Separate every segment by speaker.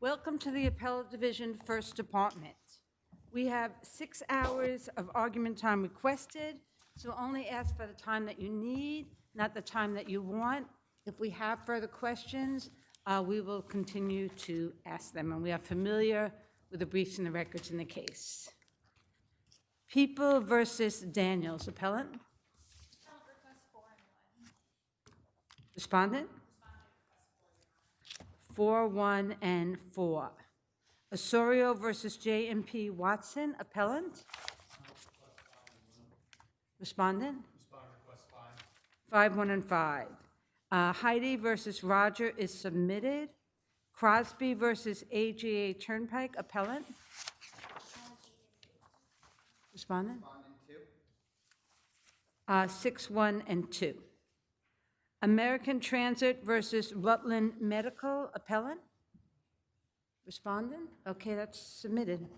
Speaker 1: Welcome to the Appellate Division, First Department. We have 6 hours of argument time requested, so only ask for the time that you need, not the time that you want. If we have further questions, we will continue to ask them, and we are familiar with the briefs and the records in the case. People versus Daniels. Appellant? Respondent? 4, 1, and 4. Osorio versus J&P Watson. Appellant? Respondent? 5, 1, and 5. Heidi versus Roger is submitted. Crosby versus AGA Turnpike. Appellant? Respondent? 6, 1, and 2. American Transit versus Rutland Medical. Appellant? Respondent? Okay, that's submitted.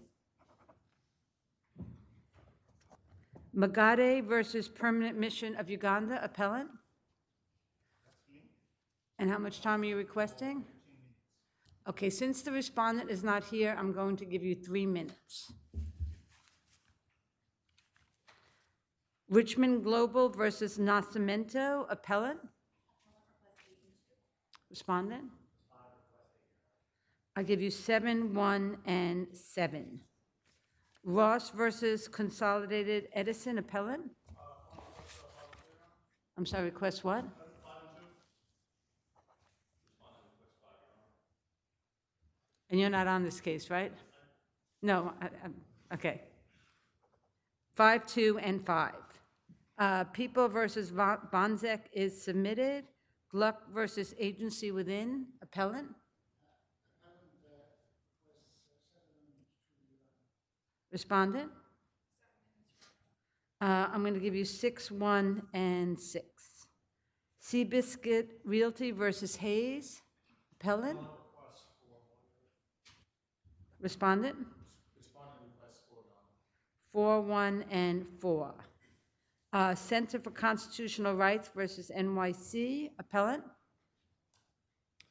Speaker 1: Magade versus Permanent Mission of Uganda. Appellant? And how much time are you requesting? Okay, since the respondent is not here, I'm going to give you 3 minutes. Richmond Global versus Nascimento. Appellant? Respondent? I'll give you 7, 1, and 7. Ross versus Consolidated Edison. Appellant? I'm sorry, request what? And you're not on this case, right? No, okay. 5, 2, and 5. People versus Bonzek is submitted. Gluck versus Agency Within. Appellant? Respondent? I'm going to give you 6, 1, and 6. Seabiscuit Realty versus Hayes. Appellant? Respondent? 4, 1, and 4. Center for Constitutional Rights versus NYC. Appellant?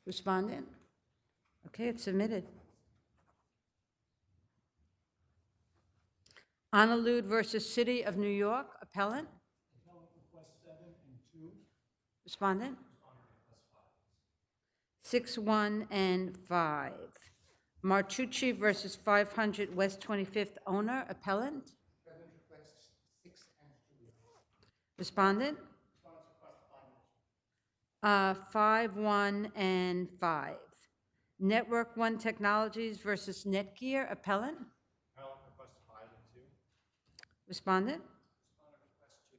Speaker 1: Respondent? Okay, it's submitted. Honolulu versus City of New York. Appellant?
Speaker 2: Request 7 and 2.
Speaker 1: Respondent? 6, 1, and 5. Martucci versus 500 West 25th owner. Appellant?
Speaker 2: Request 6 and 2.
Speaker 1: Respondent? 5, 1, and 5. Network One Technologies versus Netgear. Appellant?
Speaker 2: Request 5 and 2.
Speaker 1: Respondent?
Speaker 2: Request 2,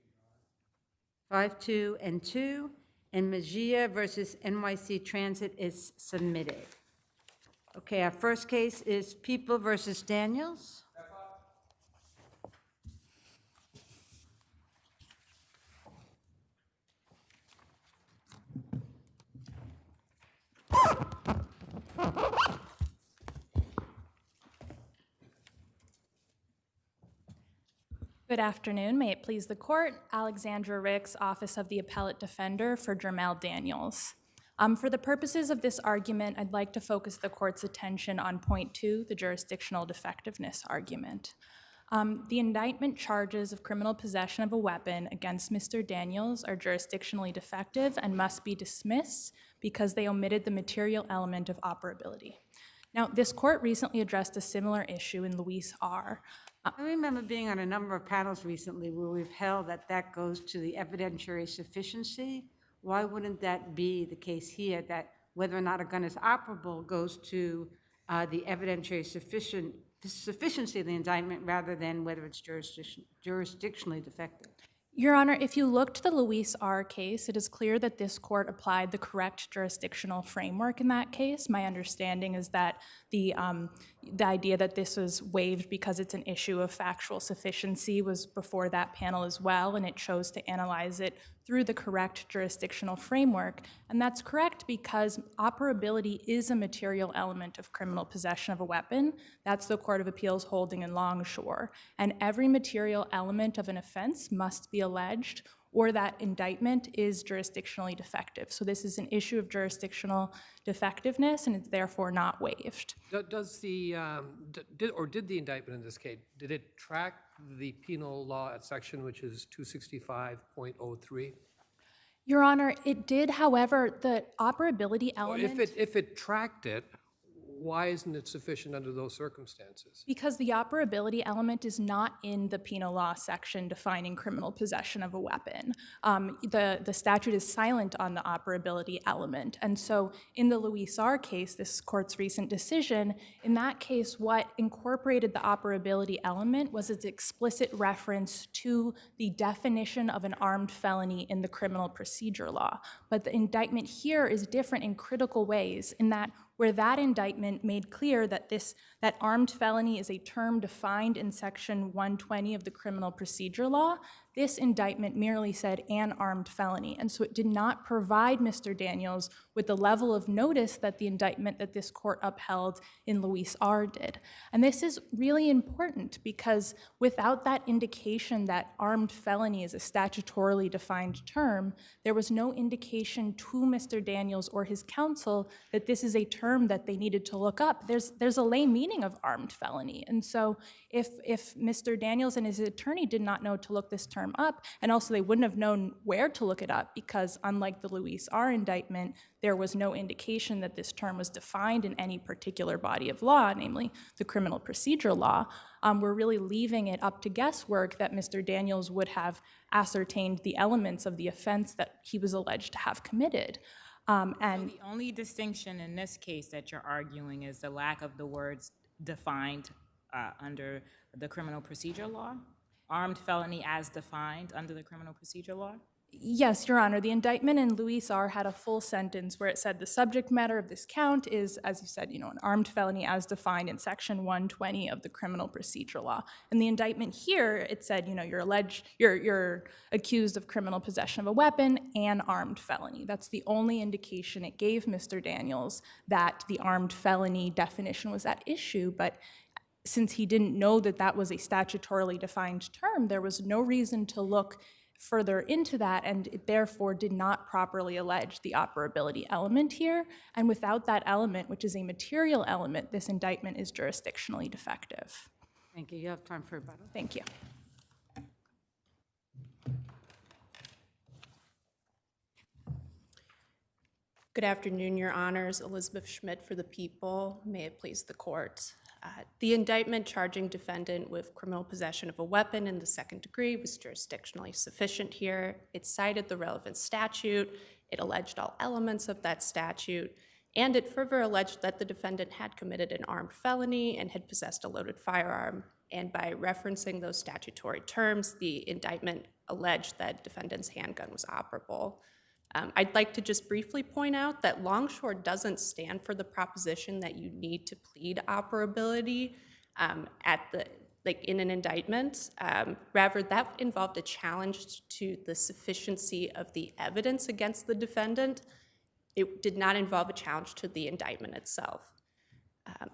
Speaker 2: Your
Speaker 1: 5, 2, and 2. And Mejia versus NYC Transit is submitted. Okay, our first case is People versus Daniels.
Speaker 3: Good afternoon. May it please the court. Alexandra Ricks, Office of the Appellate Defender for Jermel Daniels. For the purposes of this argument, I'd like to focus the court's attention on point 2, the jurisdictional defectiveness argument. The indictment charges of criminal possession of a weapon against Mr. Daniels are jurisdictionally defective and must be dismissed because they omitted the material element of operability. Now, this court recently addressed a similar issue in Luis R.
Speaker 1: I remember being on a number of panels recently where we've held that that goes to the evidentiary sufficiency. Why wouldn't that be the case here, that whether or not a gun is operable goes to the evidentiary sufficiency of the indictment rather than whether it's jurisdictionally defective?
Speaker 3: Your Honor, if you look to the Luis R. case, it is clear that this court applied the correct jurisdictional framework in that case. My understanding is that the idea that this was waived because it's an issue of factual sufficiency was before that panel as well, and it chose to analyze it through the correct jurisdictional framework. And that's correct because operability is a material element of criminal possession of a weapon. That's the Court of Appeals holding in Longshore. And every material element of an offense must be alleged or that indictment is jurisdictionally defective. So this is an issue of jurisdictional defectiveness, and it's therefore not waived.
Speaker 4: Does the, did the indictment in this case, did it track the penal law at section which is 265.03?
Speaker 3: Your Honor, it did, however, the operability element...
Speaker 4: If it tracked it, why isn't it sufficient under those circumstances?
Speaker 3: Because the operability element is not in the penal law section defining criminal possession of a weapon. The statute is silent on the operability element. And so in the Luis R. case, this court's recent decision, in that case, what incorporated the operability element was its explicit reference to the definition of an armed felony in the criminal procedure law. But the indictment here is different in critical ways in that where that indictment made clear that that armed felony is a term defined in section 120 of the criminal procedure law, this indictment merely said an armed felony. And so it did not provide Mr. Daniels with the level of notice that the indictment that this court upheld in Luis R. did. And this is really important because without that indication that armed felony is a statutorily defined term, there was no indication to Mr. Daniels or his counsel that this is a term that they needed to look up. There's a lay meaning of armed felony. And so if Mr. Daniels and his attorney did not know to look this term up, and also they wouldn't have known where to look it up because unlike the Luis R. indictment, there was no indication that this term was defined in any particular body of law, namely the criminal procedure law, we're really leaving it up to guesswork that Mr. Daniels would have ascertained the elements of the offense that he was alleged to have committed.
Speaker 5: So the only distinction in this case that you're arguing is the lack of the words defined under the criminal procedure law? Armed felony as defined under the criminal procedure law?
Speaker 3: Yes, Your Honor. The indictment in Luis R. had a full sentence where it said the subject matter of this count is, as you said, an armed felony as defined in section 120 of the criminal procedure law. And the indictment here, it said, you're accused of criminal possession of a weapon and armed felony. That's the only indication it gave Mr. Daniels that the armed felony definition was at issue. But since he didn't know that that was a statutorily defined term, there was no reason to look further into that, and it therefore did not properly allege the operability element here. And without that element, which is a material element, this indictment is jurisdictionally defective.
Speaker 1: Thank you. You have time for rebuttal.
Speaker 3: Thank you.
Speaker 6: Good afternoon, Your Honors. Elizabeth Schmidt for the people. May it please the court. The indictment charging defendant with criminal possession of a weapon in the second degree was jurisdictionally sufficient here. It cited the relevant statute, it alleged all elements of that statute, and it further alleged that the defendant had committed an armed felony and had possessed a loaded firearm. And by referencing those statutory terms, the indictment alleged that defendant's handgun was operable. I'd like to just briefly point out that Longshore doesn't stand for the proposition that you need to plead operability in an indictment. Rather, that involved a challenge to the sufficiency of the evidence against the defendant. It did not involve a challenge to the indictment itself.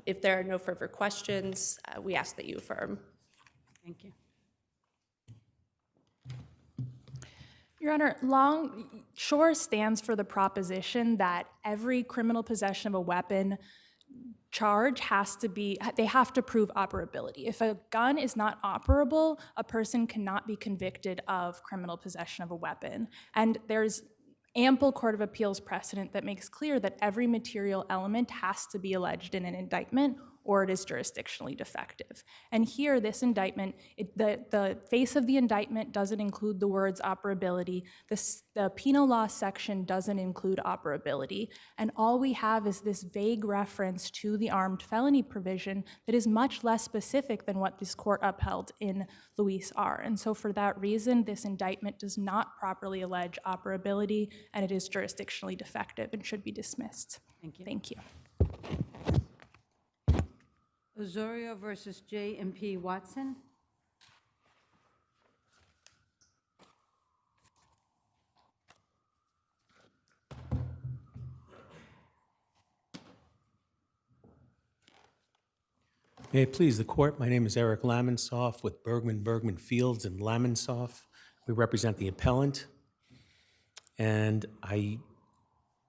Speaker 6: If there are no further questions, we ask that you affirm.
Speaker 1: Thank you.
Speaker 3: Your Honor, Longshore stands for the proposition that every criminal possession of a weapon charge they have to prove operability. If a gun is not operable, a person cannot be convicted of criminal possession of a weapon. And there's ample Court of Appeals precedent that makes clear that every material element has to be alleged in an indictment or it is jurisdictionally defective. And here, this indictment, the face of the indictment doesn't include the words operability. The penal law section doesn't include operability. And all we have is this vague reference to the armed felony provision that is much less specific than what this court upheld in Luis R. And so for that reason, this indictment does not properly allege operability, and it is jurisdictionally defective and should be dismissed.
Speaker 1: Thank you.
Speaker 3: Thank you.
Speaker 1: Osorio versus J&P Watson.
Speaker 7: May it please the court, my name is Eric Lamonsoff with Bergman Fields in Lamonsoff. We represent the appellant, and I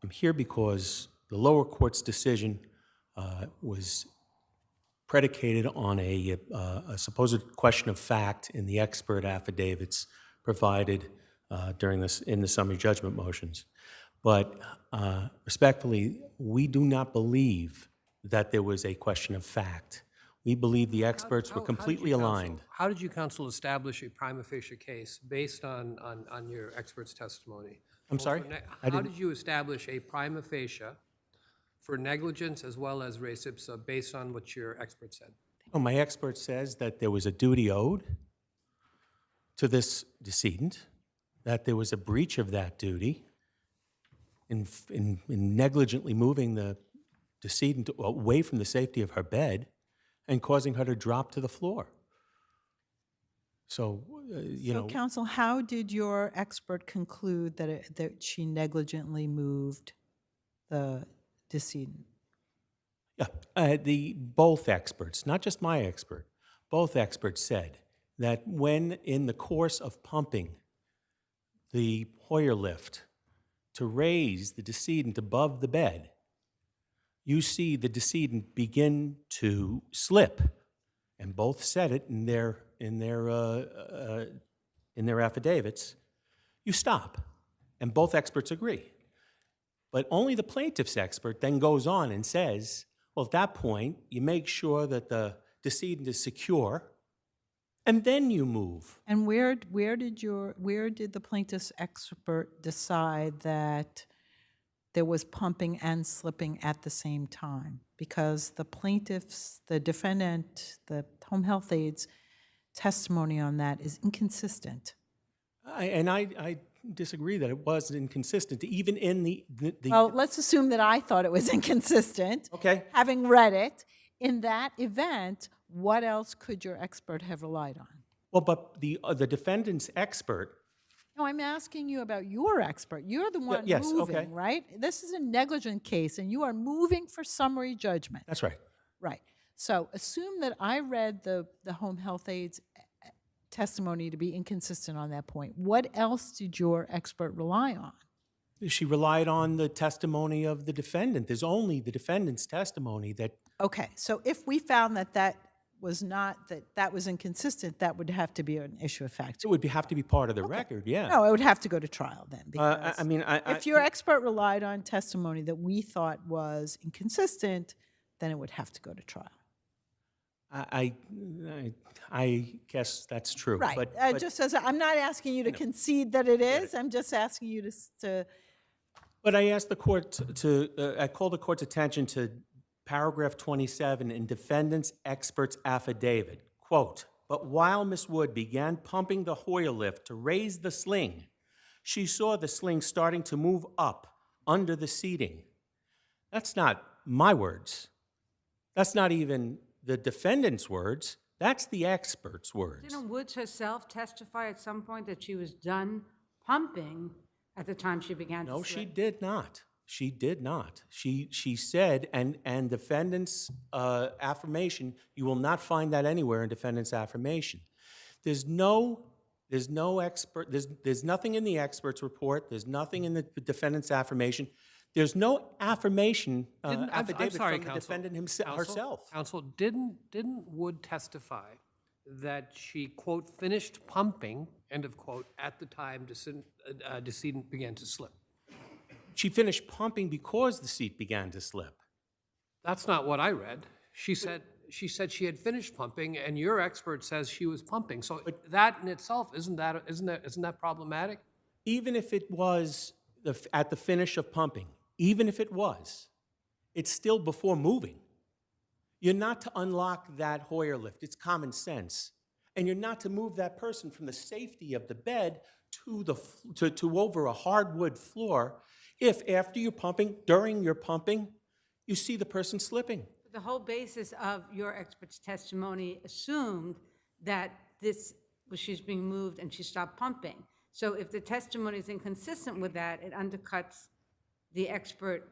Speaker 7: am here because the lower court's decision was predicated on a supposed question of fact in the expert affidavits provided in the summary judgment motions. But respectfully, we do not believe that there was a question of fact. We believe the experts were completely aligned.
Speaker 4: How did you, counsel, establish a prima facie case based on your expert's testimony?
Speaker 7: I'm sorry?
Speaker 4: How did you establish a prima facie for negligence as well as res ipsa based on what your expert said?
Speaker 7: Well, my expert says that there was a duty owed to this decedent, that there was a breach of that duty in negligently moving the decedent away from the safety of her bed and causing her to drop to the floor. So,
Speaker 8: So, counsel, how did your expert conclude that she negligently moved the decedent?
Speaker 7: Yeah, both experts, not just my expert, both experts said that when in the course of pumping the Hoyer lift to raise the decedent above the bed, you see the decedent begin to slip, and both said it in their affidavits. You stop, and both experts agree. But only the plaintiff's expert then goes on and says, well, at that point, you make sure that the decedent is secure, and then you move.
Speaker 8: And where did the plaintiff's expert decide that there was pumping and slipping at the same time? Because the defendant, the home health aide's testimony on that is inconsistent.
Speaker 7: I disagree that it was inconsistent, even in the
Speaker 8: Well, let's assume that I thought it was inconsistent.
Speaker 7: Okay.
Speaker 8: Having read it, in that event, what else could your expert have relied on?
Speaker 7: Well, but the defendant's expert.
Speaker 8: No, I'm asking you about your expert. You're the one
Speaker 7: yes,
Speaker 8: moving,
Speaker 7: okay.
Speaker 8: right? This is a negligent case, and you are moving for summary judgment.
Speaker 7: That's right.
Speaker 8: Right. So assume that I read the home health aide's testimony to be inconsistent on that point. What else did your expert rely on?
Speaker 7: She relied on the testimony of the defendant. There's only the defendant's testimony that.
Speaker 8: Okay, so if we found that was inconsistent, that would have to be an issue of fact.
Speaker 7: It would have to be part of the record, yeah.
Speaker 8: No, it would have to go to trial then. Because
Speaker 7: I
Speaker 8: if your expert relied on testimony that we thought was inconsistent, then it would have to go to trial.
Speaker 7: I guess that's true.
Speaker 8: Right.
Speaker 7: But
Speaker 8: just as I'm not asking you to concede that it is, I'm just asking you to.
Speaker 7: But I asked the court I called the court's attention to paragraph 27 in defendant's expert's affidavit. Quote, but while Ms. Wood began pumping the Hoyer lift to raise the sling, she saw the sling starting to move up under the seating. That's not my words. That's not even the defendant's words. That's the expert's words.
Speaker 1: Didn't Woods herself testify at some point that she was done pumping at the time she began to
Speaker 7: No,
Speaker 1: slip?
Speaker 7: she did not. She did not. She said, and defendant's affirmation, you will not find that anywhere in defendant's affirmation. There's no expert, there's nothing in the expert's report, there's nothing in the defendant's affirmation. There's no affirmation affidavit from the defendant herself.
Speaker 4: Counsel, didn't Wood testify that she, quote, finished pumping, end of quote, at the time decedent began to slip?
Speaker 7: She finished pumping because the seat began to slip.
Speaker 4: That's not what I read. She said she had finished pumping, and your expert says she was pumping. So that in itself, isn't that problematic?
Speaker 7: Even if it was at the finish of pumping, even if it was, it's still before moving. You're not to unlock that Hoyer lift. It's common sense. And you're not to move that person from the safety of the bed to over a hardwood floor if after you're pumping, during your pumping, you see the person slipping.
Speaker 1: The whole basis of your expert's testimony assumed that she's being moved and she stopped pumping. So if the testimony is inconsistent with that, it undercuts the expert's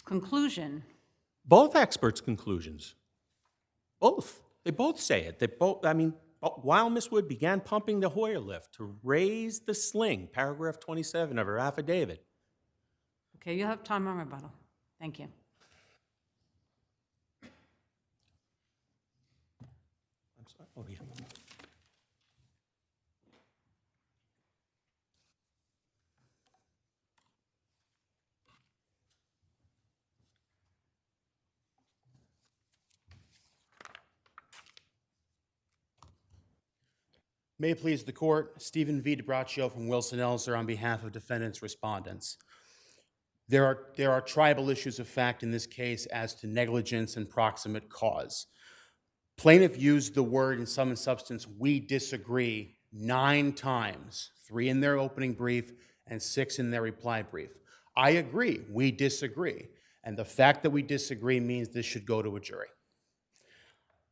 Speaker 1: conclusion.
Speaker 7: Both experts' conclusions. Both. They both say it. Both while Ms. Wood began pumping the Hoyer lift to raise the sling, paragraph 27 of her affidavit.
Speaker 1: Okay, you'll have time on rebuttal. Thank you.
Speaker 7: I'm sorry. Oh, yeah.
Speaker 9: May it please the court, Stephen V. DiBraccio from Wilson Elser on behalf of defendants' respondents. There are tribal issues of fact in this case as to negligence and proximate cause. Plaintiff used the word in sum and substance, "we disagree," 9 times, 3 in their opening brief and 6 in their reply brief. I agree, we disagree. And the fact that we disagree means this should go to a jury.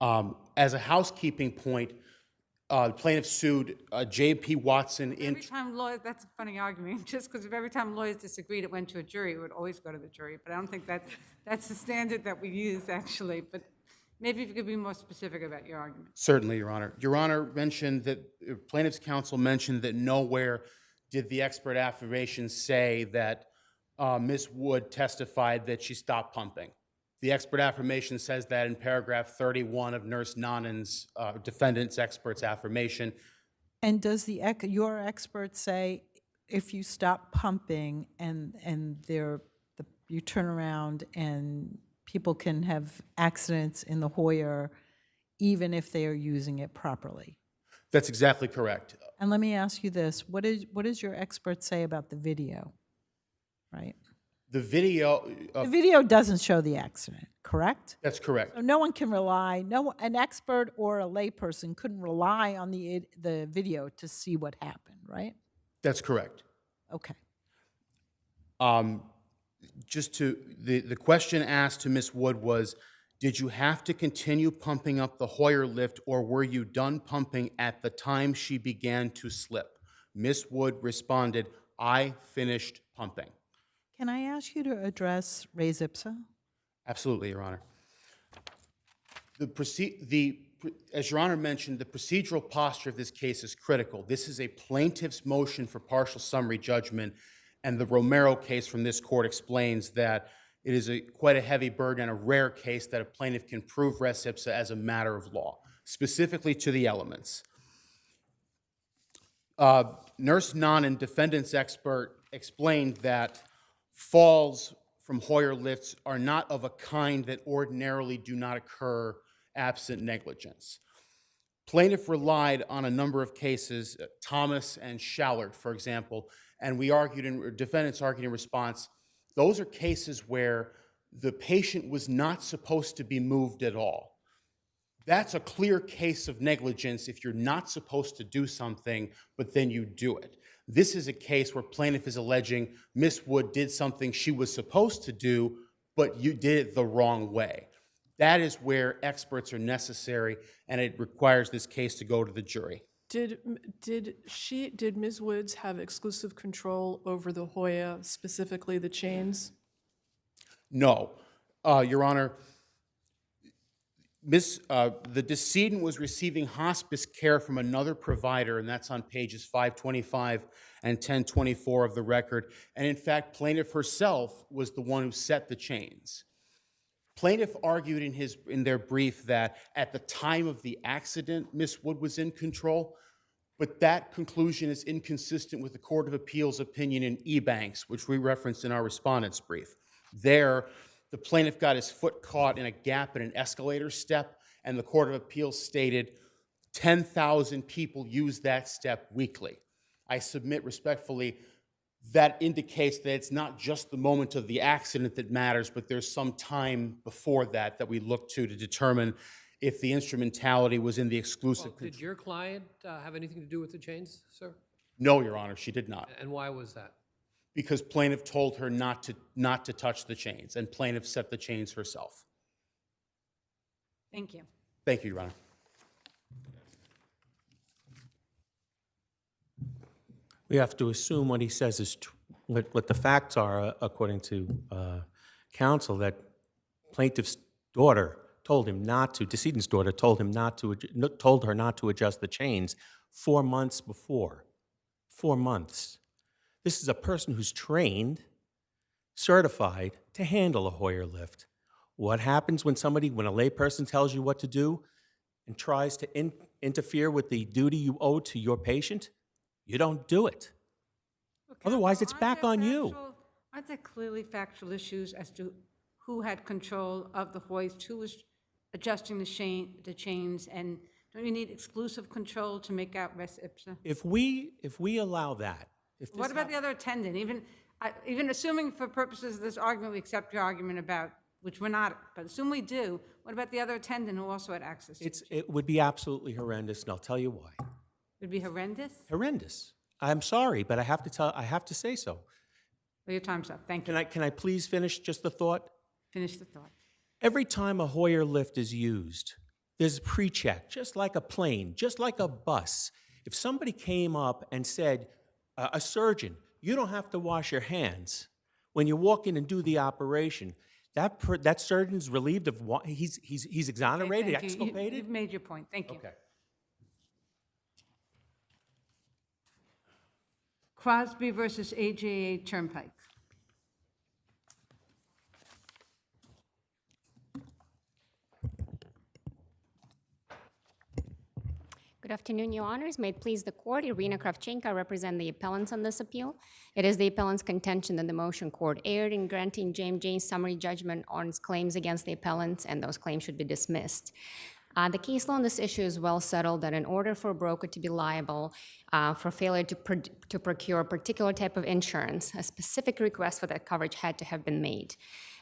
Speaker 9: As a housekeeping point, plaintiff sued J.P. Watson in...
Speaker 1: Every time lawyers, that's a funny argument, just because if every time lawyers disagreed, it went to a jury, it would always go to the jury. But I don't think that's the standard that we use, actually. But maybe if you could be more specific about your argument.
Speaker 9: Certainly, Your Honor. Your Honor mentioned that, plaintiff's counsel mentioned that nowhere did the expert affirmation say that Ms. Wood testified that she stopped pumping. The expert affirmation says that in paragraph 31 of Nurse Nonan's defendant's expert's affirmation.
Speaker 8: And does your expert say if you stop pumping and you turn around and people can have accidents in the Hoyer even if they are using it properly?
Speaker 9: That's exactly correct.
Speaker 8: And let me ask you this, what does your expert say about the video, right?
Speaker 9: The video...
Speaker 8: The video doesn't show the accident, correct?
Speaker 9: That's correct.
Speaker 8: So no one can rely, an expert or a layperson couldn't rely on the video to see what happened, right?
Speaker 9: That's correct.
Speaker 8: Okay.
Speaker 9: The question asked to Ms. Wood was, did you have to continue pumping up the Hoyer lift or were you done pumping at the time she began to slip? Ms. Wood responded, I finished pumping.
Speaker 8: Can I ask you to address res ipsa?
Speaker 9: Absolutely, Your Honor. As Your Honor mentioned, the procedural posture of this case is critical. This is a plaintiff's motion for partial summary judgment, and the Romero case from this court explains that it is quite a heavy burden and a rare case that a plaintiff can prove res ipsa as a matter of law, specifically to the elements. Nurse Nonan, defendant's expert, explained that falls from Hoyer lifts are not of a kind that ordinarily do not occur absent negligence. Plaintiff relied on a number of cases, Thomas and Schallert, for example, and defendants argued in response, those are cases where the patient was not supposed to be moved at all. That's a clear case of negligence if you're not supposed to do something, but then you do it. This is a case where plaintiff is alleging Ms. Wood did something she was supposed to do, but you did it the wrong way. That is where experts are necessary, and it requires this case to go to the jury.
Speaker 10: Did Ms. Woods have exclusive control over the Hoyer, specifically the chains?
Speaker 9: No. Your Honor, the decedent was receiving hospice care from another provider, and that's on pages 525 and 1024 of the record. And in fact, plaintiff herself was the one who set the chains. Plaintiff argued in their brief that at the time of the accident, Ms. Wood was in control, but that conclusion is inconsistent with the Court of Appeals opinion in Ebanks, which we referenced in our respondent's brief. There, the plaintiff got his foot caught in a gap in an escalator step, and the Court of Appeals stated 10,000 people use that step weekly. I submit respectfully that indicates that it's not just the moment of the accident that matters, but there's some time before that that we look to determine if the instrumentality was in the exclusive control.
Speaker 4: Did your client have anything to do with the chains, sir?
Speaker 9: No, Your Honor, she did not.
Speaker 4: And why was that?
Speaker 9: Because plaintiff told her not to touch the chains, and plaintiff set the chains herself.
Speaker 1: Thank you.
Speaker 9: Thank you, Your Honor.
Speaker 7: We have to assume what he says is what the facts are, according to counsel, that plaintiff's daughter told him not to, decedent's daughter told him not to, told her not to adjust the chains 4 months before. 4 months. This is a person who's trained, certified to handle a Hoyer lift. What happens when a layperson tells you what to do and tries to interfere with the duty you owe to your patient? You don't do it. Otherwise, it's back on you.
Speaker 1: Aren't there clearly factual issues as to who had control of the hoist, who was adjusting the chains, and don't you need exclusive control to make out res ipsa?
Speaker 7: If we allow that,
Speaker 1: What about the other attendant? Even assuming for purposes of this argument, we accept your argument about, which we're not, but assume we do, what about the other attendant who also had access to it?
Speaker 7: It would be absolutely horrendous, and I'll tell you why.
Speaker 1: It would be horrendous?
Speaker 7: Horrendous. I'm sorry, but I have to say so.
Speaker 1: Well, your time's up. Thank you.
Speaker 7: Can I please finish just the thought?
Speaker 1: Finish the thought.
Speaker 7: Every time a Hoyer lift is used, there's a pre-check, just like a plane, just like a bus. If somebody came up and said, a surgeon, you don't have to wash your hands when you walk in and do the operation, that surgeon's relieved of he's exonerated,
Speaker 1: Thank you.
Speaker 7: exculpated.
Speaker 1: You've made your point. Thank you.
Speaker 7: Okay.
Speaker 1: Crosby versus AJA Turnpike.
Speaker 11: Good afternoon, Your Honors. May it please the Court, Irina Kravchenko, I represent the appellants on this appeal. It is the appellant's contention that the motion court erred in granting James summary judgment on its claims against the appellants, and those claims should be dismissed. The case law on this issue is well settled that in order for a broker to be liable for failure to procure a particular type of insurance, a specific request for that coverage had to have been made.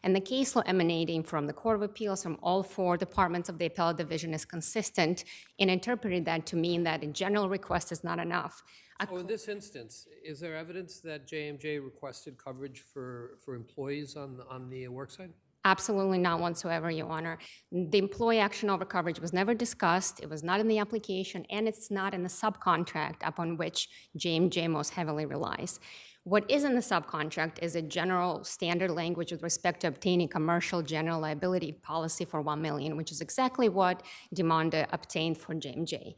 Speaker 11: And the case law emanating from the Court of Appeals from all 4 departments of the Appellate Division is consistent in interpreting that to mean that a general request is not enough.
Speaker 4: So in this instance, is there evidence that J&J requested coverage for employees on the worksite?
Speaker 11: Absolutely not whatsoever, Your Honor. The employee action over coverage was never discussed, it was not in the application, and it's not in the subcontract upon which J&J most heavily relies. What is in the subcontract is a general standard language with respect to obtaining commercial general liability policy for $1 million, which is exactly what DeMonda obtained for J&J.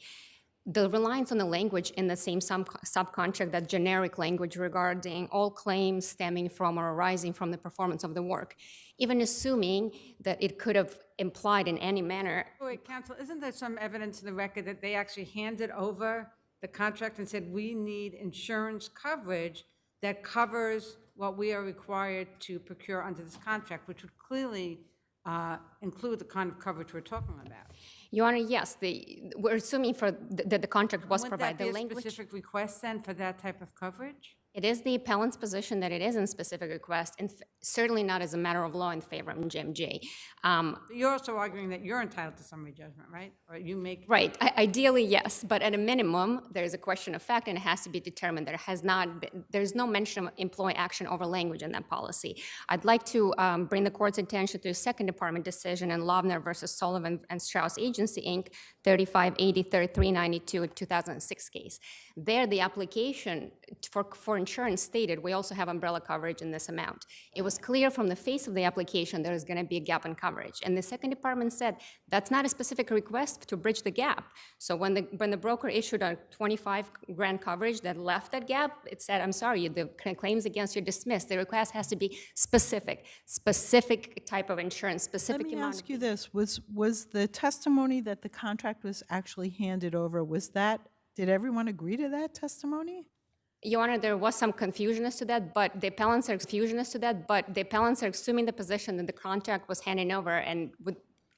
Speaker 11: The reliance on the language in the same subcontract, that generic language regarding all claims stemming from or arising from the performance of the work, even assuming that it could have implied in any manner.
Speaker 1: Wait, counsel, isn't there some evidence in the record that they actually handed over the contract and said, we need insurance coverage that covers what we are required to procure under this contract, which would clearly include the kind of coverage we're talking about?
Speaker 11: Your Honor, yes, we're assuming that the contract was provided. The
Speaker 1: Wouldn't that be a
Speaker 11: language.
Speaker 1: specific request then for that type of coverage?
Speaker 11: It is the appellant's position that it is in specific request, and certainly not as a matter of law in favor of J&J.
Speaker 1: But you're also arguing that you're entitled to summary judgment, right? Or you make...
Speaker 11: Right, ideally, yes, but at a minimum, there is a question of fact, and it has to be determined. There's no mention of employee action over language in that policy. I'd like to bring the Court's attention to a second department decision in Lovner versus Sullivan and Strauss Agency, Inc., 3580-392, 2006 case. There, the application for insurance stated, we also have umbrella coverage in this amount. It was clear from the face of the application there was going to be a gap in coverage. And the second department said, that's not a specific request to bridge the gap. So when the broker issued a 25 grand coverage that left that gap, it said, I'm sorry, the claims against you are dismissed. The request has to be specific type of insurance, specific
Speaker 8: Let me
Speaker 11: amount.
Speaker 8: ask you this, was the testimony that the contract was actually handed over, did everyone agree to that testimony?
Speaker 11: Your Honor, there was some confusion as to that, but the appellants are assuming the position that the contract was handed over,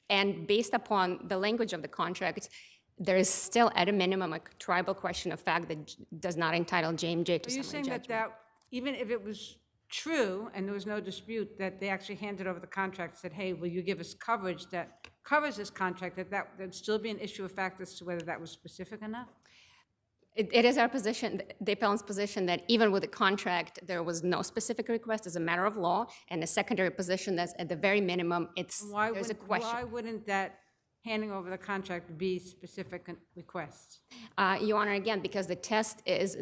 Speaker 11: and based upon the language of the contract, there is still, at a minimum, a tribal question of fact that does not entitle J&J to
Speaker 1: Are you
Speaker 11: summary
Speaker 1: saying
Speaker 11: judgment.
Speaker 1: that even if it was true and there was no dispute, that they actually handed over the contract, said, hey, will you give us coverage that covers this contract, that would still be an issue of fact as to whether that was specific enough?
Speaker 11: It is our position, the appellant's position, that even with the contract, there was no specific request as a matter of law, and a secondary position that's at the very minimum, there's a question.
Speaker 1: Why wouldn't that handing over the contract be specific requests?
Speaker 11: Your Honor, again, because the test is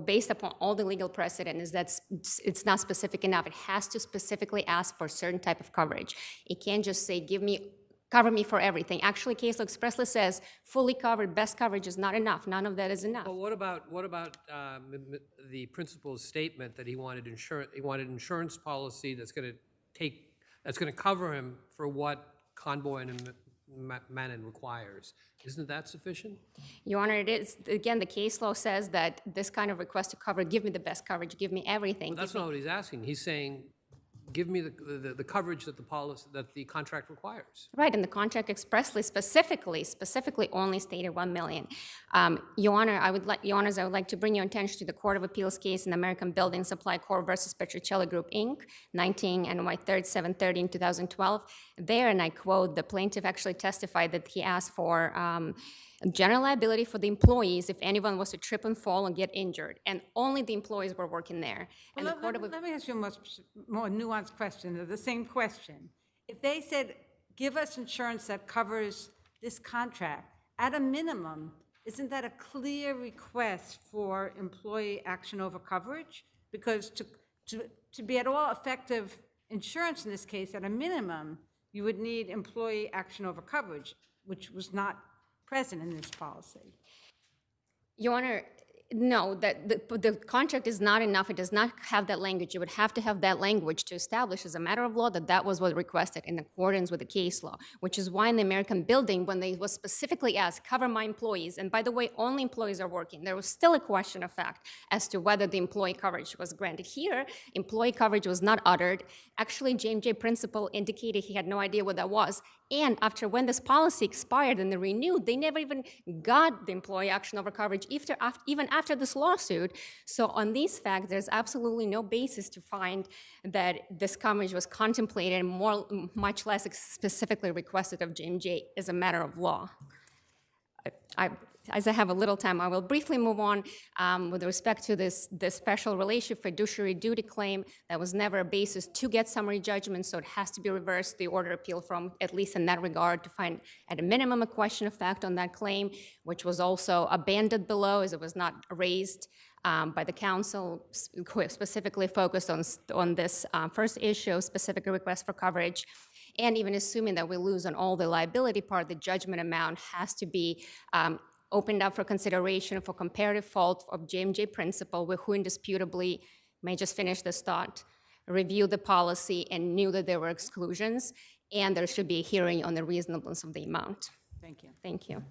Speaker 11: based upon all the legal precedent, is that it's not specific enough. It has to specifically ask for a certain type of coverage. It can't just say, give me cover me for everything. Actually, case law expressly says fully covered, best coverage is not enough. None of that is enough.
Speaker 4: But what about the principal's statement that he wanted insurance policy that's going to cover him for what Conboy and Manon requires? Isn't that sufficient?
Speaker 11: Your Honor, it is. Again, the case law says that this kind of request to cover, give me the best coverage, give me everything.
Speaker 4: But that's not what he's asking. He's saying, give me the coverage that the contract requires.
Speaker 11: Right, and the contract expressly, specifically only stated $1 million. Your Honor, I would like to bring your attention to the Court of Appeals case in American Building Supply Corp. versus Petrocelli Group, Inc., 19 NY 3rd 730 in 2012. There, and I quote, the plaintiff actually testified that he asked for general liability for the employees if anyone was to trip and fall and get injured, and only the employees were working there. And the Court of
Speaker 1: Let me ask you a much more nuanced question, or the same question. If they said, give us insurance that covers this contract, at a minimum, isn't that a clear request for employee action over coverage? Because to be at all effective insurance in this case, at a minimum, you would need employee action over coverage, which was not present in this policy.
Speaker 11: Your Honor, no, the contract is not enough. It does not have that language. You would have to have that language to establish as a matter of law that that was what requested in accordance with the case law, which is why in the American Building, when they was specifically asked, cover my employees, and by the way, only employees are working, there was still a question of fact as to whether the employee coverage was granted. Here, employee coverage was not uttered. Actually, J&J principal indicated he had no idea what that was. And after when this policy expired and they renewed, they never even got the employee action over coverage even after this lawsuit. So on these facts, there's absolutely no basis to find that this coverage was contemplated and much less specifically requested of J&J as a matter of law. As I have a little time, I will briefly move on with respect to this special relationship fiduciary duty claim. That was never a basis to get summary judgment, so it has to be reversed, the order appeal from, at least in that regard, to find at a minimum a question of fact on that claim, which was also abandoned below as it was not raised by the counsel, specifically focused on this first issue, specific request for coverage. And even assuming that we lose on all the liability part, the judgment amount has to be opened up for consideration for comparative fault of J&J principal, who indisputably, may just finish this thought, reviewed the policy and knew that there were exclusions, and there should be a hearing on the reasonableness of the amount.
Speaker 1: Thank you.
Speaker 11: Thank you.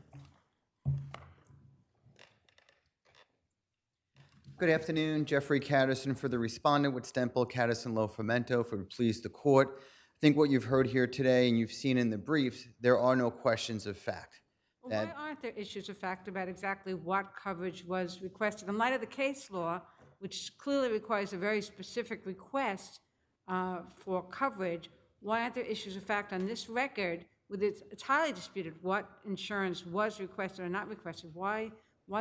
Speaker 12: Good afternoon, Jeffrey Catterson for the respondent with Stempel, Catterson, Lofomento for please the court. I think what you've heard here today and you've seen in the briefs, there are no questions of fact.
Speaker 1: Well, why aren't there issues of fact about exactly what coverage was requested? In light of the case law, which clearly requires a very specific request for coverage, why aren't there issues of fact on this record with it's highly disputed what insurance was requested or not requested? Why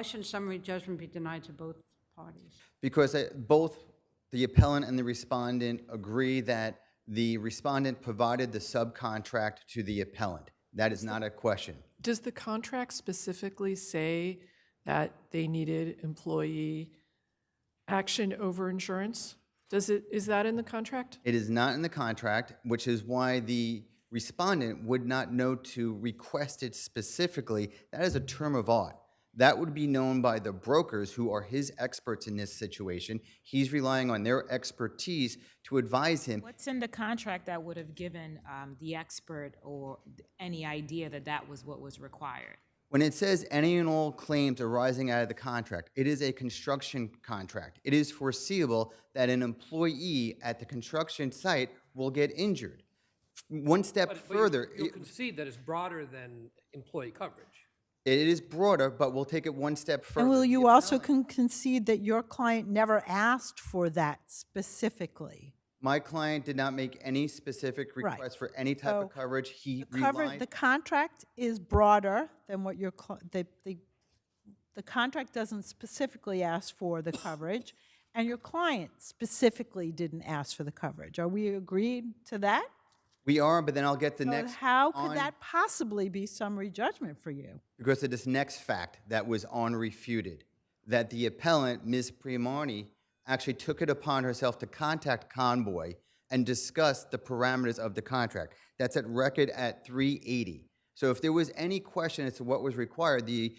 Speaker 1: shouldn't summary judgment be denied to both parties?
Speaker 12: Because both the appellant and the respondent agree that the respondent provided the subcontract to the appellant. That is not a question.
Speaker 10: Does the contract specifically say that they needed employee action over insurance? Is that in the contract?
Speaker 12: It is not in the contract, which is why the respondent would not know to request it specifically. That is a term of art. That would be known by the brokers who are his experts in this situation. He's relying on their expertise to advise him.
Speaker 5: What's in the contract that would have given the expert or any idea that that was what was required?
Speaker 12: When it says any and all claims arising out of the contract, it is a construction contract. It is foreseeable that an employee at the construction site will get injured. One step further.
Speaker 4: You concede that it's broader than employee coverage.
Speaker 12: It is broader, but we'll take it one step further.
Speaker 8: And will you also concede that your client never asked for that specifically?
Speaker 12: My client did not make any specific request for any type of coverage. He relied.
Speaker 8: The contract is broader than what your the contract doesn't specifically ask for the coverage, and your client specifically didn't ask for the coverage. Are we agreed to that?
Speaker 12: We are, but then I'll get the next.
Speaker 8: How could that possibly be summary judgment for you?
Speaker 12: Because of this next fact that was unrefuted, that the appellant, Ms. Primarni, actually took it upon herself to contact Conboy and discuss the parameters of the contract. That's at record at 380. So if there was any question as to what was required, the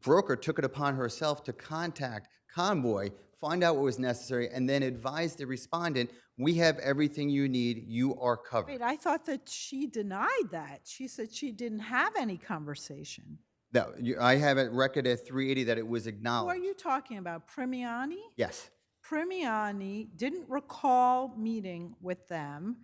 Speaker 12: broker took it upon herself to contact Convoy, find out what was necessary, and then advise the respondent, we have everything you need, you are covered.
Speaker 8: Wait, I thought that she denied that. She said she didn't have any conversation.
Speaker 12: I have it record at 380 that it was
Speaker 8: Who are
Speaker 12: acknowledged.
Speaker 8: you talking about? Premiani?
Speaker 12: Yes.
Speaker 8: Premiani didn't recall meeting with them,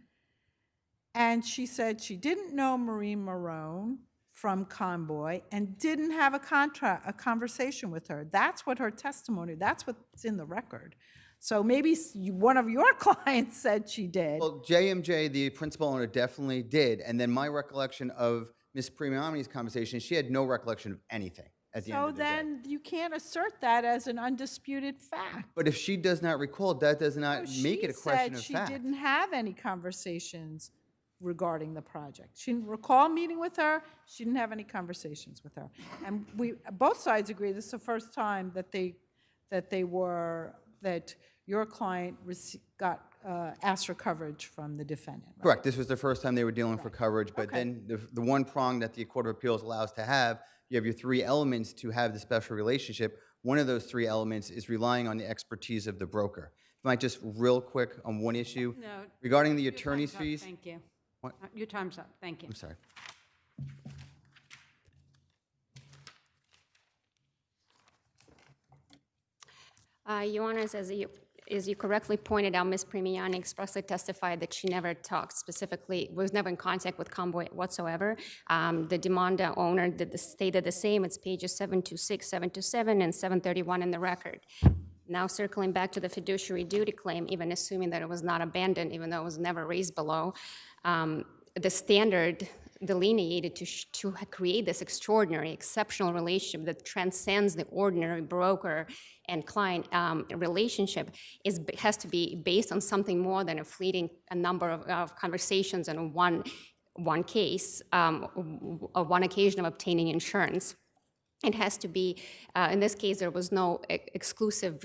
Speaker 8: and she said she didn't know Marie Marone from Convoy and didn't have a conversation with her. That's what her testimony, that's what's in the record. So maybe one of your clients said she did.
Speaker 12: Well, JMJ, the principal owner, definitely did. And then my recollection of Ms. Premiani's conversation, she had no recollection of anything at the end
Speaker 8: So
Speaker 12: of the day.
Speaker 8: then you can't assert that as an undisputed fact.
Speaker 12: But if she does not recall, that does not make it a question of
Speaker 8: She
Speaker 12: fact.
Speaker 8: said she didn't have any conversations regarding the project. She didn't recall meeting with her, she didn't have any conversations with her. And both sides agree this is the first time that your client got asked for coverage from the defendant, right?
Speaker 12: Correct. This was the first time they were dealing for coverage, but then the one prong that the Court of Appeals allows to have, you have your three elements to have the special relationship. One of those three elements is relying on the expertise of the broker. If I might just real quick on one issue.
Speaker 1: No.
Speaker 12: Regarding the
Speaker 1: Your
Speaker 12: attorney's
Speaker 1: time's up.
Speaker 12: fees.
Speaker 1: Thank you.
Speaker 12: What?
Speaker 1: Your time's up. Thank you.
Speaker 12: I'm sorry.
Speaker 11: Your Honor, as you correctly pointed out, Ms. Premiani expressly testified that she never talked specifically, was never in contact with Convoy whatsoever. The demanda owner stated the same. It's pages 726, 727, and 731 in the record. Now circling back to the fiduciary duty claim, even assuming that it was not abandoned, even though it was never raised below, the standard delineated to create this extraordinary, exceptional relationship that transcends the ordinary broker and client relationship has to be based on something more than a number of conversations and one case, one occasion of obtaining insurance. It has to be, in this case, there was no exclusive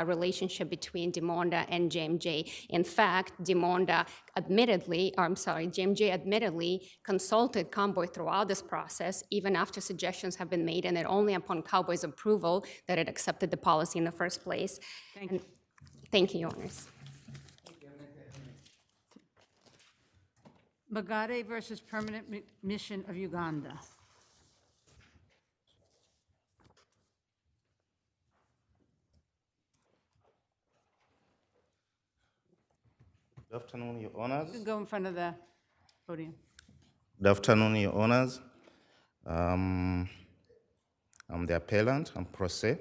Speaker 11: relationship between Demonda and JMJ. In fact, JMJ admittedly consulted Convoy throughout this process, even after suggestions have been made, and it only upon Convoy's approval that it accepted the policy in the first place.
Speaker 1: Thank you.
Speaker 11: Thank you, Your Honors.
Speaker 1: Magare versus Permanent Mission of Uganda.
Speaker 13: Good afternoon, Your Honors.
Speaker 1: You can go in front of the podium.
Speaker 13: Good afternoon, Your Honors. I'm the appellant, I'm pro se.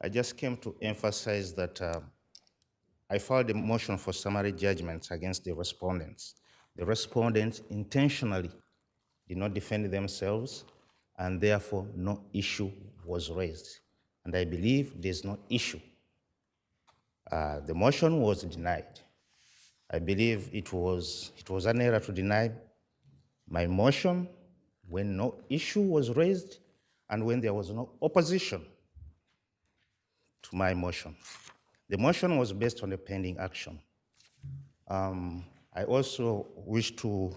Speaker 13: I just came to emphasize that I filed a motion for summary judgment against the respondents. The respondents intentionally did not defend themselves, and therefore no issue was raised. And I believe there's no issue. The motion was denied. I believe it was an error to deny my motion when no issue was raised and when there was no opposition to my motion. The motion was based on a pending action. I also wish to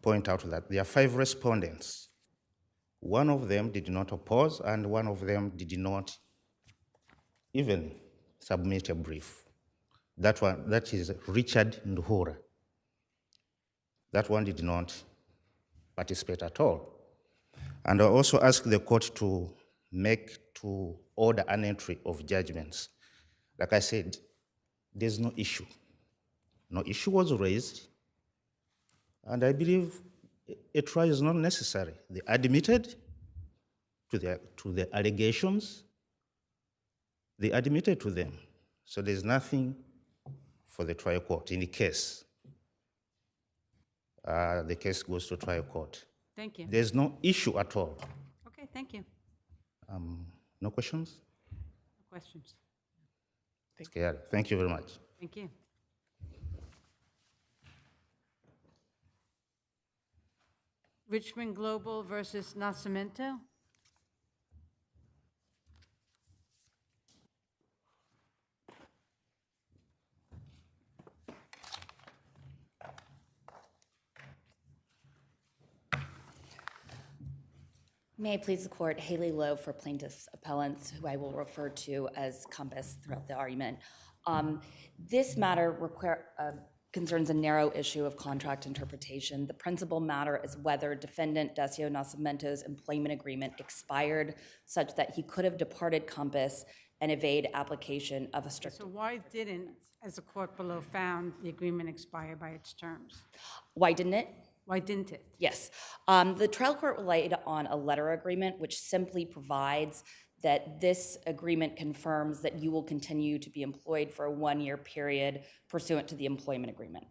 Speaker 13: point out that there are 5 respondents. One of them did not oppose, and one of them did not even submit a brief. That is Richard Nduhura. That one did not participate at all. And I also ask the court to order an entry of judgments. Like I said, there's no issue. No issue was raised, and I believe a trial is not necessary. They admitted to the allegations. They admitted to them. So there's nothing for the trial court. In the case, the case goes to trial court.
Speaker 1: Thank you.
Speaker 13: There's no issue at all.
Speaker 1: Okay, thank you.
Speaker 13: No questions?
Speaker 1: No questions.
Speaker 13: Okay, thank you very much.
Speaker 1: Thank you. Richmond Global versus Nascimento.
Speaker 14: May I please the court, Haley Lowe for plaintiffs' appellants, who I will refer to as Compass throughout the argument. This matter concerns a narrow issue of contract interpretation. The principal matter is whether defendant Decio Nascimento's employment agreement expired such that he could have departed Compass and evade application of a strict.
Speaker 1: So why didn't, as the court below found, the agreement expire by its terms?
Speaker 14: Why didn't it?
Speaker 1: Why didn't it?
Speaker 14: Yes. The trial court relied on a letter agreement which simply provides that this agreement confirms that you will continue to be employed for a one-year period pursuant to the employment agreement.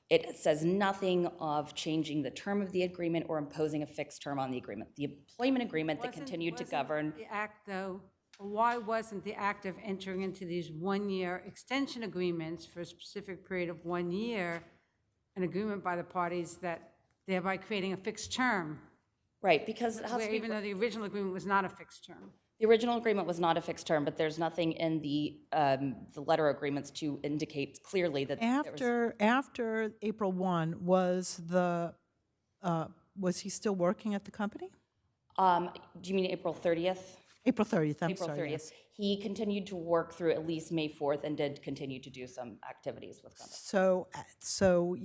Speaker 14: It says nothing of changing the term of the agreement or imposing a fixed term on the agreement. The employment agreement that continued to govern.
Speaker 1: The act, though, why wasn't the act of entering into these one-year extension agreements for a specific period of 1 year an agreement by the parties that thereby creating a fixed term?
Speaker 14: Right, because it has to be,
Speaker 1: even though the original agreement was not a fixed term.
Speaker 14: the original agreement was not a fixed term, but there's nothing in the letter agreements to indicate clearly that
Speaker 8: After April 1, was he still working at the company?
Speaker 14: Do you mean April 30th?
Speaker 8: April 30th, I'm
Speaker 14: April
Speaker 8: sorry.
Speaker 14: 30th.
Speaker 8: Yes.
Speaker 14: He continued to work through at least May 4th and did continue to do some activities with Compass.
Speaker 8: So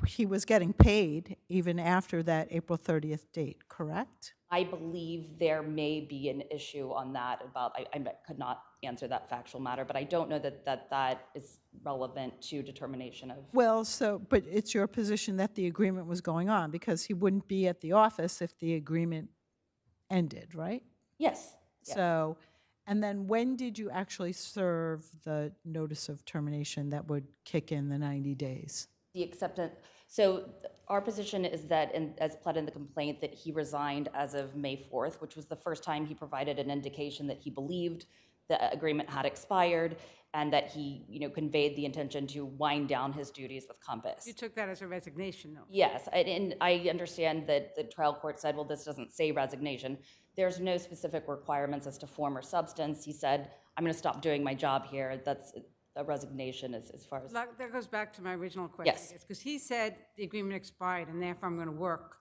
Speaker 8: he was getting paid even after that April 30th date, correct?
Speaker 14: I believe there may be an issue on that about, I could not answer that factual matter, but I don't know that is relevant to determination of.
Speaker 8: Well, but it's your position that the agreement was going on because he wouldn't be at the office if the agreement ended, right?
Speaker 14: Yes.
Speaker 8: So, and then when did you actually serve the notice of termination that would kick in the 90 days?
Speaker 14: The acceptance. So our position is that, as pled in the complaint, that he resigned as of May 4th, which was the first time he provided an indication that he believed the agreement had expired and that he, conveyed the intention to wind down his duties with Compass.
Speaker 1: You took that as a resignation, though.
Speaker 14: Yes, and I understand that the trial court said, well, this doesn't say resignation. There's no specific requirements as to form or substance. He said, I'm going to stop doing my job here. That's a resignation as far as.
Speaker 1: That goes back to my original question.
Speaker 14: Yes.
Speaker 1: Because he said the agreement expired and therefore I'm going to work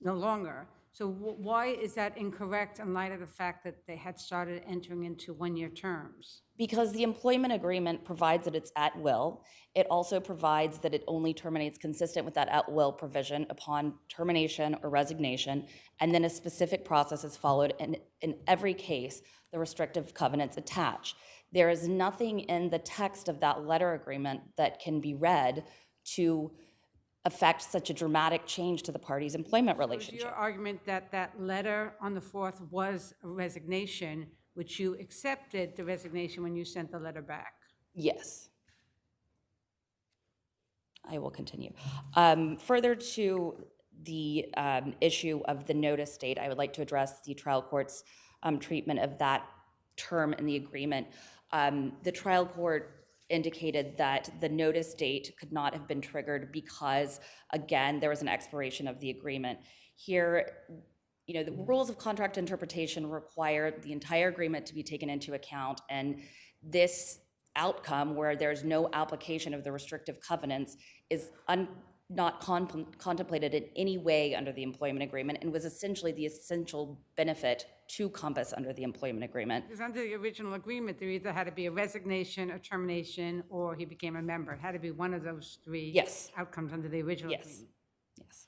Speaker 1: no longer. So why is that incorrect in light of the fact that they had started entering into one-year terms?
Speaker 14: Because the employment agreement provides that it's at will. It also provides that it only terminates consistent with that at will provision upon termination or resignation, and then a specific process is followed, and in every case, the restrictive covenants attach. There is nothing in the text of that letter agreement that can be read to affect such a dramatic change to the parties' employment relationship.
Speaker 1: Is your argument that that letter on the 4th was a resignation, which you accepted the resignation when you sent the letter back?
Speaker 14: Yes. I will continue. Further to the issue of the notice date, I would like to address the trial court's treatment of that term in the agreement. The trial court indicated that the notice date could not have been triggered because, again, there was an expiration of the agreement. Here, the rules of contract interpretation require the entire agreement to be taken into account, and this outcome where there's no application of the restrictive covenants is not contemplated in any way under the employment agreement and was essentially the essential benefit to Compass under the employment agreement.
Speaker 1: Because under the original agreement, there either had to be a resignation, a termination, or he became a member. It had to be one of those three outcomes under the original agreement.
Speaker 14: Yes.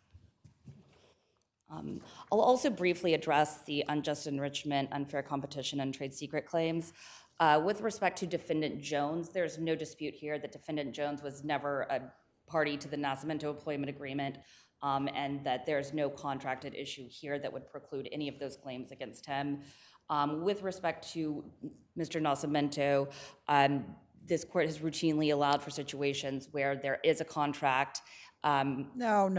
Speaker 14: I'll also briefly address the unjust enrichment, unfair competition, and trade secret claims. With respect to Defendant Jones, there's no dispute here that Defendant Jones was never a party to the Nascimento employment agreement, and that there's no contracted issue here that would preclude any of those claims against him. With respect to Mr. Nascimento, this court has routinely allowed for situations where there is a contract.
Speaker 8: No.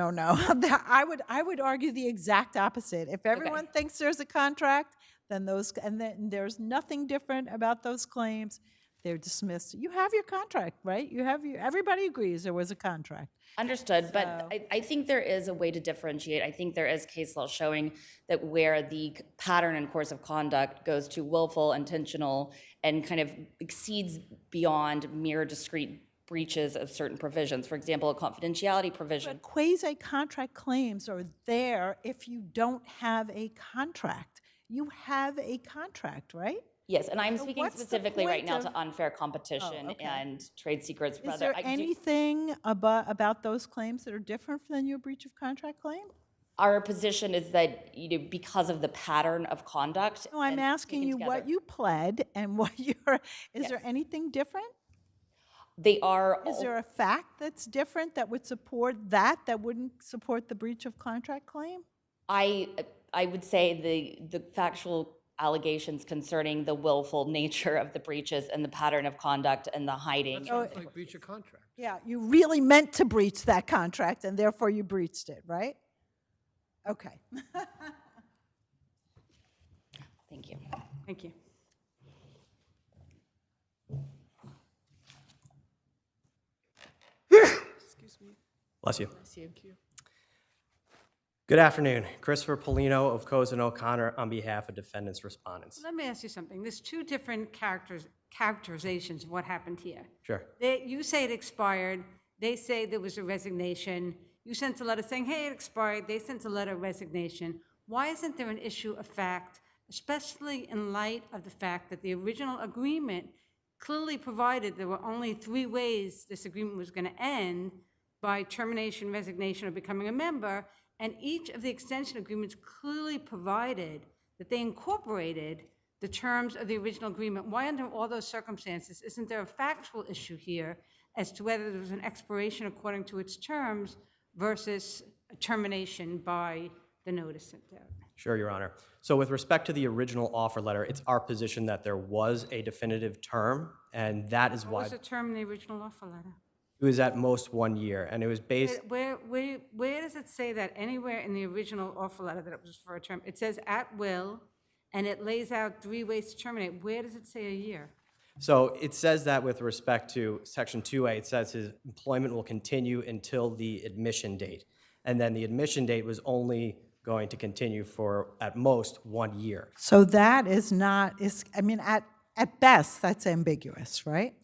Speaker 8: I would argue the exact opposite. If everyone thinks there's a contract, then there's nothing different about those claims. They're dismissed. You have your contract, right? Everybody agrees there was a contract.
Speaker 14: Understood, but I think there is a way to differentiate. I think there is case law showing that where the pattern and course of conduct goes to willful, intentional, and kind of exceeds beyond mere discrete breaches of certain provisions. For example, a confidentiality provision.
Speaker 8: But quasi-contract claims are there if you don't have a contract. You have a contract, right?
Speaker 14: Yes, and I'm
Speaker 8: So
Speaker 14: speaking
Speaker 8: what's the
Speaker 14: specifically right
Speaker 8: point
Speaker 14: now
Speaker 8: of-
Speaker 14: to unfair competition
Speaker 8: okay.
Speaker 14: and trade secrets.
Speaker 8: Is there anything about those claims that are different than your breach of contract claim?
Speaker 14: Our position is that, because of the pattern of conduct.
Speaker 8: No, I'm
Speaker 14: and
Speaker 8: asking
Speaker 14: taken
Speaker 8: you
Speaker 14: together,
Speaker 8: what you pled and what you're, is there
Speaker 14: Yes.
Speaker 8: anything different?
Speaker 14: They are.
Speaker 8: Is there a fact that's different that would support that wouldn't support the breach of contract claim?
Speaker 14: I would say the factual allegations concerning the willful nature of the breaches and the pattern of conduct and the hiding.
Speaker 4: That sounds like breach of contract.
Speaker 8: Yeah, you really meant to breach that contract and therefore you breached it, right? Okay.
Speaker 14: Thank you.
Speaker 1: Thank you.
Speaker 10: Excuse me.
Speaker 15: Bless you.
Speaker 10: Thank you.
Speaker 15: Good afternoon. Christopher Polino of Cozen O'Connor on behalf of defendants respondents.
Speaker 1: Let me ask you something. There's two different characterizations of what happened here.
Speaker 15: Sure.
Speaker 1: You say it expired. They say there was a resignation. You sent a letter saying, hey, it expired. They sent a letter of resignation. Why isn't there an issue of fact, especially in light of the fact that the original agreement clearly provided there were only 3 ways this agreement was going to end: by termination, resignation, or becoming a member, and each of the extension agreements clearly provided that they incorporated the terms of the original agreement. Why, under all those circumstances, isn't there a factual issue here as to whether there was an expiration according to its terms versus a termination by the notice sent out?
Speaker 15: Sure, Your Honor. So with respect to the original offer letter, it's our position that there was a definitive term, and that is
Speaker 1: What
Speaker 15: why
Speaker 1: was the term in the original offer letter?
Speaker 15: it was at most 1 year, and it was based.
Speaker 1: Where does it say that anywhere in the original offer letter that it was for a term? It says at will, and it lays out 3 ways to terminate. Where does it say a year?
Speaker 15: So it says that with respect to Section 2A, it says his employment will continue until the admission date. And then the admission date was only going to continue for, at most, 1 year.
Speaker 8: So that is not, at best, that's ambiguous, right?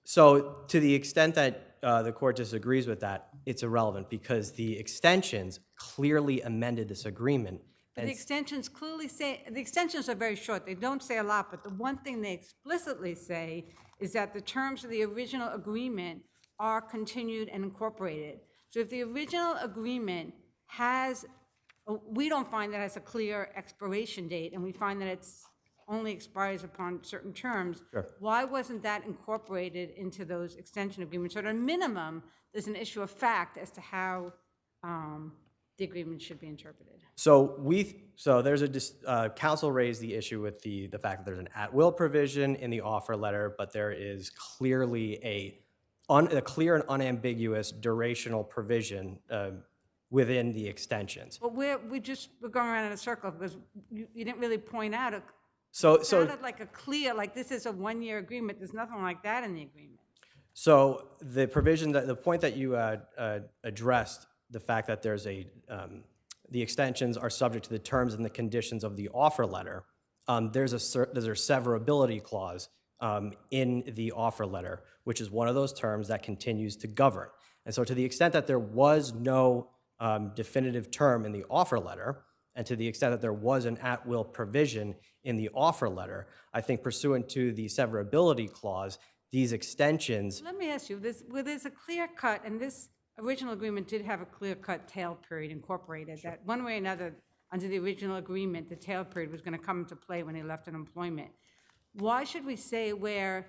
Speaker 15: So to the extent that the court disagrees with that, it's irrelevant because the extensions clearly amended this agreement.
Speaker 1: But the extensions clearly say, the extensions are very short. They don't say a lot, but the one thing they explicitly say is that the terms of the original agreement are continued and incorporated. So if the original agreement has, we don't find that it has a clear expiration date, and we find that it's only expires upon certain terms.
Speaker 15: Sure.
Speaker 1: Why wasn't that incorporated into those extension agreements? So at a minimum, there's an issue of fact as to how the agreement should be interpreted.
Speaker 15: So there's counsel raised the issue with the fact that there's an at-will provision in the offer letter, but there is clearly a clear and unambiguous durational provision within the extensions.
Speaker 1: But we're going around in a circle because you didn't really point out it sounded like a clear, like this is a 1-year agreement. There's nothing like that in the agreement.
Speaker 15: So the provision, the point that you addressed, the fact that there's the extensions are subject to the terms and the conditions of the offer letter, there's a severability clause in the offer letter, which is one of those terms that continues to govern. And so to the extent that there was no definitive term in the offer letter, and to the extent that there was an at-will provision in the offer letter, I think pursuant to the severability clause, these extensions.
Speaker 1: Let me ask you, there's a clear cut, and this original agreement did have a clear-cut tail period incorporated, that one way or another, under the original agreement, the tail period was going to come into play when he left an employment. Why should we say where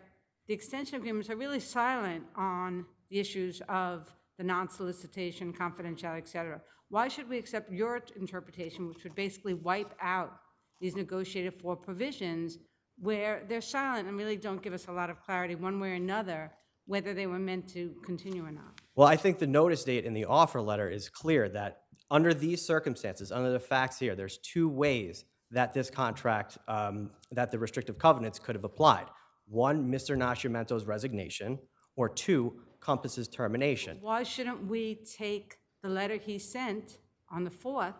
Speaker 1: the extension agreements are really silent on the issues of the non-solicitation, confidentiality, et cetera? Why should we accept your interpretation, which would basically wipe out these negotiated for provisions where they're silent and really don't give us a lot of clarity one way or another whether they were meant to continue or not?
Speaker 15: Well, I think the notice date in the offer letter is clear that under these circumstances, under the facts here, there's 2 ways that this contract, that the restrictive covenants could have applied. 1, Mr. Nascimento's resignation, or 2, Compass's termination.
Speaker 1: Why shouldn't we take the letter he sent on the 4th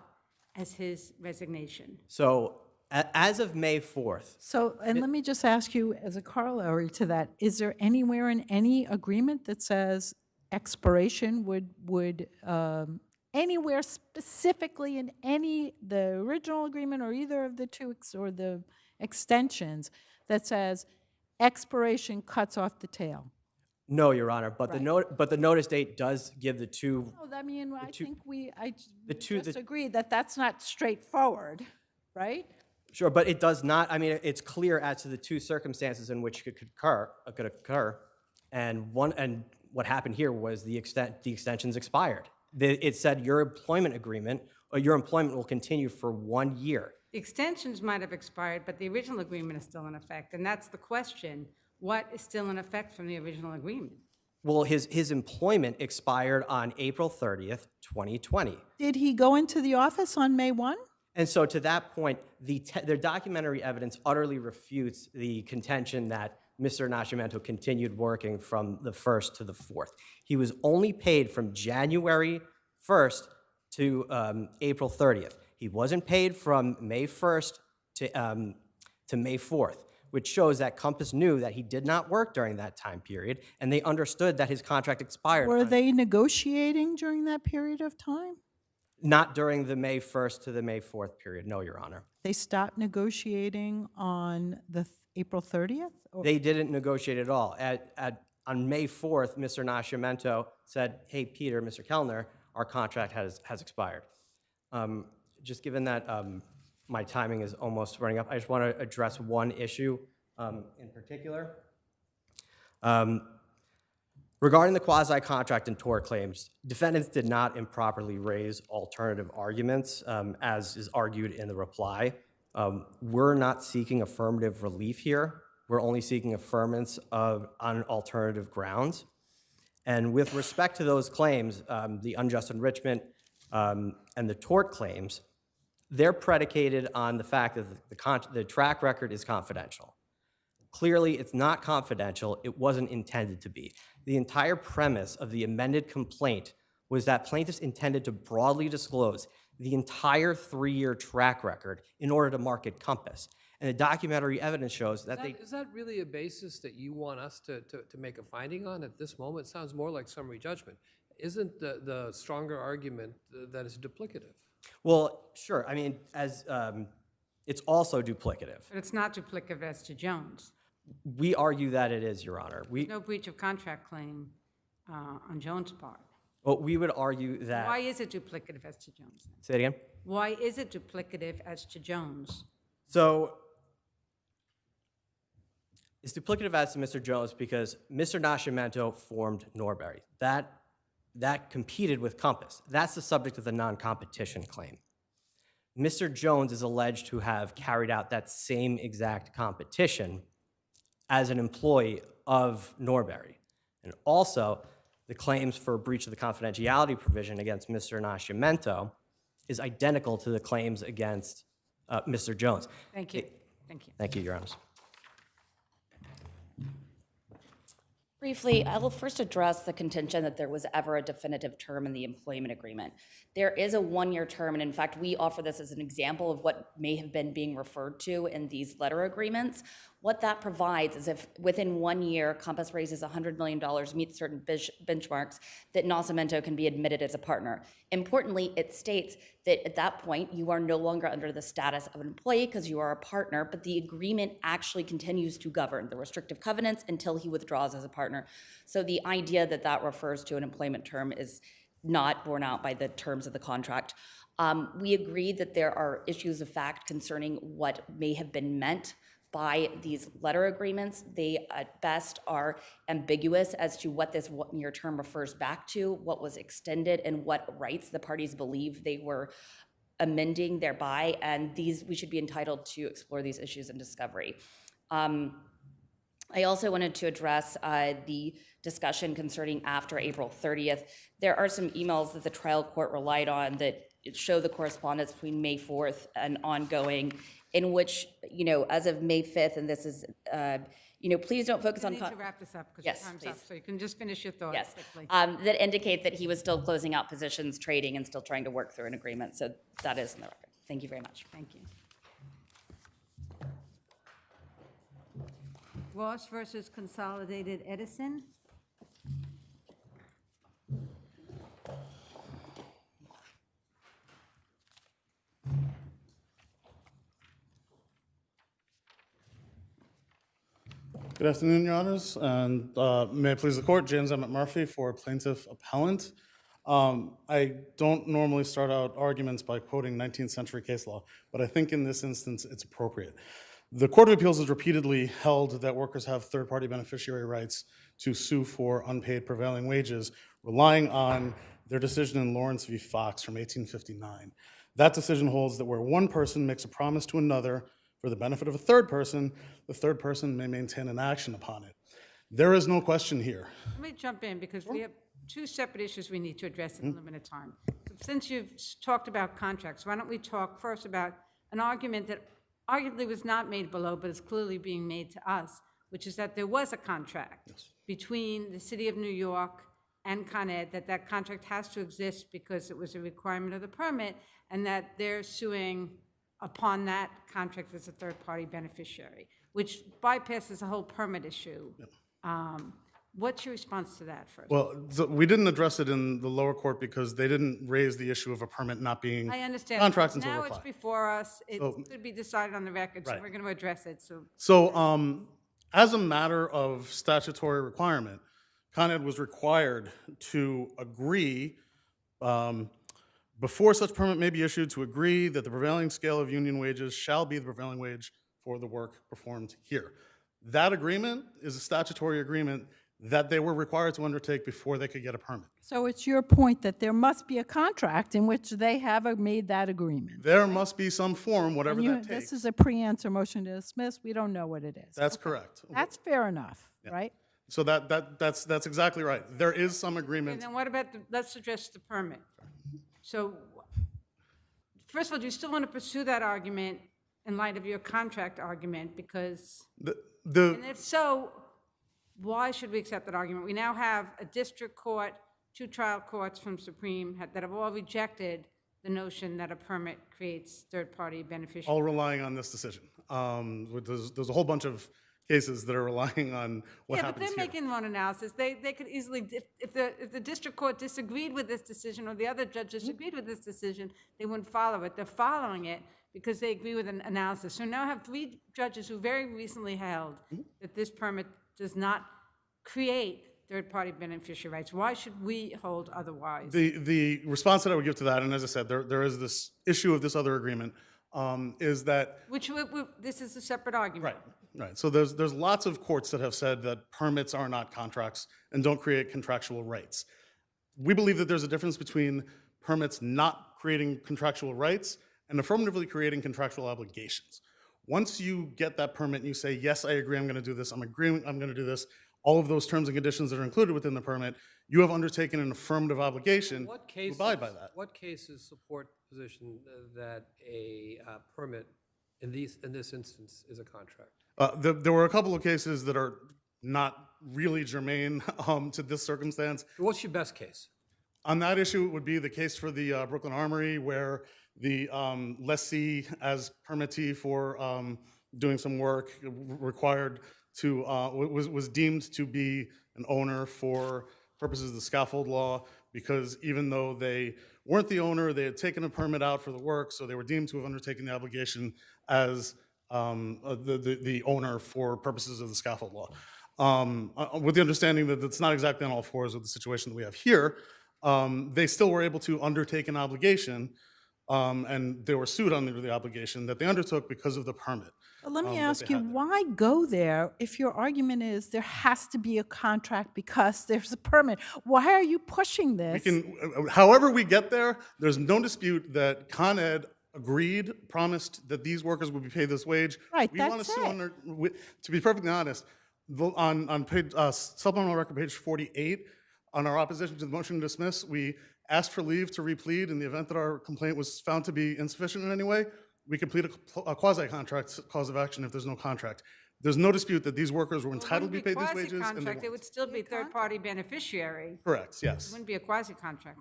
Speaker 1: as his resignation?
Speaker 15: So As of May 4th,
Speaker 8: So, and let me just ask you, as a corollary to that, is there anywhere in any agreement that says expiration would anywhere specifically in the original agreement or either of the two, or the extensions, that says expiration cuts off the tail?
Speaker 15: no, Your Honor, but
Speaker 8: Right.
Speaker 15: but the notice date does give the two.
Speaker 8: Oh, I mean, I think we
Speaker 15: two-
Speaker 8: just
Speaker 15: the-
Speaker 8: agreed that that's not straightforward, right?
Speaker 15: Sure, but it does not, I mean, it's clear as to the two circumstances in which it could occur, and what happened here was the extensions expired. It said your employment agreement, or your employment will continue for 1 year.
Speaker 1: The extensions might have expired, but the original agreement is still in effect, and that's the question. What is still in effect from the original agreement?
Speaker 15: Well, his employment expired on April 30th, 2020.
Speaker 8: Did he go into the office on May 1?
Speaker 15: And so to that point, their documentary evidence utterly refutes the contention that Mr. Nascimento continued working from the 1st to the 4th. He was only paid from January 1st to April 30th. He wasn't paid from May 1st to May 4th, which shows that Compass knew that he did not work during that time period, and they understood that his contract expired.
Speaker 8: Were they negotiating during that period of time?
Speaker 15: Not during the May 1st to the May 4th period, no, Your Honor.
Speaker 8: They stopped negotiating on the April 30th? Or-
Speaker 15: They didn't negotiate at all. On May 4th, Mr. Nascimento said, hey, Peter, Mr. Kellner, our contract has expired. Just given that my timing is almost running up, I just want to address one issue in particular. Regarding the quasi-contract and tort claims, defendants did not improperly raise alternative arguments, as is argued in the reply. We're not seeking affirmative relief here. We're only seeking affirmance on alternative grounds. And with respect to those claims, the unjust enrichment and the tort claims, they're predicated on the fact that the track record is confidential. Clearly, it's not confidential. It wasn't intended to be. The entire premise of the amended complaint was that plaintiffs intended to broadly disclose the entire 3-year track record in order to market Compass. And the documentary evidence shows that they...
Speaker 4: Is that really a basis that you want us to make a finding on at this moment? It sounds more like summary judgment. Isn't the stronger argument that it's duplicative?
Speaker 15: Well, sure. I mean, it's also duplicative.
Speaker 1: But it's not duplicative as to Jones.
Speaker 15: We argue that it is, Your Honor.
Speaker 1: No breach of contract claim on Jones' part.
Speaker 15: Well, we would argue that...
Speaker 1: Why is it duplicative as to Jones?
Speaker 15: Say it again?
Speaker 1: Why is it duplicative as to Jones?
Speaker 15: So, it's duplicative as to Mr. Jones because Mr. Nascimento formed Norbury. That competed with Compass. That's the subject of the non-competition claim. Mr. Jones is alleged to have carried out that same exact competition as an employee of Norbury. And also, the claims for breach of the confidentiality provision against Mr. Nascimento is identical to the claims against Mr. Jones.
Speaker 1: Thank you. Thank you.
Speaker 15: Thank you, Your Honor.
Speaker 14: Briefly, I will first address the contention that there was ever a definitive term in the employment agreement. There is a 1-year term, and in fact, we offer this as an example of what may have been being referred to in these letter agreements. What that provides is if within 1 year, Compass raises $100 million, meets certain benchmarks, that Nascimento can be admitted as a partner. Importantly, it states that at that point, you are no longer under the status of an employee because you are a partner, but the agreement actually continues to govern the restrictive covenants until he withdraws as a partner. So the idea that that refers to an employment term is not borne out by the terms of the contract. We agree that there are issues of fact concerning what may have been meant by these letter agreements. They at best are ambiguous as to what this 1-year term refers back to, what was extended, and what rights the parties believe they were amending thereby, and we should be entitled to explore these issues in discovery. I also wanted to address the discussion concerning after April 30th. There are some emails that the trial court relied on that show the correspondence between May 4th and ongoing, in which, as of May 5th, and this is, please don't focus on...
Speaker 1: You need to wrap this up because
Speaker 14: yes,
Speaker 1: your time's
Speaker 14: please.
Speaker 1: up, so you can just finish your thoughts
Speaker 14: Yes,
Speaker 1: quickly.
Speaker 14: that indicate that he was still closing out positions, trading, and still trying to work through an agreement. So that is in the record. Thank you very much.
Speaker 1: Thank you. Ross versus Consolidated Edison.
Speaker 16: Good afternoon, Your Honors, and may it please the Court, James Emmett Murphy for Plaintiff Appellant. I don't normally start out arguments by quoting 19th century case law, but I think in this instance it's appropriate. The Court of Appeals has repeatedly held that workers have third-party beneficiary rights to sue for unpaid prevailing wages, relying on their decision in Lawrence v. Fox from 1859. That decision holds that where one person makes a promise to another for the benefit of a third person, the third person may maintain an action upon it. There is no question here.
Speaker 1: Let me jump in because we have two separate issues we need to address in a limited time. Since you've talked about contracts, why don't we talk first about an argument that arguably was not made below, but is clearly being made to us, which is that there was a contract between the City of New York and Con Ed, that contract has to exist because it was a requirement of the permit, and that they're suing upon that contract as a third-party beneficiary, which bypasses the whole permit issue. What's your response to that first?
Speaker 16: Well, we didn't address it in the lower court because they didn't raise the issue of a permit not being
Speaker 1: I understand.
Speaker 16: contract until
Speaker 1: Now
Speaker 16: reply.
Speaker 1: it's before us. It could be decided on the record, so
Speaker 16: Right.
Speaker 1: we're going to address it.
Speaker 16: So as a matter of statutory requirement, Con Ed was required to agree before such permit may be issued to agree that the prevailing scale of union wages shall be the prevailing wage for the work performed here. That agreement is a statutory agreement that they were required to undertake before they could get a permit.
Speaker 8: So it's your point that there must be a contract in which they have made that agreement.
Speaker 16: There must be some form, whatever
Speaker 8: And
Speaker 16: that takes.
Speaker 8: this is a pre-answer motion to dismiss. We don't know what it is.
Speaker 16: That's correct.
Speaker 8: That's fair enough, right?
Speaker 16: So that's exactly right. There is some
Speaker 1: And
Speaker 16: agreement.
Speaker 1: then what about, let's address the permit. So, first of all, do you still want to pursue that argument in light of your contract argument? Because, and if so, why should we accept that argument? We now have a district court, two trial courts from Supreme that have all rejected the notion that a permit creates third-party beneficiaries.
Speaker 16: All relying on this decision. There's a whole bunch of cases that are relying on what
Speaker 1: Yeah, but
Speaker 16: happens
Speaker 1: they're
Speaker 16: here.
Speaker 1: making their own analysis. They could easily, if the district court disagreed with this decision or the other judge disagreed with this decision, they wouldn't follow it. They're following it because they agree with an analysis. So now I have three judges who very recently held that this permit does not create third-party beneficiary rights. Why should we hold otherwise?
Speaker 16: The response that I would give to that, and as I said, there is this issue of this other agreement, is that
Speaker 1: This is a separate argument.
Speaker 16: Right. So there's lots of courts that have said that permits are not contracts and don't create contractual rights. We believe that there's a difference between permits not creating contractual rights and affirmatively creating contractual obligations. Once you get that permit and you say, yes, I agree, I'm going to do this, I'm agreeing, I'm going to do this, all of those terms and conditions that are included within the permit, you have undertaken an affirmative obligation to abide by that.
Speaker 4: What cases support the position that a permit in this instance is a contract?
Speaker 16: There were a couple of cases that are not really germane to this circumstance.
Speaker 4: What's your best case?
Speaker 16: On that issue, it would be the case for the Brooklyn Armory, where the lessee, as permittee for doing some work, required to was deemed to be an owner for purposes of the scaffold law, because even though they weren't the owner, they had taken a permit out for the work, so they were deemed to have undertaken the obligation as the owner for purposes of the scaffold law. With the understanding that it's not exactly on all fours with the situation that we have here, they still were able to undertake an obligation, and they were sued under the obligation that they undertook because of the permit.
Speaker 8: But let me ask you, why go there if your argument is there has to be a contract because there's a permit? Why are you pushing this?
Speaker 16: However we get there, there's no dispute that Con Ed agreed, promised that these workers would be paid this wage.
Speaker 8: Right,
Speaker 16: we want to sue under, to be perfectly honest, on page, supplemental record page 48, on our opposition to the motion to dismiss, we asked for leave to replead in the event that our complaint was found to be insufficient in any way. We could plead a quasi-contract cause of action if there's no contract. There's no dispute that these workers were entitled to be paid these wages.
Speaker 1: Quasi-contract, it would still be third-party beneficiary.
Speaker 16: Correct, yes.
Speaker 1: It wouldn't be a quasi-contract.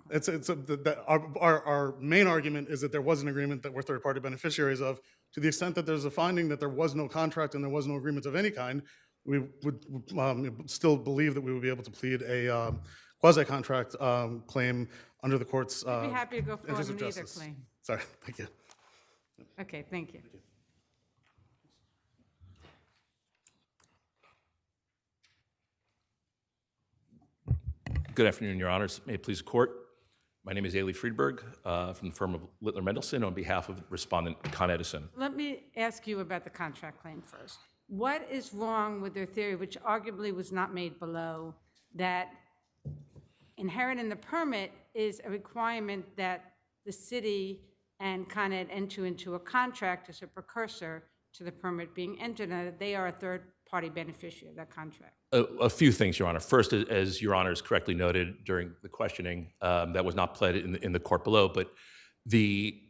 Speaker 16: Our main argument is that there was an agreement that we're third-party beneficiaries of. To the extent that there's a finding that there was no contract and there was no agreement of any kind, we would still believe that we would be able to plead a quasi-contract claim under the court's
Speaker 1: I'd be happy to go forward
Speaker 16: interest
Speaker 1: on
Speaker 16: of
Speaker 1: either
Speaker 16: justice.
Speaker 1: claim.
Speaker 16: Sorry, thank you.
Speaker 1: Okay, thank you.
Speaker 17: Good afternoon, Your Honors. May it please the court. My name is Ailey Friedberg from the firm of Littler Mendelson on behalf of Respondent Con Edison.
Speaker 1: Let me ask you about the contract claim first. What is wrong with their theory, which arguably was not made below, that inherent in the permit is a requirement that the city and Con Ed enter into a contract as a precursor to the permit being entered, and that they are a third-party beneficiary of that contract?
Speaker 17: A few things, Your Honor. First, as Your Honors correctly noted during the questioning, that was not pled in the court below, but the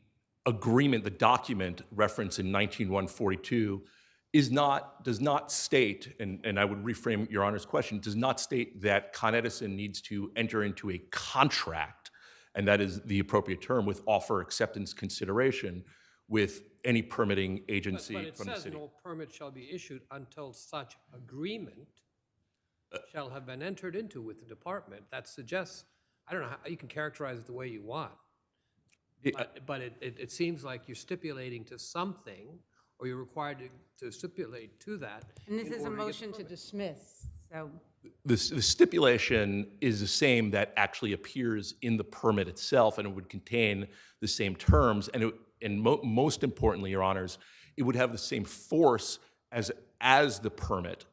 Speaker 17: agreement, the document referenced in 19142 does not state, and I would reframe Your Honor's question, does not state that Con Edison needs to enter into a contract, and that is the appropriate term, with offer acceptance consideration with any permitting agency
Speaker 4: But it
Speaker 17: from the
Speaker 4: says
Speaker 17: city.
Speaker 4: no permit shall be issued until such agreement shall have been entered into with the department. That suggests, I don't know how, you can characterize it the way you want. But it seems like you're stipulating to something, or you're required to stipulate to that.
Speaker 1: And this
Speaker 4: in
Speaker 1: is a
Speaker 4: order to get the
Speaker 1: motion to
Speaker 4: permit.
Speaker 1: dismiss, so.
Speaker 17: The stipulation is the same that actually appears in the permit itself, and it would contain the same terms, and most importantly, Your Honors, it would have the same force as the permit.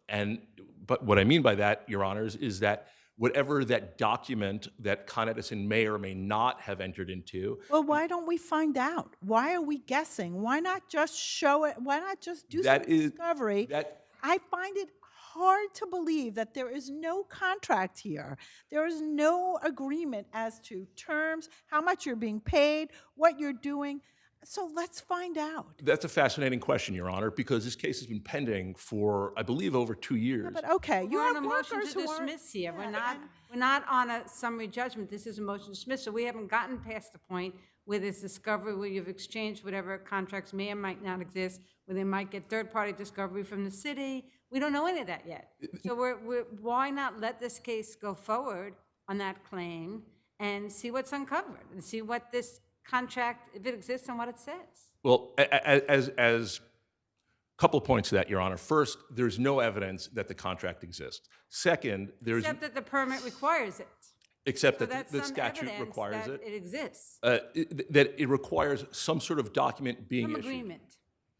Speaker 17: But what I mean by that, Your Honors, is that whatever that document that Con Edison may or may not have entered into.
Speaker 8: Well, why don't we find out? Why are we guessing? Why not just show it? Why not just do some discovery? I find it hard to believe that there is no contract here. There is no agreement as to terms, how much you're being paid, what you're doing. So let's find out.
Speaker 17: That's a fascinating question, Your Honor, because this case has been pending for, I believe, over 2 years.
Speaker 8: Yeah, but okay, you
Speaker 1: We're on
Speaker 8: have
Speaker 1: a motion
Speaker 8: workers
Speaker 1: to
Speaker 8: who are.
Speaker 1: dismiss here. We're not on a summary judgment. This is a motion to dismiss, so we haven't gotten past the point where there's discovery, where you've exchanged whatever contracts may or might not exist, where they might get third-party discovery from the city. We don't know any of that yet. So why not let this case go forward on that claim and see what's uncovered, and see what this contract, if it exists, and what it says?
Speaker 17: Well, as a couple of points to that, Your Honor. First, there's no evidence that the contract exists. Second, there's
Speaker 1: Except that the permit requires it.
Speaker 17: except
Speaker 1: So
Speaker 17: that
Speaker 1: that's
Speaker 17: the
Speaker 1: some
Speaker 17: statute
Speaker 1: evidence
Speaker 17: requires
Speaker 1: that
Speaker 17: it.
Speaker 1: it exists.
Speaker 17: That it requires some sort of document being
Speaker 1: Some
Speaker 17: issued.
Speaker 1: agreement.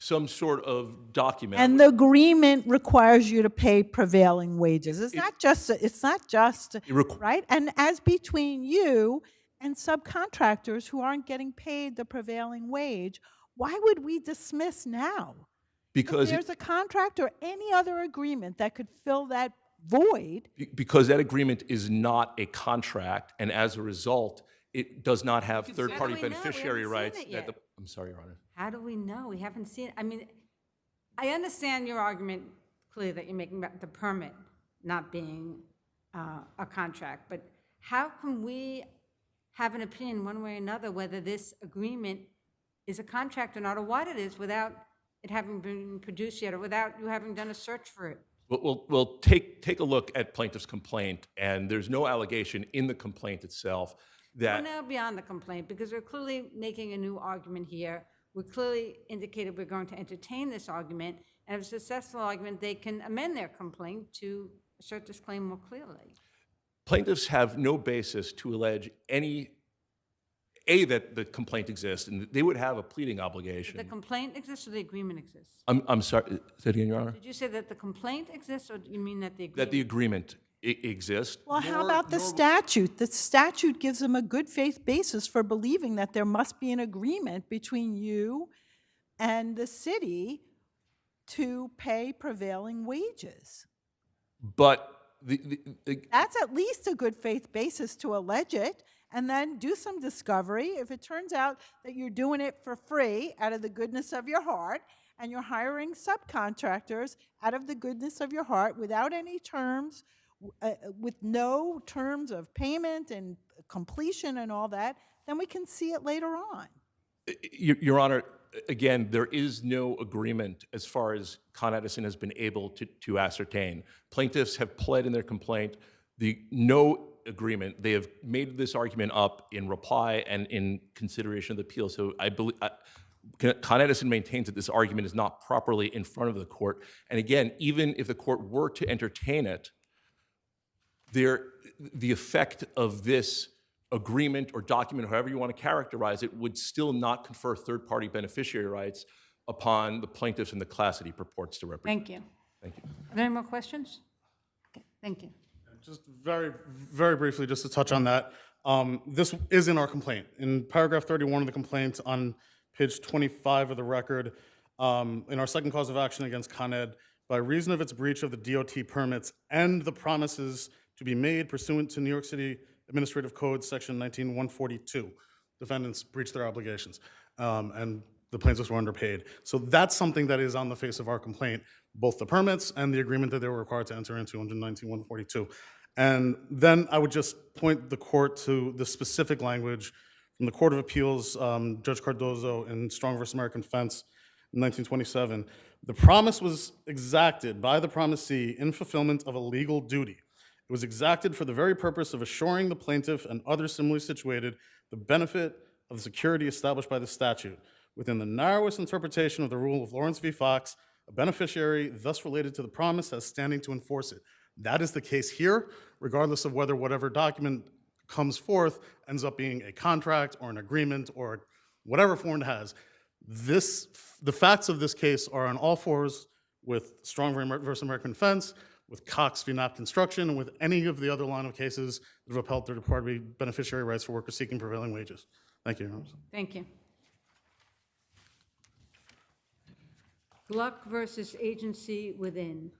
Speaker 17: Some sort of document.
Speaker 8: And the agreement requires you to pay prevailing wages. It's not just, right? And as between you and subcontractors who aren't getting paid the prevailing wage, why would we dismiss now?
Speaker 17: Because
Speaker 8: if there's a contract or any other agreement that could fill that void.
Speaker 17: Because that agreement is not a contract, and as a result, it does not have third-party
Speaker 1: we know? We
Speaker 17: beneficiary
Speaker 1: haven't seen
Speaker 17: rights.
Speaker 1: it yet.
Speaker 17: I'm sorry, Your Honor.
Speaker 1: How do we know? We haven't seen, I mean, I understand your argument clearly that you're making about the permit not being a contract, but how can we have an opinion one way or another whether this agreement is a contract or not, or what it is, without it having been produced yet, or without you having done a search for it?
Speaker 17: We'll take a look at plaintiff's complaint, and there's no allegation in the complaint itself that.
Speaker 1: We're now beyond the complaint, because we're clearly making a new argument here. We clearly indicated we're going to entertain this argument, and if it's a successful argument, they can amend their complaint to assert this claim more clearly.
Speaker 17: Plaintiffs have no basis to allege that the complaint exists, and they would have a pleading obligation.
Speaker 1: Did the complaint exists or the agreement exists?
Speaker 17: I'm sorry, say that again, Your Honor?
Speaker 1: Did you say that the complaint exists, or do you mean that the agreement?
Speaker 17: That the agreement exists.
Speaker 8: Well, how about the statute? The statute gives them a good faith basis for believing that there must be an agreement between you and the city to pay prevailing wages.
Speaker 17: But
Speaker 8: that's at least a good faith basis to allege it, and then do some discovery. If it turns out that you're doing it for free out of the goodness of your heart, and you're hiring subcontractors out of the goodness of your heart without any terms, with no terms of payment and completion and all that, then we can see it later on.
Speaker 17: Your Honor, again, there is no agreement as far as Con Edison has been able to ascertain. Plaintiffs have pled in their complaint no agreement. They have made this argument up in reply and in consideration of the appeal. So I believe Con Edison maintains that this argument is not properly in front of the court. And again, even if the court were to entertain it, the effect of this agreement or document, however you want to characterize it, would still not confer third-party beneficiary rights upon the plaintiffs in the class that he purports to represent.
Speaker 1: Thank you.
Speaker 17: Thank you.
Speaker 1: Are there any more questions? Okay, thank you.
Speaker 16: Just very, very briefly, just to touch on that, this is in our complaint. In paragraph 31 of the complaint on page 25 of the record, in our second cause of action against Con Ed, by reason of its breach of the DOT permits and the promises to be made pursuant to New York City Administrative Code, section 19142, defendants breached their obligations, and the plaintiffs were underpaid. So that's something that is on the face of our complaint, both the permits and the agreement that they were required to enter into under 19142. And then I would just point the court to the specific language from the Court of Appeals, Judge Cardozo in Strong v. American Fence in 1927. The promise was exacted by the promisee in fulfillment of a legal duty. It was exacted for the very purpose of assuring the plaintiff and others similarly situated the benefit of the security established by the statute. Within the narrowest interpretation of the rule of Lawrence v. Fox, a beneficiary thus related to the promise has standing to enforce it. That is the case here, regardless of whether whatever document comes forth ends up being a contract or an agreement or whatever form it has. The facts of this case are on all fours with Strong v. American Fence, with Cox v. Knapp Construction, and with any of the other line of cases that have upheld third-party beneficiary rights for workers seeking prevailing wages. Thank you, Your Honor.
Speaker 1: Thank you. Gluck versus agency within.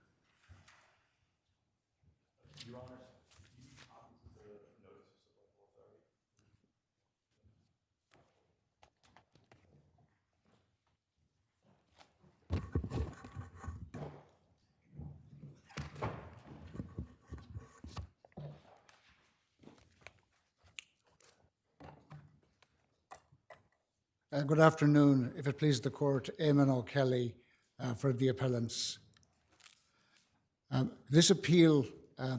Speaker 18: Good afternoon. If it pleases the court, Eamon O'Kelly for the appellants. This appeal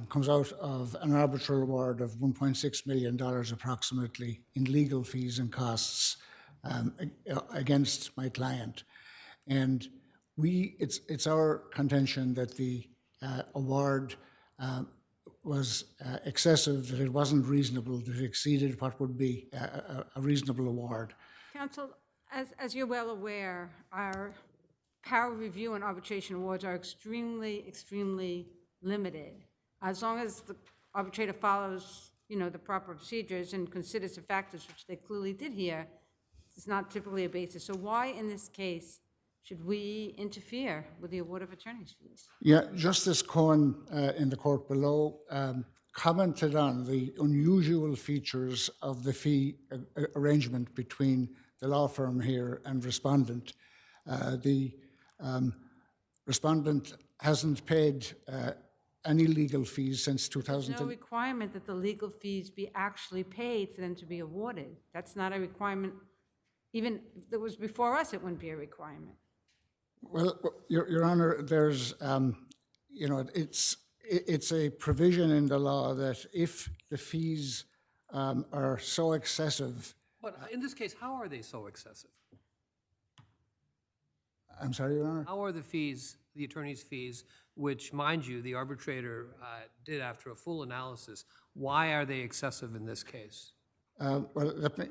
Speaker 18: comes out of an arbitral award of $1.6 million approximately in legal fees and costs against my client. And it's our contention that the award was excessive, that it wasn't reasonable, that it exceeded what would be a reasonable award.
Speaker 1: Counsel, as you're well aware, our power review and arbitration awards are extremely, extremely limited. As long as the arbitrator follows, the proper procedures and considers the factors, which they clearly did here, it's not typically a basis. So why, in this case, should we interfere with the award of attorney's fees?
Speaker 18: Yeah, Justice Cohen in the court below commented on the unusual features of the fee arrangement between the law firm here and respondent. The respondent hasn't paid any legal fees since 2000.
Speaker 1: There's no requirement that the legal fees be actually paid for them to be awarded. That's not a requirement. Even if it was before us, it wouldn't be a requirement.
Speaker 18: Well, Your Honor, there's, it's a provision in the law that if the fees are so excessive.
Speaker 4: But in this case, how are they so excessive?
Speaker 18: I'm sorry, Your Honor?
Speaker 4: How are the fees, the attorney's fees, which, mind you, the arbitrator did after a full analysis, why are they excessive in this case?
Speaker 18: Well, let me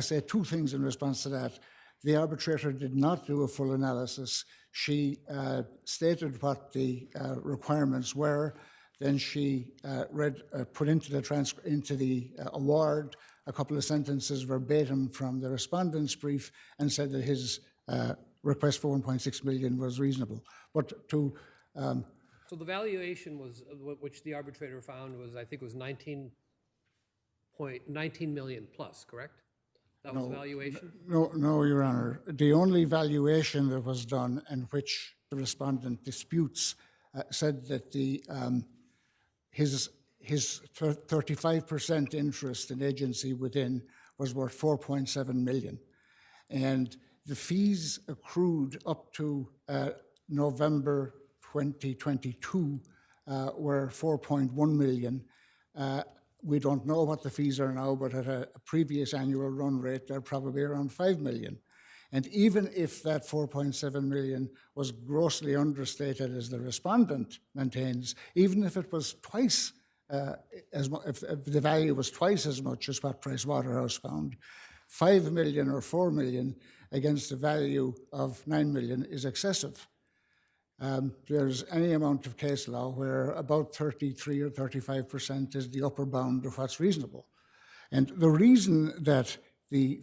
Speaker 18: say two things in response to that. The arbitrator did not do a full analysis. She stated what the requirements were. Then she put into the award a couple of sentences verbatim from the respondent's brief and said that his request for $1.6 million was reasonable. But to
Speaker 4: so the valuation was, which the arbitrator found was, I think, was 19 million plus, correct? That was the valuation?
Speaker 18: No, Your Honor. The only valuation that was done in which the respondent disputes said that his 35% interest in agency within was worth $4.7 million. And the fees accrued up to November 2022 were 4.1 million. We don't know what the fees are now, but at a previous annual run rate, they're probably around 5 million. And even if that 4.7 million was grossly understated, as the respondent maintains, even if it was twice if the value was twice as much as what Pricewaterhouse found, 5 million or 4 million against a value of 9 million is excessive. There's any amount of case law where about 33 or 35% is the upper bound of what's reasonable. And the reason that the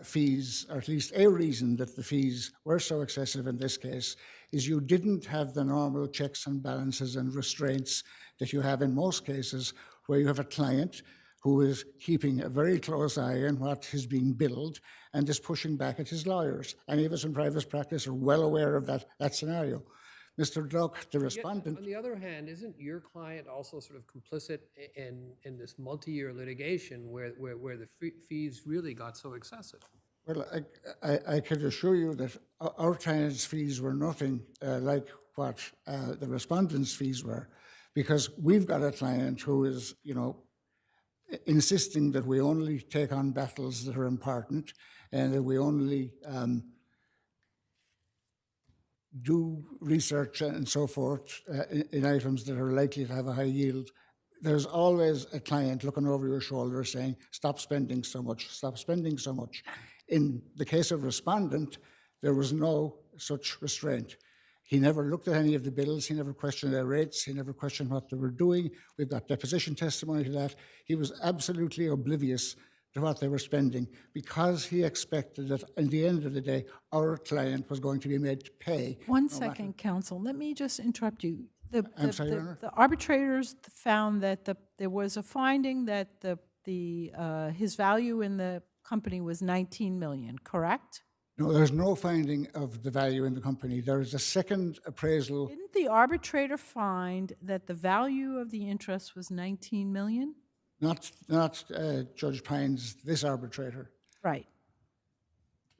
Speaker 18: fees, or at least a reason that the fees were so excessive in this case, is you didn't have the normal checks and balances and restraints that you have in most cases, where you have a client who is keeping a very close eye on what is being billed and is pushing back at his lawyers. Any of us in private practice are well aware of that scenario. Mr. Duck, the respondent...
Speaker 4: On the other hand, isn't your client also sort of complicit in this multi-year litigation where the fees really got so excessive?
Speaker 18: Well, I can assure you that our client's fees were nothing like what the respondent's fees were, because we've got a client who is, insisting that we only take on battles that are important and that we only do research and so forth in items that are likely to have a high yield. There's always a client looking over your shoulder saying, stop spending so much, stop spending so much. In the case of respondent, there was no such restraint. He never looked at any of the bills, he never questioned their rates, he never questioned what they were doing. We've got deposition testimony to that. He was absolutely oblivious to what they were spending, because he expected that at the end of the day, our client was going to be made to pay.
Speaker 8: One second, counsel. Let me just interrupt you.
Speaker 18: I'm sorry, Your Honor?
Speaker 8: The arbitrators found that there was a finding that his value in the company was 19 million, correct?
Speaker 18: No, there's no finding of the value in the company. There is a second appraisal.
Speaker 8: Didn't the arbitrator find that the value of the interest was 19 million?
Speaker 18: Not Judge Pines, this arbitrator.
Speaker 8: Right.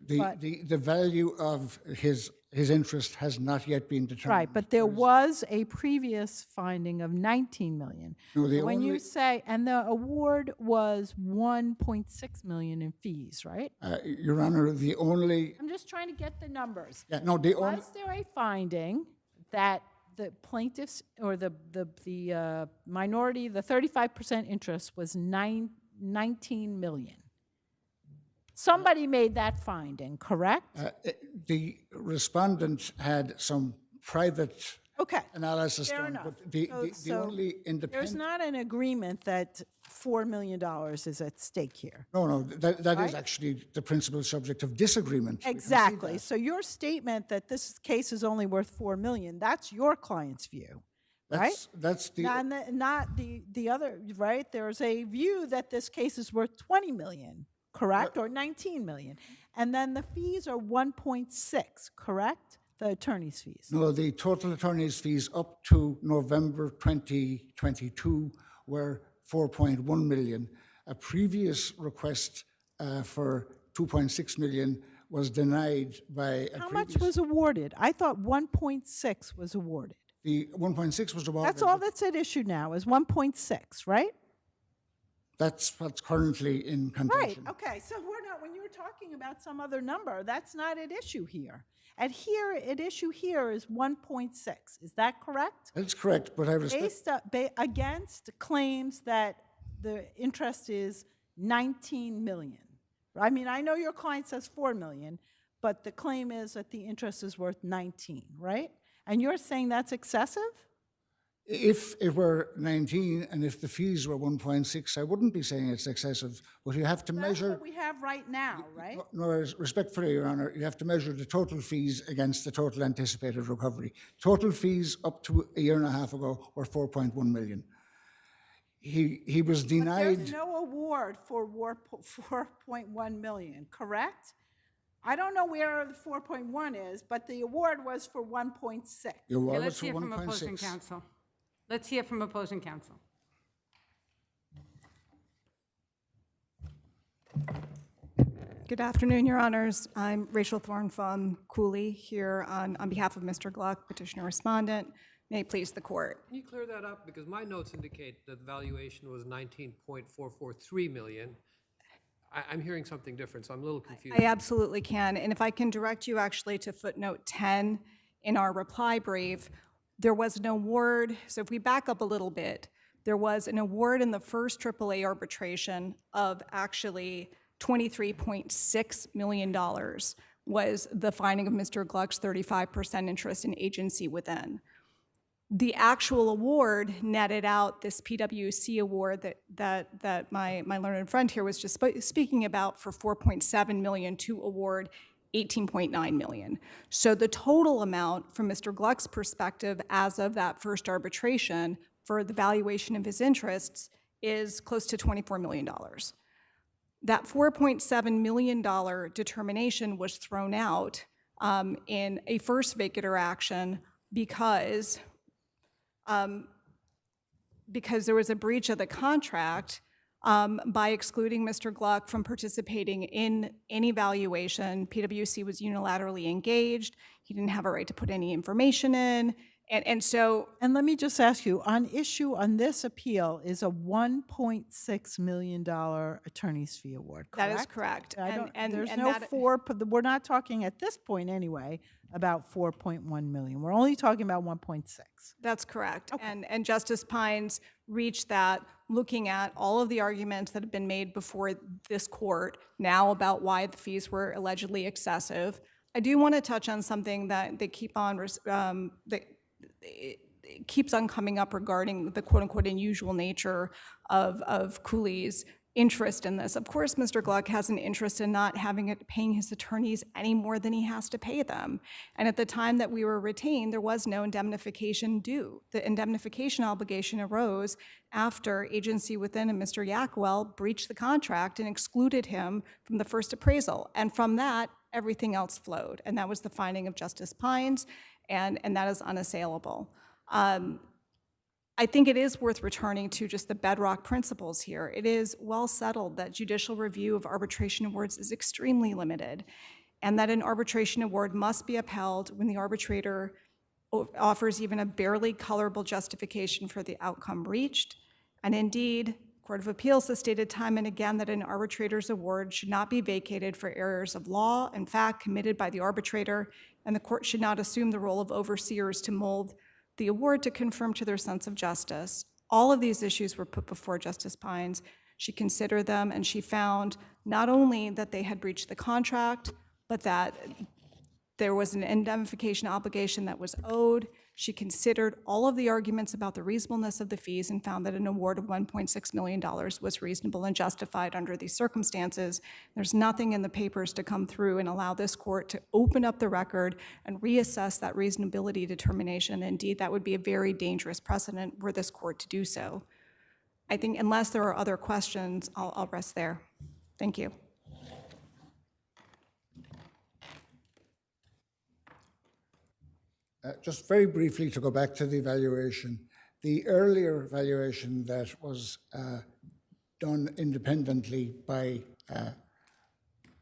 Speaker 18: The value of his interest has not yet been determined.
Speaker 8: Right, but there was a previous finding of 19 million.
Speaker 18: No,
Speaker 8: when you say, and the award was 1.6 million in fees, right?
Speaker 18: Your Honor, the only...
Speaker 8: I'm just trying to get the numbers.
Speaker 18: Yeah, no, the only...
Speaker 8: Was there a finding that the plaintiffs or the minority, the 35% interest was 19 million? Somebody made that finding, correct?
Speaker 18: The respondent had some private analysis done, but the only independent...
Speaker 8: There's not an agreement that $4 million is at stake here.
Speaker 18: No, that is actually the principal subject of disagreement.
Speaker 8: Exactly. So your statement that this case is only worth $4 million, that's your client's view, right?
Speaker 18: That's the...
Speaker 8: Not the other, right? There's a view that this case is worth 20 million. Correct, or 19 million. And then the fees are 1.6, correct? The attorney's fees.
Speaker 18: No, the total attorney's fees up to November 2022 were 4.1 million. A previous request for 2.6 million was denied by
Speaker 8: How much was awarded? I thought 1.6 was awarded.
Speaker 18: The 1.6 was awarded.
Speaker 8: That's all that's at issue now, is 1.6, right?
Speaker 18: That's what's currently in contention.
Speaker 8: Right, okay, so when you're talking about some other number, that's not at issue here. At issue here is 1.6, is that correct?
Speaker 18: That's correct, but I respect...
Speaker 8: Against claims that the interest is 19 million. I mean, I know your client says 4 million, but the claim is that the interest is worth 19, right? And you're saying that's excessive?
Speaker 18: If it were 19 and if the fees were 1.6, I wouldn't be saying it's excessive, but you have to measure...
Speaker 8: That's what we have right now, right?
Speaker 18: No, respectfully, Your Honor, you have to measure the total fees against the total anticipated recovery. Total fees up to a year and a half ago were 4.1 million. He was denied...
Speaker 8: But there's no award for 4.1 million, correct? I don't know where the 4.1 is, but the award was for 1.6.
Speaker 18: The award was
Speaker 1: Let's
Speaker 18: for
Speaker 1: hear from
Speaker 18: 1.6.
Speaker 1: opposing counsel. Let's hear from opposing counsel.
Speaker 19: Good afternoon, Your Honors. I'm Rachel Thorne from Cooley here on behalf of Mr. Gluck, petitioner respondent. May it please the court.
Speaker 4: Can you clear that up? Because my notes indicate that the valuation was 19.443 million. I'm hearing something different, so I'm a little confused.
Speaker 19: I absolutely can. And if I can direct you actually to footnote 10 in our reply brief, there was an award. So if we back up a little bit, there was an award in the first AAA arbitration of actually $23.6 million was the finding of Mr. Gluck's 35% interest in agency within. The actual award netted out this PwC award that my learned friend here was just speaking about for $4.7 million to award $18.9 million. So the total amount from Mr. Gluck's perspective as of that first arbitration for the valuation of his interests is close to $24 million. That $4.7 million determination was thrown out in a first vacatur action because there was a breach of the contract by excluding Mr. Gluck from participating in any valuation. PwC was unilaterally engaged. He didn't have a right to put any information in. And
Speaker 8: let me just ask you, on issue on this appeal is a $1.6 million attorney's fee award, correct?
Speaker 19: That is correct.
Speaker 8: We're not talking at this point anyway about 4.1 million. We're only talking about 1.6.
Speaker 19: That's correct. Okay. And Justice Pines reached that looking at all of the arguments that have been made before this court now about why the fees were allegedly excessive. I do want to touch on something that they keep on it keeps on coming up regarding the quote-unquote unusual nature of Cooley's interest in this. Of course, Mr. Gluck has an interest in not paying his attorneys any more than he has to pay them. And at the time that we were retained, there was no indemnification due. The indemnification obligation arose after agency within and Mr. Yackwell breached the contract and excluded him from the first appraisal. And from that, everything else flowed. And that was the finding of Justice Pines, and that is unassailable. I think it is worth returning to just the bedrock principles here. It is well settled that judicial review of arbitration awards is extremely limited, and that an arbitration award must be upheld when the arbitrator offers even a barely colorable justification for the outcome reached. And indeed, Court of Appeals has stated time and again that an arbitrator's award should not be vacated for errors of law, in fact, committed by the arbitrator, and the court should not assume the role of overseers to mold the award to conform to their sense of justice. All of these issues were put before Justice Pines. She considered them, and she found not only that they had breached the contract, but that there was an indemnification obligation that was owed. She considered all of the arguments about the reasonableness of the fees and found that an award of $1.6 million was reasonable and justified under these circumstances. There's nothing in the papers to come through and allow this court to open up the record and reassess that reasonability determination. Indeed, that would be a very dangerous precedent were this court to do so. I think unless there are other questions, I'll rest there. Thank you.
Speaker 18: Just very briefly to go back to the evaluation. The earlier valuation that was done independently by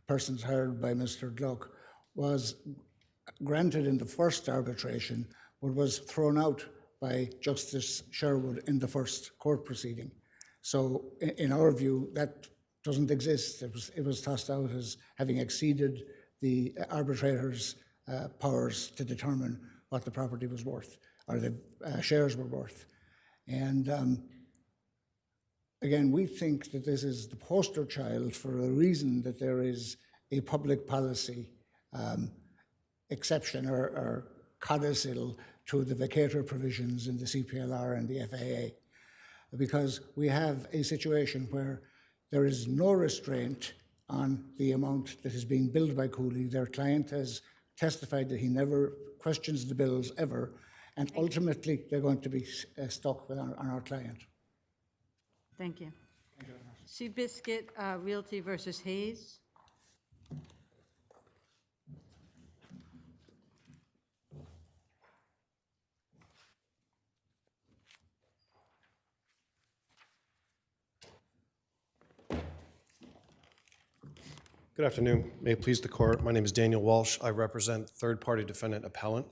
Speaker 18: persons hired by Mr. Gluck was granted in the first arbitration, but was thrown out by Justice Sherwood in the first court proceeding. So in our view, that doesn't exist. It was tossed out as having exceeded the arbitrator's powers to determine what the property was worth, or the shares were worth. And again, we think that this is the poster child for a reason that there is a public policy exception or codicil to the vacatur provisions in the CPLR and the FAA, because we have a situation where there is no restraint on the amount that is being billed by Cooley. Their client has testified that he never questions the bills ever, and ultimately they're going to be stuck with on our client.
Speaker 1: Thank you. Seabiscuit Realty versus Hayes.
Speaker 20: Good afternoon. May it please the court. My name is Daniel Walsh. I represent third-party defendant Appellant.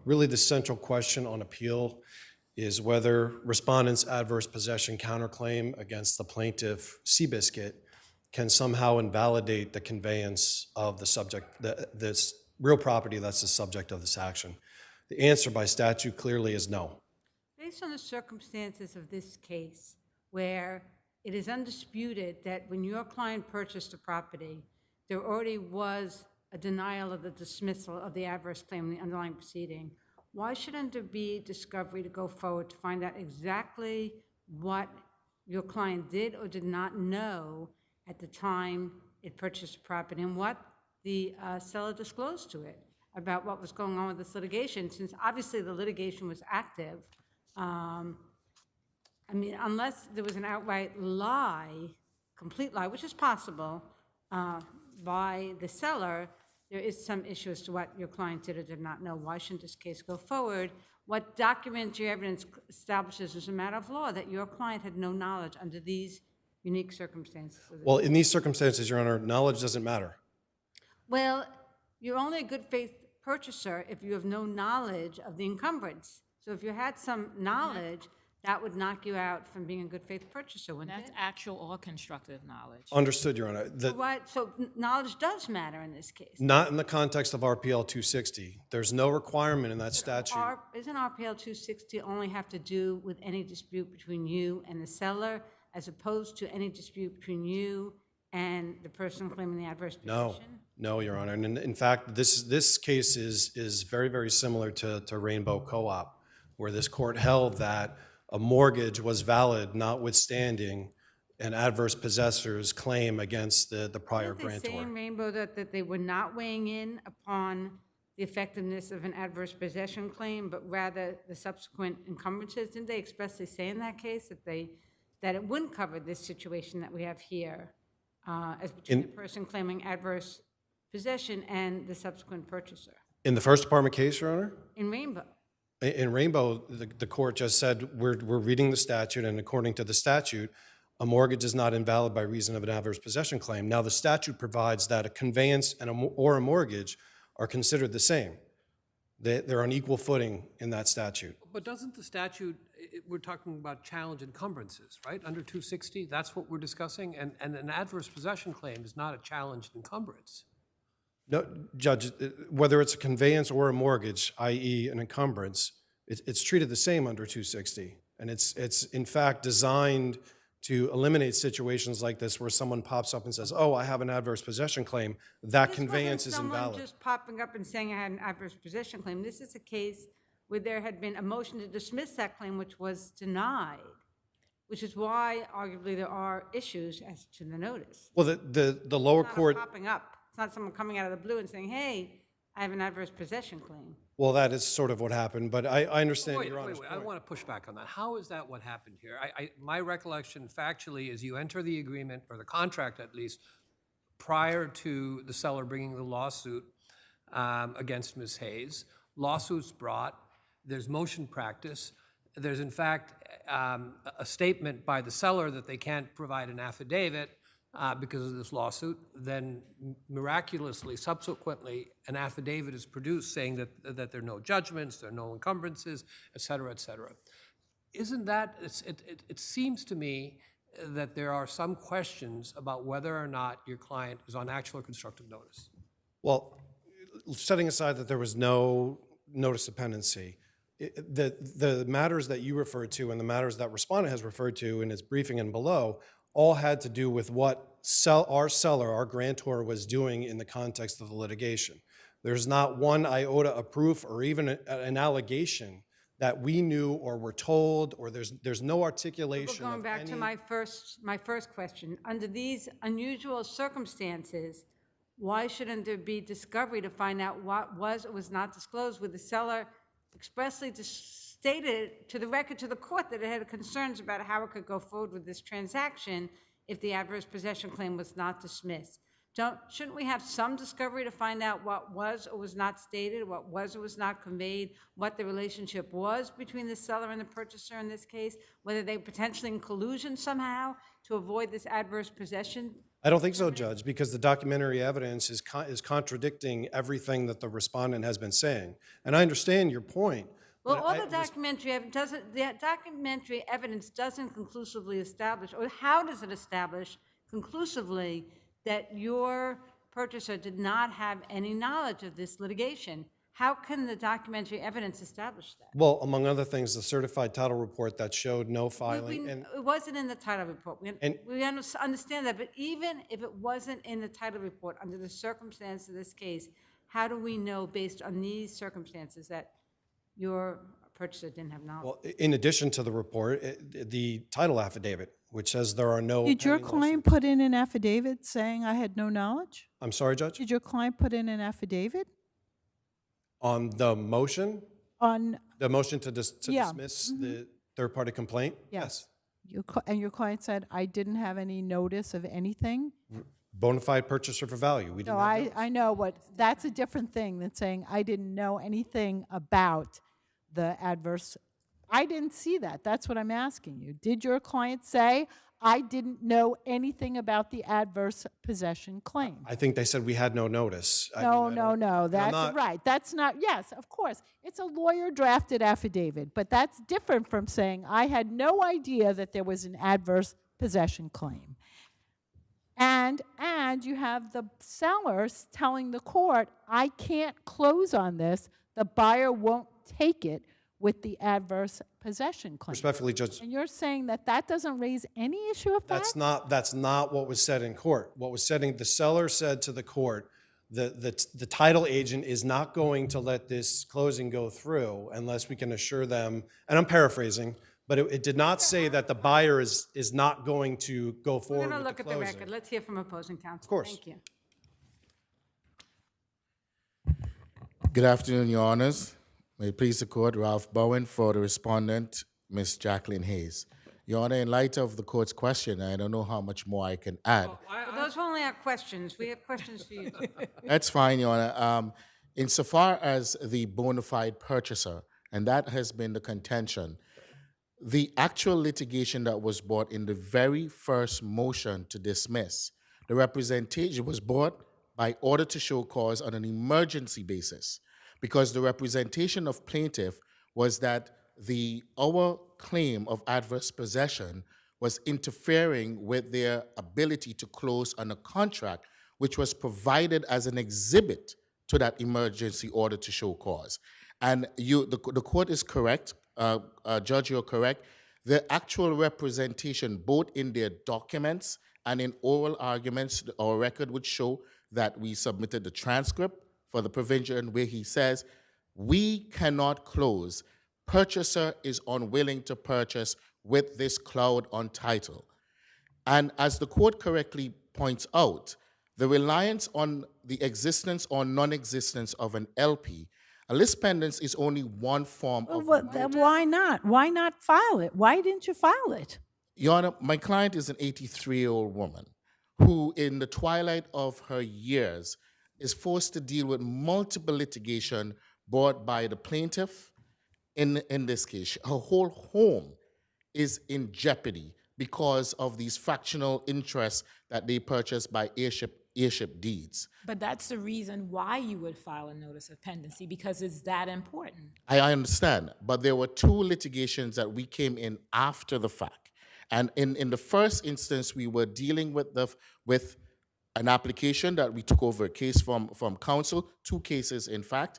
Speaker 20: Really, the central question on appeal is whether respondent's adverse possession counterclaim against the plaintiff, Seabiscuit, can somehow invalidate the conveyance of the subject, this real property that's the subject of this action. The answer by statute clearly is no.
Speaker 1: Based on the circumstances of this case, where it is undisputed that when your client purchased a property, there already was a denial of the dismissal of the adverse claim in the underlying proceeding, why shouldn't there be discovery to go forward to find out exactly what your client did or did not know at the time it purchased the property and what the seller disclosed to it about what was going on with this litigation, since obviously the litigation was active? I mean, unless there was an outright lie, complete lie, which is possible, by the seller, there is some issue as to what your client did or did not know. Why shouldn't this case go forward? What documentary evidence establishes as a matter of law that your client had no knowledge under these unique circumstances?
Speaker 20: Well, in these circumstances, Your Honor, knowledge doesn't matter.
Speaker 1: Well, you're only a good faith purchaser if you have no knowledge of the encumbrance. So if you had some knowledge, that would knock you out from being a good faith purchaser, wouldn't
Speaker 5: That's
Speaker 1: it?
Speaker 5: actual or constructive knowledge.
Speaker 20: Understood, Your Honor.
Speaker 1: So knowledge does matter in this case.
Speaker 20: Not in the context of RPL 260. There's no requirement in that statute.
Speaker 1: Isn't RPL 260 only have to do with any dispute between you and the seller, as opposed to any dispute between you and the person claiming the adverse possession?
Speaker 20: No, Your Honor. And in fact, this case is very, very similar to Rainbow Co-op, where this court held that a mortgage was valid notwithstanding an adverse possessor's claim against the prior
Speaker 1: Didn't they say
Speaker 20: grantor.
Speaker 1: in Rainbow that they were not weighing in upon the effectiveness of an adverse possession claim, but rather the subsequent encumbrances? Didn't they expressly say in that case that it wouldn't cover this situation that we have here, as between the person claiming adverse possession and the subsequent purchaser?
Speaker 20: In the First Department case, Your Honor?
Speaker 1: In Rainbow.
Speaker 20: In Rainbow, the court just said, we're reading the statute, and according to the statute, a mortgage is not invalid by reason of an adverse possession claim. Now, the statute provides that a conveyance or a mortgage are considered the same. They're on equal footing in that statute.
Speaker 4: But doesn't the statute, we're talking about challenge encumbrances, right? Under 260, that's what we're discussing? And an adverse possession claim is not a challenged encumbrance.
Speaker 20: No, Judge, whether it's a conveyance or a mortgage, i.e. an encumbrance, it's treated the same under 260. And it's in fact designed to eliminate situations like this where someone pops up and says, oh, I have an adverse possession claim, that conveyance is invalid.
Speaker 1: Someone just popping up and saying I had an adverse possession claim. This is a case where there had been a motion to dismiss that claim, which was denied, which is why arguably there are issues as to the notice.
Speaker 20: Well, the lower court...
Speaker 1: It's not popping up. It's not someone coming out of the blue and saying, hey, I have an adverse possession claim.
Speaker 20: Well, that is sort of what happened, but I understand Your Honor's
Speaker 4: Wait,
Speaker 20: point.
Speaker 4: I want to push back on that. How is that what happened here? My recollection factually is you enter the agreement, or the contract at least, prior to the seller bringing the lawsuit against Ms. Hayes. Lawsuit's brought, there's motion practice. There's in fact a statement by the seller that they can't provide an affidavit because of this lawsuit. Then miraculously, subsequently, an affidavit is produced saying that there are no judgments, there are no encumbrances, et cetera, et cetera. Isn't that, it seems to me that there are some questions about whether or not your client is on actual or constructive notice.
Speaker 20: Well, setting aside that there was no notice of pendency, the matters that you referred to and the matters that respondent has referred to in his briefing and below all had to do with what our seller, our grantor, was doing in the context of the litigation. There's not one iota of proof or even an allegation that we knew or were told, or there's no articulation
Speaker 1: Going
Speaker 20: of
Speaker 1: back
Speaker 20: any...
Speaker 1: to my first question, under these unusual circumstances, why shouldn't there be discovery to find out what was or was not disclosed, with the seller expressly stated to the record to the court that it had concerns about how it could go forward with this transaction if the adverse possession claim was not dismissed? Shouldn't we have some discovery to find out what was or was not stated, what was or was not conveyed, what the relationship was between the seller and the purchaser in this case, whether they were potentially in collusion somehow to avoid this adverse possession
Speaker 20: I don't think so, Judge, because the documentary evidence is contradicting everything that the respondent has been saying. And I understand your point.
Speaker 1: Well,
Speaker 20: but
Speaker 1: all the documentary evidence doesn't conclusively establish, or how does it establish conclusively that your purchaser did not have any knowledge of this litigation? How can the documentary evidence establish that?
Speaker 20: Well, among other things, the certified title report that showed no filing.
Speaker 1: It wasn't in the title report. We understand that, but even if it wasn't in the title report, under the circumstance of this case, how do we know, based on these circumstances, that your purchaser didn't have knowledge?
Speaker 20: Well, in addition to the report, the title affidavit, which says there are no.
Speaker 8: Did your client put in an affidavit saying I had no knowledge?
Speaker 20: I'm sorry, Judge?
Speaker 8: Did your client put in an affidavit?
Speaker 20: On the motion?
Speaker 8: On
Speaker 20: the motion to
Speaker 8: yeah.
Speaker 20: dismiss the third-party complaint?
Speaker 8: Yes. And your client said, I didn't have any notice of anything?
Speaker 20: Bona fide purchaser for value. We didn't
Speaker 8: No,
Speaker 20: have
Speaker 8: I know that's a different thing than saying I didn't know anything about the adverse. I didn't see that. That's what I'm asking you. Did your client say, I didn't know anything about the adverse possession claim?
Speaker 20: I think they said we had no notice.
Speaker 8: No, that's right. That's not, yes, of course. It's a lawyer-drafted affidavit, but that's different from saying I had no idea that there was an adverse possession claim. And you have the sellers telling the court, I can't close on this. The buyer won't take it with the adverse possession claim.
Speaker 20: Respectfully, Judge.
Speaker 8: And you're saying that doesn't raise any issue of that?
Speaker 20: That's not what was said in court. What was said, the seller said to the court, the title agent is not going to let this closing go through unless we can assure them, and I'm paraphrasing, but it did not say that the buyer is not going to go forward with the closing.
Speaker 1: We're going to look at the record. Let's hear from opposing counsel.
Speaker 20: Of course.
Speaker 1: Thank you.
Speaker 21: Good afternoon, Your Honors. May it please the court, Ralph Bowen for the respondent, Ms. Jacqueline Hayes. Your Honor, in light of the court's question, I don't know how much more I can add.
Speaker 1: Well, those were only our questions. We have questions for you.
Speaker 21: That's fine, Your Honor. Insofar as the bona fide purchaser, and that has been the contention, the actual litigation that was brought in the very first motion to dismiss, the representation was brought by order to show cause on an emergency basis, because the representation of plaintiff was that our claim of adverse possession was interfering with their ability to close on a contract which was provided as an exhibit to that emergency order to show cause. And the court is correct, Judge, you're correct. The actual representation, both in their documents and in oral arguments, our record would show that we submitted the transcript for the provision where he says, we cannot close. Purchaser is unwilling to purchase with this cloud on title. And as the court correctly points out, the reliance on the existence or non-existence of an LP, a list pendants is only one form of...
Speaker 8: Why not? Why not file it? Why didn't you file it?
Speaker 21: Your Honor, my client is an 83-year-old woman who, in the twilight of her years, is forced to deal with multiple litigation brought by the plaintiff. In this case, her whole home is in jeopardy because of these fractional interests that they purchased by airship deeds.
Speaker 5: But that's the reason why you would file a notice of pendency, because it's that important.
Speaker 21: I understand, but there were two litigations that we came in after the fact. And in the first instance, we were dealing with an application that we took over a case from counsel, two cases in fact.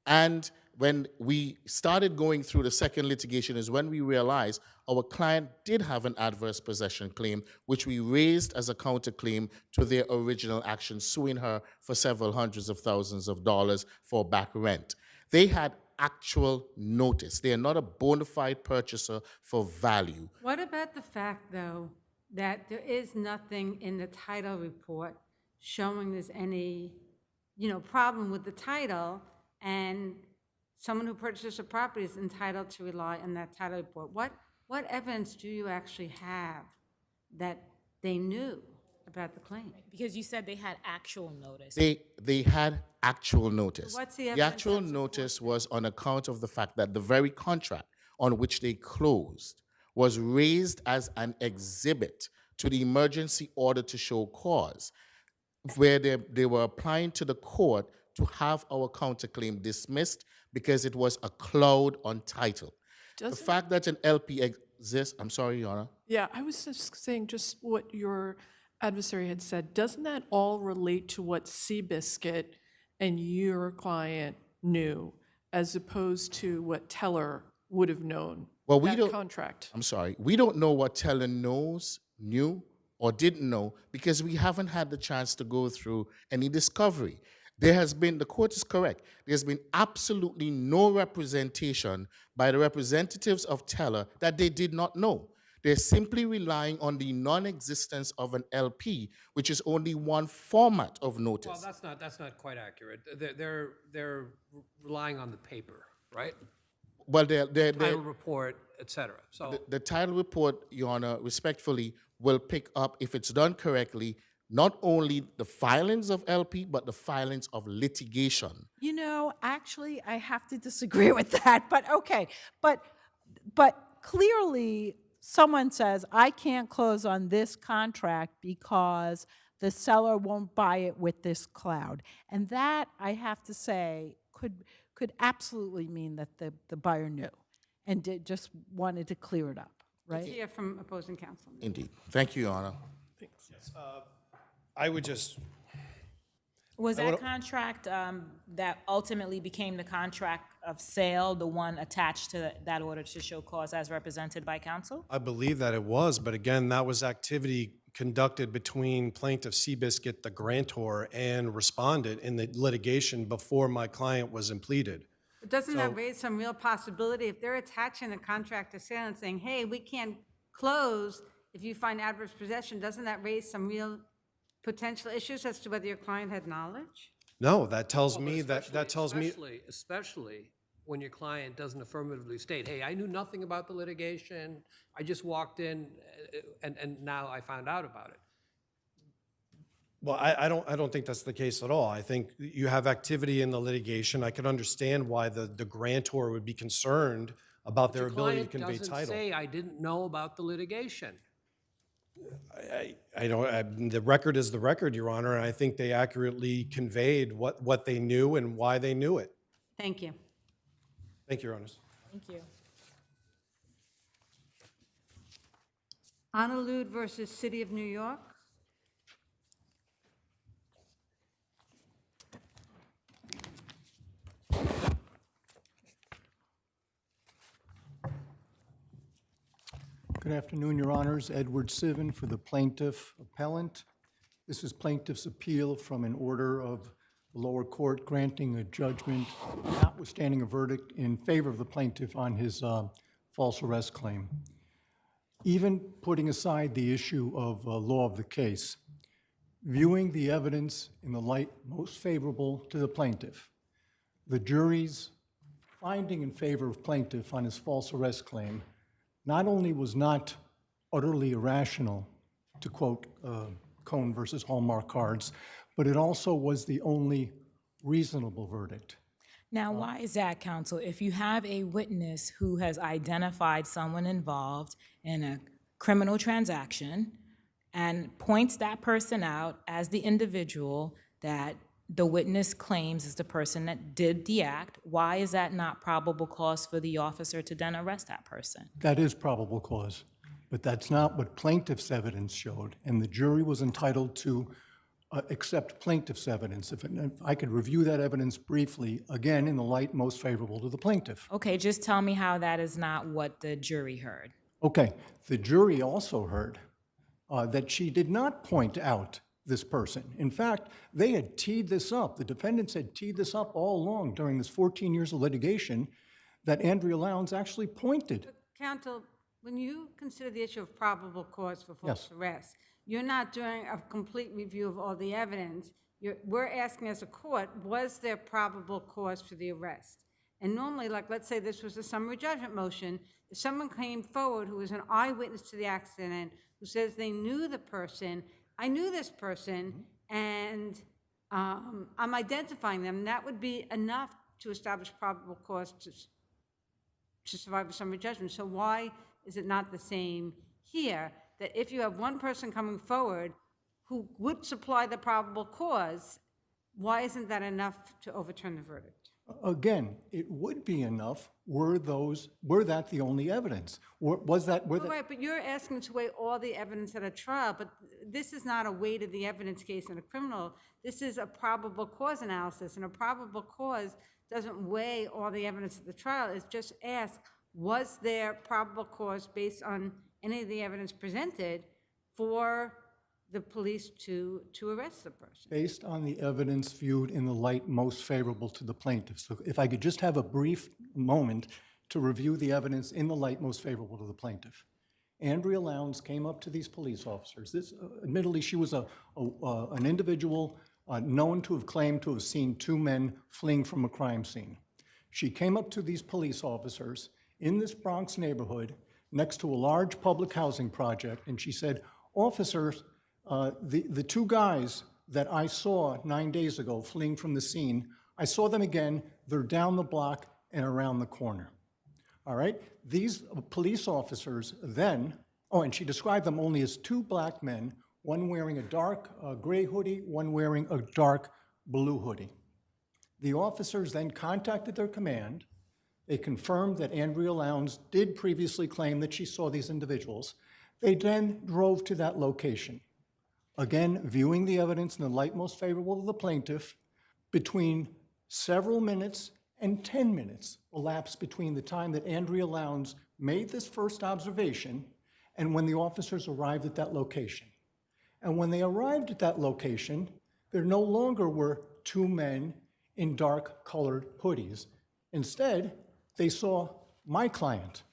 Speaker 21: And when we started going through the second litigation is when we realized our client did have an adverse possession claim, which we raised as a counterclaim to their original action, suing her for several hundreds of thousands of dollars for back rent. They had actual notice. They are not a bona fide purchaser for value.
Speaker 1: What about the fact, though, that there is nothing in the title report showing there's any, problem with the title, and someone who purchases a property is entitled to rely on that title report? What evidence do you actually have that they knew about the claim?
Speaker 5: Because you said they had actual notice.
Speaker 21: They had actual notice.
Speaker 1: What's the
Speaker 21: The
Speaker 1: evidence
Speaker 21: actual notice was on account of the fact that the very contract on which they closed was raised as an exhibit to the emergency order to show cause, where they were applying to the court to have our counterclaim dismissed because it was a cloud on title. The fact that an LP exists, I'm sorry, Your Honor.
Speaker 10: Yeah, I was just saying just what your adversary had said. Doesn't that all relate to what Seabiscuit and your client knew, as opposed to what Teller would have known?
Speaker 21: Well, we
Speaker 10: that
Speaker 21: don't.
Speaker 10: Contract.
Speaker 21: I'm sorry. We don't know what Teller knew, or didn't know because we haven't had the chance to go through any discovery. There has been, the court is correct, there's been absolutely no representation by the representatives of Teller that they did not know. They're simply relying on the non-existence of an LP, which is only one format of notice.
Speaker 4: Well, that's not quite accurate. They're relying on the paper, right?
Speaker 21: Well,
Speaker 4: Title report, et cetera. So
Speaker 21: the title report, Your Honor, respectfully, will pick up, if it's done correctly, not only the filings of LP, but the filings of litigation.
Speaker 8: You know, actually, I have to disagree with that, but okay. But clearly, someone says, I can't close on this contract because the seller won't buy it with this cloud. And that, I have to say, could absolutely mean that the buyer knew and just wanted to clear it up, right?
Speaker 1: Let's hear from opposing counsel.
Speaker 21: Indeed. Thank you, Your Honor.
Speaker 20: Thanks. I would just.
Speaker 5: Was that contract that ultimately became the contract of sale, the one attached to that order to show cause as represented by counsel?
Speaker 20: I believe that it was, but again, that was activity conducted between plaintiff Seabiscuit, the grantor, and respondent in the litigation before my client was impleaded.
Speaker 1: But doesn't that raise some real possibility if they're attaching a contract to sale and saying, hey, we can't close if you find adverse possession, doesn't that raise some real potential issues as to whether your client had knowledge?
Speaker 20: No, that tells me
Speaker 4: especially when your client doesn't affirmatively state, hey, I knew nothing about the litigation, I just walked in and now I found out about it.
Speaker 20: Well, I don't think that's the case at all. I think you have activity in the litigation. I can understand why the grantor would be concerned about their ability to convey title.
Speaker 4: Your client doesn't say, I didn't know about the litigation.
Speaker 20: The record is the record, Your Honor, and I think they accurately conveyed what they knew and why they knew it.
Speaker 1: Thank you.
Speaker 20: Thank you, Your Honors.
Speaker 5: Thank you.
Speaker 1: Honolulu versus City of New York.
Speaker 2: Good afternoon, Your Honors. Edward Sivan for the plaintiff appellant. This is plaintiff's appeal from an order of the lower court granting a judgment notwithstanding a verdict in favor of the plaintiff on his false arrest claim. Even putting aside the issue of law of the case, viewing the evidence in the light most favorable to the plaintiff, the jury's finding in favor of plaintiff on his false arrest claim not only was not utterly irrational, to quote Cohn versus Hallmark Cards, but it also was the only reasonable verdict.
Speaker 5: Now, why is that, counsel? If you have a witness who has identified someone involved in a criminal transaction and points that person out as the individual that the witness claims is the person that did the act, why is that not probable cause for the officer to then arrest that person?
Speaker 2: That is probable cause, but that's not what plaintiff's evidence showed, and the jury was entitled to accept plaintiff's evidence. If I could review that evidence briefly, again, in the light most favorable to the plaintiff.
Speaker 5: Okay, just tell me how that is not what the jury heard.
Speaker 2: Okay, the jury also heard that she did not point out this person. In fact, they had teed this up. The defendants had teed this up all along during this 14 years of litigation that Andrea Lowndes actually pointed.
Speaker 1: Counsel, when you consider the issue of probable cause for false arrest, you're not doing a complete review of all the evidence. We're asking as a court, was there probable cause for the arrest? And normally, like let's say this was a summary judgment motion, if someone came forward who was an eyewitness to the accident, who says they knew the person, I knew this person, and I'm identifying them, that would be enough to establish probable cause to survive a summary judgment. So why is it not the same here, that if you have one person coming forward who would supply the probable cause, why isn't that enough to overturn the verdict?
Speaker 2: Again, it would be enough were that the only evidence? Was that,
Speaker 1: All right, but you're asking to weigh all the evidence at a trial, but this is not a weight of the evidence case in a criminal. This is a probable cause analysis, and a probable cause doesn't weigh all the evidence at the trial. It's just ask, was there probable cause based on any of the evidence presented for the police to arrest the person?
Speaker 2: based on the evidence viewed in the light most favorable to the plaintiff. So if I could just have a brief moment to review the evidence in the light most favorable to the plaintiff. Andrea Lowndes came up to these police officers. This, admittedly, she was an individual known to have claimed to have seen two men fleeing from a crime scene. She came up to these police officers in this Bronx neighborhood next to a large public housing project, and she said, "Officers, the two guys that I saw 9 days ago fleeing from the scene, I saw them again. They're down the block and around the corner." All right? These police officers then, and she described them only as two black men, one wearing a dark gray hoodie, one wearing a dark blue hoodie. The officers then contacted their command. They confirmed that Andrea Lowndes did previously claim that she saw these individuals. They then drove to that location. Again, viewing the evidence in the light most favorable to the plaintiff, between several minutes and 10 minutes elapsed between the time that Andrea Lowndes made this first observation and when the officers arrived at that location. And when they arrived at that location, there no longer were two men in dark-colored hoodies. Instead, they saw my client,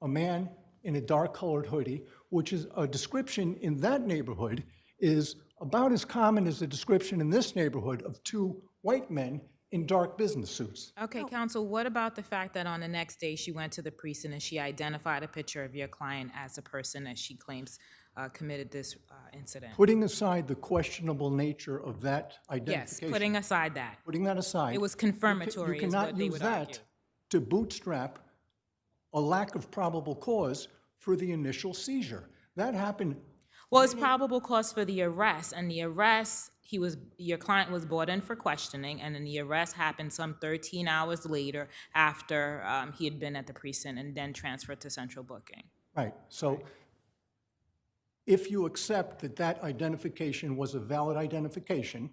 Speaker 2: a man in a dark-colored hoodie, which is a description in that neighborhood is about as common as the description in this neighborhood of two white men in dark business suits.
Speaker 5: Okay, counsel, what about the fact that on the next day she went to the precinct and she identified a picture of your client as the person that she claims committed this incident?
Speaker 2: Putting aside the questionable nature of that identification.
Speaker 5: Yes, putting aside that.
Speaker 2: Putting that aside.
Speaker 5: It was confirmatory,
Speaker 2: You
Speaker 5: is
Speaker 2: cannot
Speaker 5: what they
Speaker 2: use
Speaker 5: would
Speaker 2: that
Speaker 5: argue.
Speaker 2: to bootstrap a lack of probable cause for the initial seizure. That happened.
Speaker 5: Well, it's probable cause for the arrest, and the arrest, your client was brought in for questioning, and then the arrest happened some 13 hours later after he had been at the precinct and then transferred to central booking.
Speaker 2: Right. So if you accept that that identification was a valid identification,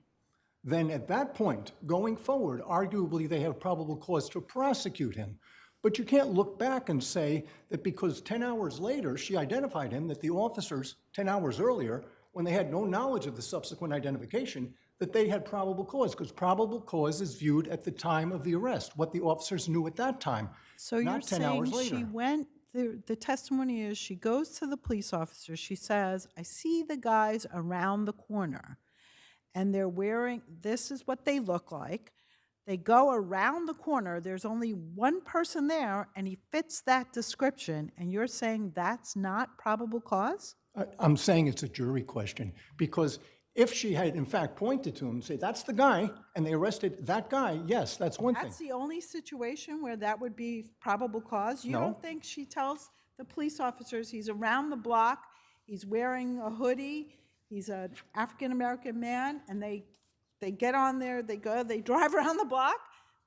Speaker 2: then at that point, going forward, arguably they have probable cause to prosecute him. But you can't look back and say that because 10 hours later she identified him, that the officers 10 hours earlier, when they had no knowledge of the subsequent identification, that they had probable cause, because probable cause is viewed at the time of the arrest, what the officers knew at that time,
Speaker 8: So you're
Speaker 2: not 10 hours
Speaker 8: saying
Speaker 2: later.
Speaker 8: she went, the testimony is she goes to the police officer, she says, "I see the guys around the corner, and they're wearing, this is what they look like. They go around the corner, there's only one person there, and he fits that description," and you're saying that's not probable cause?
Speaker 2: I'm saying it's a jury question, because if she had in fact pointed to him and said, "That's the guy," and they arrested that guy, yes, that's one thing.
Speaker 8: That's the only situation where that would be probable cause? You
Speaker 2: No.
Speaker 8: don't think she tells the police officers he's around the block, he's wearing a hoodie, he's an African-American man, and they get on there, they drive around the block,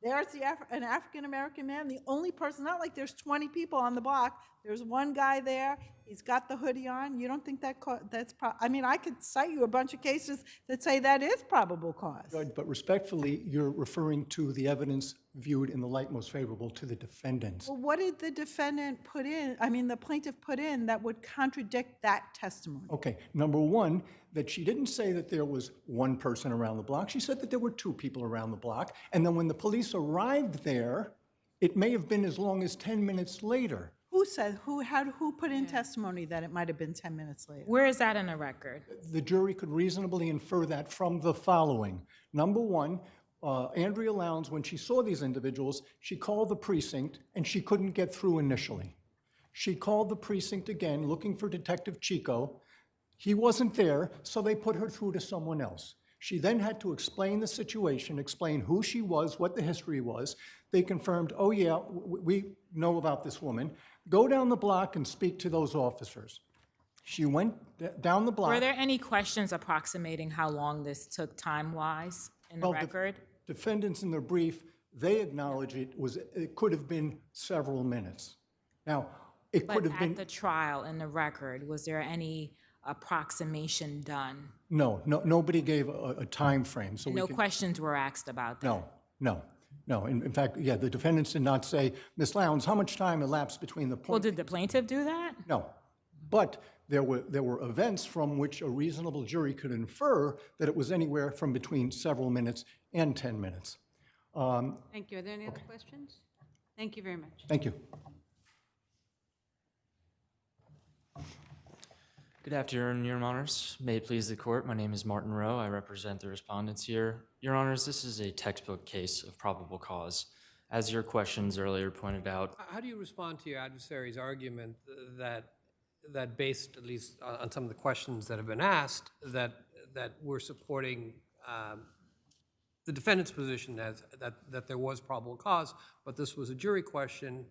Speaker 8: there's an African-American man, the only person, not like there's 20 people on the block, there's one guy there, he's got the hoodie on. You don't think I mean, I could cite you a bunch of cases that say that is probable cause.
Speaker 2: Judge, but respectfully, you're referring to the evidence viewed in the light most favorable to the defendants.
Speaker 8: Well, what did the defendant put in, the plaintiff put in that would contradict that testimony?
Speaker 2: Okay, number one, that she didn't say that there was one person around the block. She said that there were two people around the block. And then when the police arrived there, it may have been as long as 10 minutes later.
Speaker 8: Who said, who put in testimony that it might have been 10 minutes later?
Speaker 5: Where is that in the record?
Speaker 2: The jury could reasonably infer that from the following. Number one, Andrea Lowndes, when she saw these individuals, she called the precinct and she couldn't get through initially. She called the precinct again, looking for Detective Chico. He wasn't there, so they put her through to someone else. She then had to explain the situation, explain who she was, what the history was. They confirmed, "Oh yeah, we know about this woman. Go down the block and speak to those officers." She went down the block.
Speaker 5: Were there any questions approximating how long this took time-wise in the
Speaker 2: Well,
Speaker 5: record?
Speaker 2: Defendants in their brief, they acknowledge it could have been several minutes. Now, it could have
Speaker 5: But
Speaker 2: been.
Speaker 5: at the trial, in the record, was there any approximation done?
Speaker 2: No, nobody gave a time frame. So
Speaker 5: No questions were asked about that?
Speaker 2: No. In fact, yeah, the defendants did not say, Ms. Lowndes, how much time elapsed between the point?
Speaker 5: Well, did the plaintiff do that?
Speaker 2: No, but there were events from which a reasonable jury could infer that it was anywhere from between several minutes and 10 minutes.
Speaker 1: Thank you. Are there any other questions? Thank you very much.
Speaker 2: Thank you.
Speaker 6: Good afternoon, Your Honors. May it please the court, my name is Martin Rowe. I represent the respondents here. Your Honors, this is a textbook case of probable cause. As your questions earlier pointed out.
Speaker 4: How do you respond to your adversary's argument that based, at least on some of the questions that have been asked, that we're supporting the defendant's position that there was probable cause, but this was a jury question,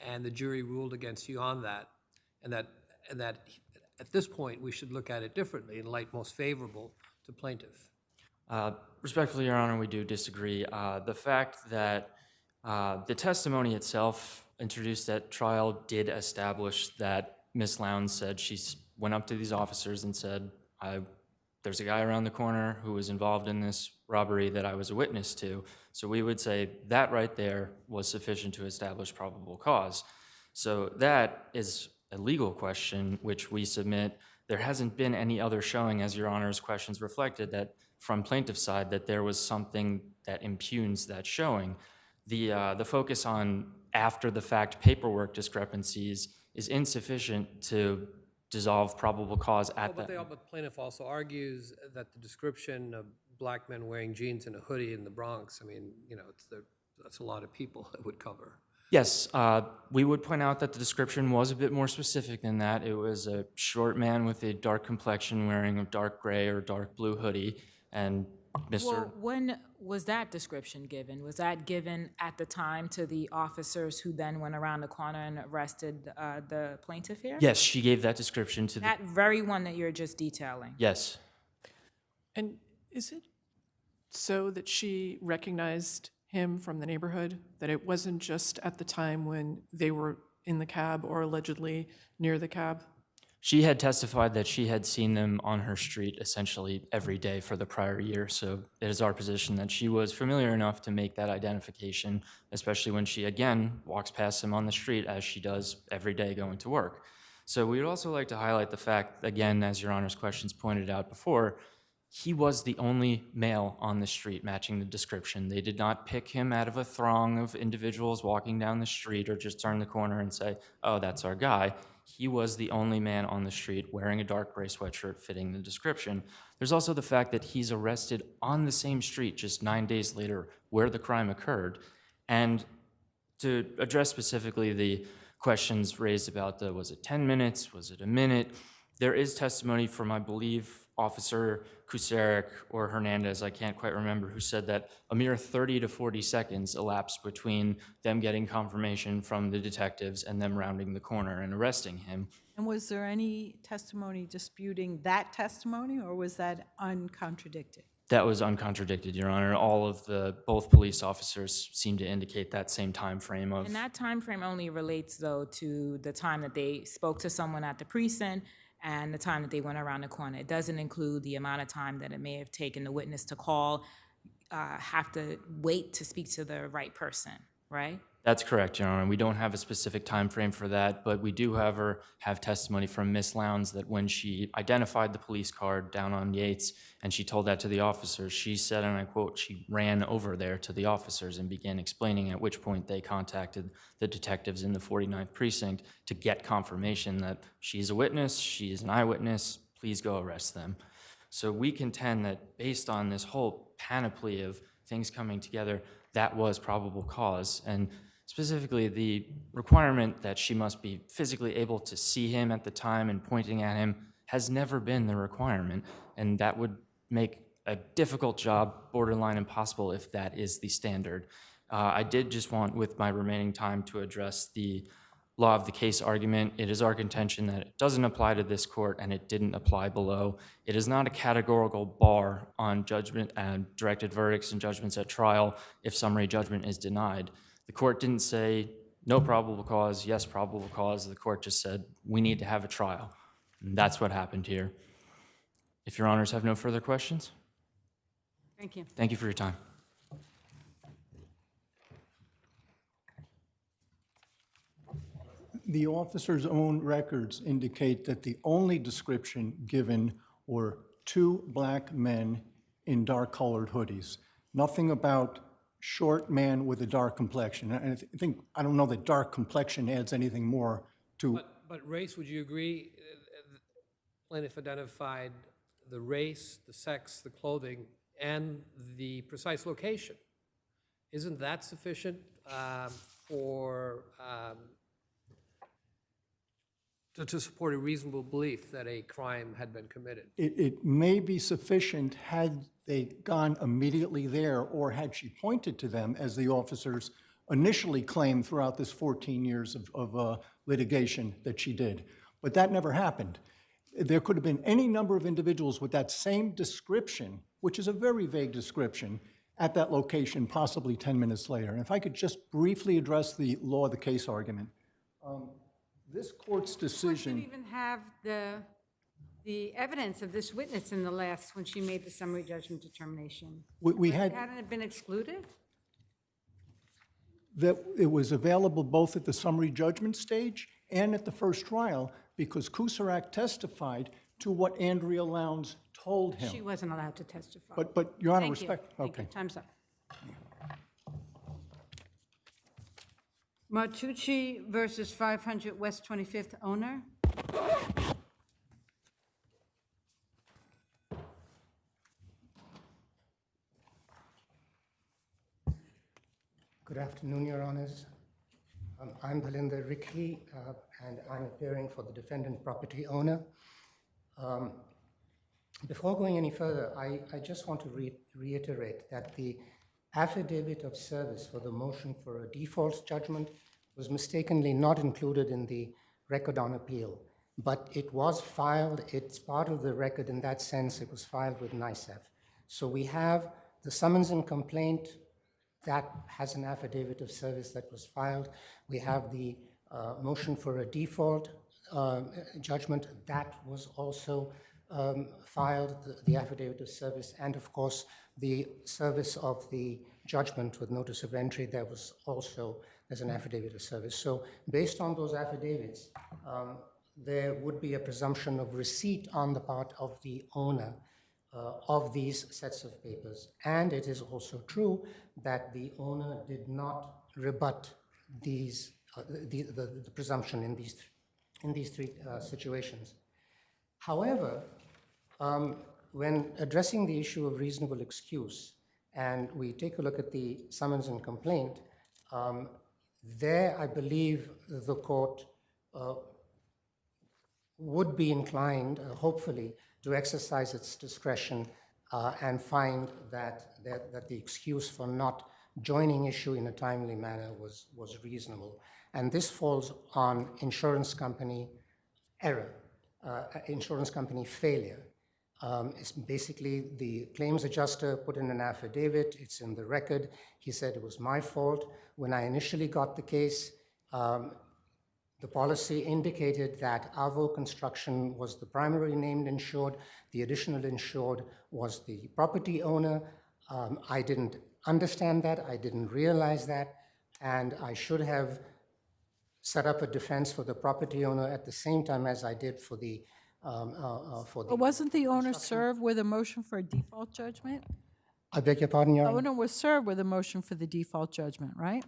Speaker 4: and the jury ruled against you on that, and that at this point we should look at it differently in light most favorable to plaintiff?
Speaker 6: Respectfully, Your Honor, we do disagree. The fact that the testimony itself introduced at trial did establish that Ms. Lowndes said she went up to these officers and said, there's a guy around the corner who was involved in this robbery that I was a witness to. So we would say that right there was sufficient to establish probable cause. So that is a legal question which we submit. There hasn't been any other showing, as Your Honor's questions reflected, that from plaintiff's side that there was something that impugns that showing. The focus on after the fact paperwork discrepancies is insufficient to dissolve probable cause at that.
Speaker 4: But the plaintiff also argues that the description of black men wearing jeans and a hoodie in the Bronx, I mean, you know, that's a lot of people it would cover.
Speaker 6: Yes, we would point out that the description was a bit more specific than that. It was a short man with a dark complexion wearing a dark gray or dark blue hoodie, and Mr.
Speaker 5: Well, when was that description given? Was that given at the time to the officers who then went around the corner and arrested the plaintiff here?
Speaker 6: Yes, she gave that description to
Speaker 5: that very one that you're just detailing?
Speaker 6: Yes.
Speaker 10: And is it so that she recognized him from the neighborhood, that it wasn't just at the time when they were in the cab or allegedly near the cab?
Speaker 6: She had testified that she had seen them on her street essentially every day for the prior year, so it is our position that she was familiar enough to make that identification, especially when she, again, walks past him on the street as she does every day going to work. So we would also like to highlight the fact, again, as Your Honor's questions pointed out before, he was the only male on the street matching the description. They did not pick him out of a throng of individuals walking down the street or just turn the corner and say, oh, that's our guy. He was the only man on the street wearing a dark gray sweatshirt fitting the description. There's also the fact that he's arrested on the same street just 9 days later where the crime occurred. And to address specifically the questions raised about was it 10 minutes, was it a minute, there is testimony from, I believe, Officer Kucerik or Hernandez, I can't quite remember, who said that a mere 30 to 40 seconds elapsed between them getting confirmation from the detectives and them rounding the corner and arresting him.
Speaker 8: And was there any testimony disputing that testimony, or was that uncontradicted?
Speaker 6: That was uncontradicted, Your Honor. All of both police officers seem to indicate that same time frame of.
Speaker 5: And that time frame only relates, though, to the time that they spoke to someone at the precinct and the time that they went around the corner. It doesn't include the amount of time that it may have taken the witness to call, have to wait to speak to the right person, right?
Speaker 6: That's correct, Your Honor. We don't have a specific time frame for that, but we do, however, have testimony from Miss Lowndes that when she identified the police car down on Yates and she told that to the officers, she said, and I quote, she ran over there to the officers and began explaining, at which point they contacted the detectives in the 49th precinct to get confirmation that she's a witness, she is an eyewitness, please go arrest them. So we contend that based on this whole panoply of things coming together, that was probable cause. And specifically, the requirement that she must be physically able to see him at the time and pointing at him has never been the requirement, and that would make a difficult job, borderline impossible, if that is the standard. I did just want, with my remaining time, to address the law of the case argument. It is our contention that it doesn't apply to this court and it didn't apply below. It is not a categorical bar on judgment and directed verdicts and judgments at trial if summary judgment is denied. The court didn't say no probable cause, yes probable cause. The court just said we need to have a trial. And that's what happened here. If your honors have no further questions,
Speaker 1: Thank you.
Speaker 6: thank you for your time.
Speaker 2: The officer's own records indicate that the only description given were two black men in dark-colored hoodies. Nothing about short man with a dark complexion. And I don't know that dark complexion adds anything more to.
Speaker 4: But race, would you agree? Plaintiff identified the race, the sex, the clothing, and the precise location. Isn't that sufficient to support a reasonable belief that a crime had been committed?
Speaker 2: It may be sufficient had they gone immediately there, or had she pointed to them, as the officers initially claimed throughout this 14 years of litigation that she did. But that never happened. There could have been any number of individuals with that same description, which is a very vague description, at that location, possibly 10 minutes later. And if I could just briefly address the law of the case argument. This court's decision.
Speaker 1: We didn't even have the evidence of this witness in the last, when she made the summary judgment determination. Hadn't it been excluded?
Speaker 2: That it was available both at the summary judgment stage and at the first trial, because Kusarak testified to what Andrea Lowndes told him.
Speaker 1: She wasn't allowed to testify.
Speaker 2: But Your Honor,
Speaker 1: Thank you.
Speaker 2: respect.
Speaker 1: Thank you.
Speaker 2: Okay.
Speaker 1: Time's up. Martucci versus 500 West 25th owner.
Speaker 3: Good afternoon, Your Honors. I'm Balinder Ricky, and I'm appearing for the defendant property owner. Before going any further, I just want to reiterate that the affidavit of service for the motion for a default judgment was mistakenly not included in the record on appeal, but it was filed. It's part of the record in that sense. It was filed with NICEF. So we have the summons and complaint that has an affidavit of service that was filed. We have the motion for a default judgment that was also filed, the affidavit of service, and of course the service of the judgment with notice of entry, there was also, there's an affidavit of service. So based on those affidavits, there would be a presumption of receipt on the part of the owner of these sets of papers. And it is also true that the owner did not rebut these, the presumption in these three situations. However, when addressing the issue of reasonable excuse, and we take a look at the summons and complaint, there I believe the court would be inclined, hopefully, to exercise its discretion and find that the excuse for not joining issue in a timely manner was reasonable. And this falls on insurance company error, insurance company failure. It's basically the claims adjuster put in an affidavit, it's in the record. He said it was my fault. When I initially got the case, the policy indicated that Avo Construction was the primary named insured. The additional insured was the property owner. I didn't understand that. I didn't realize that. And I should have set up a defense for the property owner at the same time as I did for the
Speaker 8: But wasn't the owner served with a motion for a default judgment?
Speaker 3: I beg your pardon, Your
Speaker 8: The
Speaker 3: Honor?
Speaker 8: owner was served with a motion for the default judgment, right?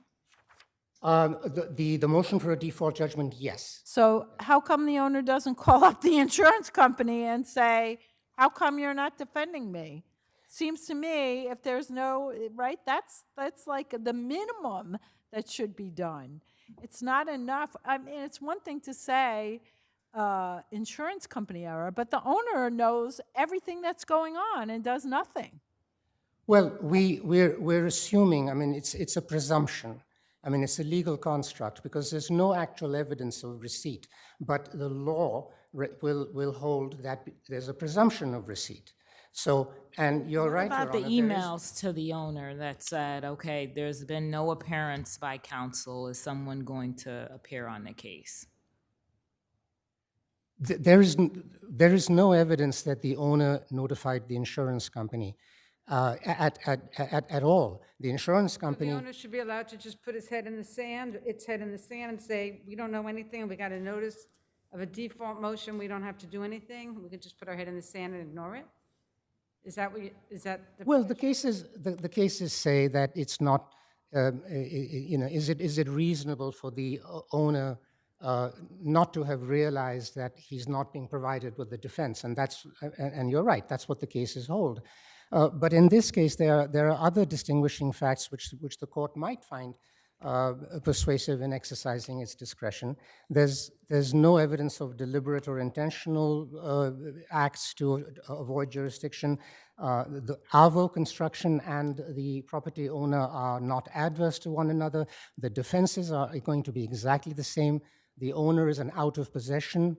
Speaker 3: The motion for a default judgment, yes.
Speaker 8: So how come the owner doesn't call up the insurance company and say, how come you're not defending me? Seems to me, if there's no, right, that's like the minimum that should be done. It's not enough. I mean, it's one thing to say insurance company error, but the owner knows everything that's going on and does nothing.
Speaker 3: Well, we're assuming, I mean, it's a presumption. I mean, it's a legal construct because there's no actual evidence of receipt, but the law will hold that there's a presumption of receipt. So, and you're right,
Speaker 5: What
Speaker 3: Your
Speaker 5: about the
Speaker 3: Honor, there is-
Speaker 5: emails to the owner that said, okay, there's been no appearance by counsel, is someone going to appear on the case?
Speaker 3: There is no evidence that the owner notified the insurance company at all. The insurance company.
Speaker 1: The owner should be allowed to just put its head in the sand, and say, we don't know anything, we got a notice of a default motion, we don't have to do anything, we could just put our head in the sand and ignore it? Is that what is that?
Speaker 3: Well, the cases say that it's not, is it reasonable for the owner not to have realized that he's not being provided with the defense? And you're right, that's what the cases hold. But in this case, there are other distinguishing facts which the court might find persuasive in exercising its discretion. There's no evidence of deliberate or intentional acts to avoid jurisdiction. The AVO construction and the property owner are not adverse to one another. The defenses are going to be exactly the same. The owner is an out-of-possession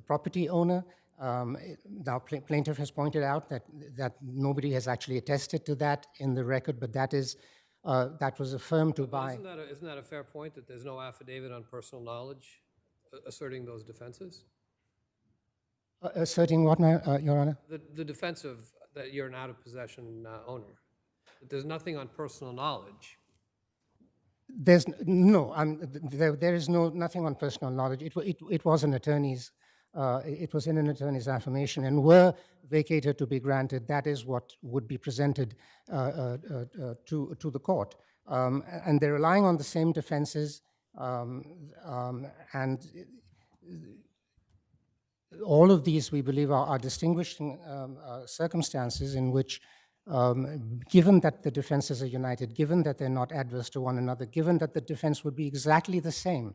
Speaker 3: property owner. Now, plaintiff has pointed out that nobody has actually attested to that in the record, but that was affirmed to by.
Speaker 4: Isn't that a fair point, that there's no affidavit on personal knowledge asserting those defenses?
Speaker 3: Asserting what, Your Honor?
Speaker 4: The defense of that you're an out-of-possession owner. There's nothing on personal knowledge.
Speaker 3: There is nothing on personal knowledge. It was an attorney's. It was in an attorney's affirmation, and were vacated to be granted, that is what would be presented to the court. And they're relying on the same defenses, and all of these, we believe, are distinguishing circumstances in which, given that the defenses are united, given that they're not adverse to one another, given that the defense would be exactly the same,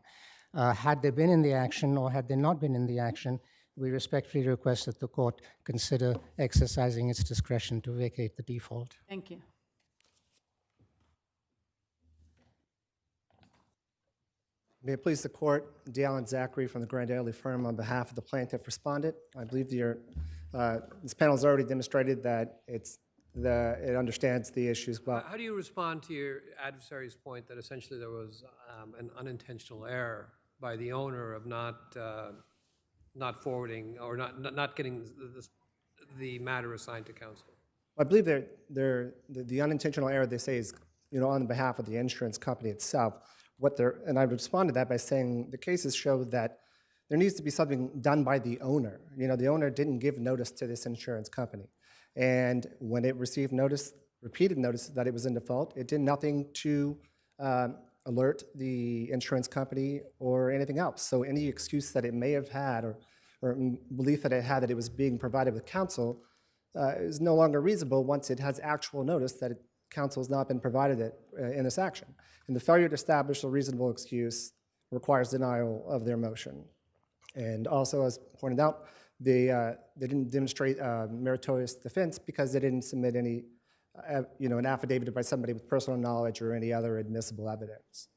Speaker 3: had they been in the action or had they not been in the action, we respectfully request that the court consider exercising its discretion to vacate the default.
Speaker 1: Thank you.
Speaker 15: May it please the court, Dallin Zachary from the Grand Daily firm on behalf of the plaintiff respondent. I believe this panel has already demonstrated that it understands the issues. But
Speaker 4: how do you respond to your adversary's point that essentially there was an unintentional error by the owner of not forwarding or not getting the matter assigned to counsel?
Speaker 15: I believe the unintentional error they say is on behalf of the insurance company itself. And I would respond to that by saying the cases show that there needs to be something done by the owner. The owner didn't give notice to this insurance company. And when it received repeated notice that it was in default, it did nothing to alert the insurance company or anything else. So any excuse that it may have had or belief that it had that it was being provided with counsel is no longer reasonable once it has actual notice that counsel has not been provided it in this action. And the failure to establish a reasonable excuse requires denial of their motion. And also, as pointed out, they didn't demonstrate meritorious defense because they didn't submit any, an affidavit by somebody with personal knowledge or any other admissible evidence.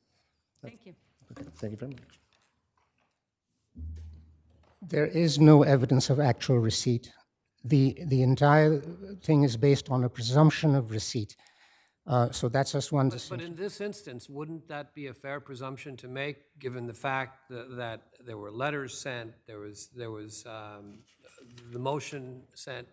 Speaker 1: Thank you.
Speaker 15: Okay, thank you very much.
Speaker 3: There is no evidence of actual receipt. The entire thing is based on a presumption of receipt. So that's just one distinction.
Speaker 4: But in this instance, wouldn't that be a fair presumption to make, given the fact that there were letters sent, there was the motion sent?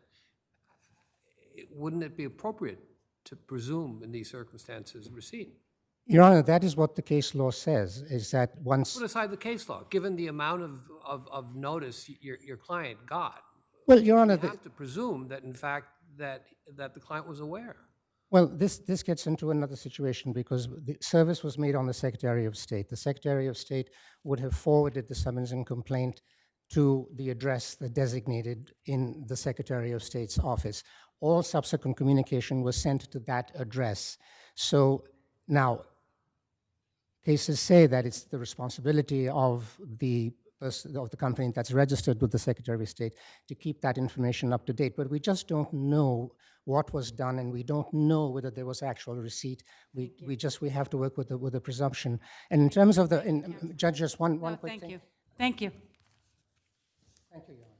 Speaker 4: Wouldn't it be appropriate to presume in these circumstances receipt?
Speaker 3: Your Honor, that is what the case law says, is that once...
Speaker 4: Put aside the case law, given the amount of notice your client got.
Speaker 3: Well, Your Honor...
Speaker 4: You have to presume that, in fact, that the client was aware.
Speaker 3: Well, this gets into another situation because the service was made on the Secretary of State. The Secretary of State would have forwarded the summons and complaint to the address that designated in the Secretary of State's office. All subsequent communication was sent to that address. So now, cases say that it's the responsibility of the of the company that's registered with the Secretary of State to keep that information up to date. But we just don't know what was done, and we don't know whether there was actual receipt. We have to work with the presumption. And in terms of Judge, just one quick thing.
Speaker 1: Thank you.
Speaker 3: Thank you, Your Honor.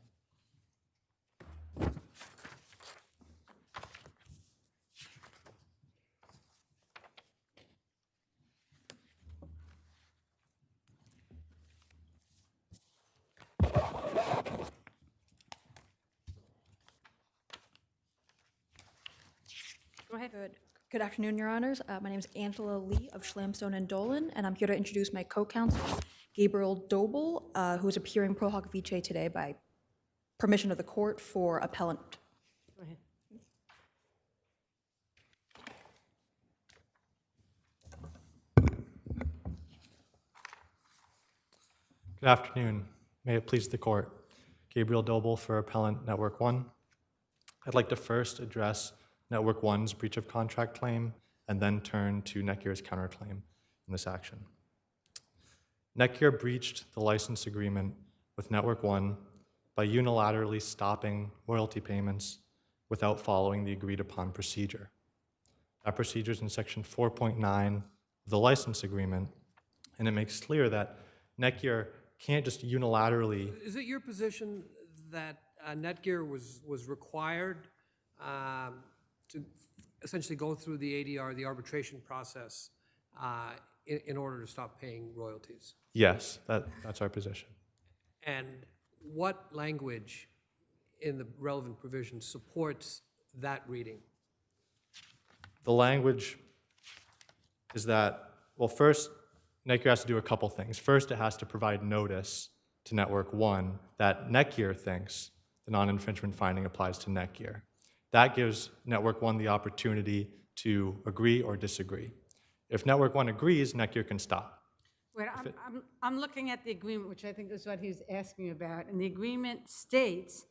Speaker 1: Go ahead.
Speaker 9: Good afternoon, Your Honors. My name is Angela Lee of Schlamstone and Dolan, and I'm here to introduce my co-counsel, Gabriel Doble, who is appearing pro hoc vice today by permission of the court for appellant.
Speaker 1: Go ahead.
Speaker 22: Good afternoon. May it please the court. Gabriel Doble for Appellant Network One. I'd like to first address Network One's breach of contract claim and then turn to Netgear's counterclaim in this action. Netgear breached the license agreement with Network One by unilaterally stopping royalty payments without following the agreed upon procedure. That procedure is in section 4.9 of the license agreement, and it makes clear that Netgear can't just unilaterally.
Speaker 4: Is it your position that Netgear was required to essentially go through the ADR, the arbitration process, in order to stop paying royalties?
Speaker 22: Yes, that's our position.
Speaker 4: And what language in the relevant provision supports that reading?
Speaker 22: The language is that, well, first, Netgear has to do a couple things. First, it has to provide notice to Network One that Netgear thinks the non-infringement finding applies to Netgear. That gives Network One the opportunity to agree or disagree. If Network One agrees, Netgear can stop.
Speaker 1: Wait, I'm looking at the agreement, which I think is what he was asking about, and the agreement states,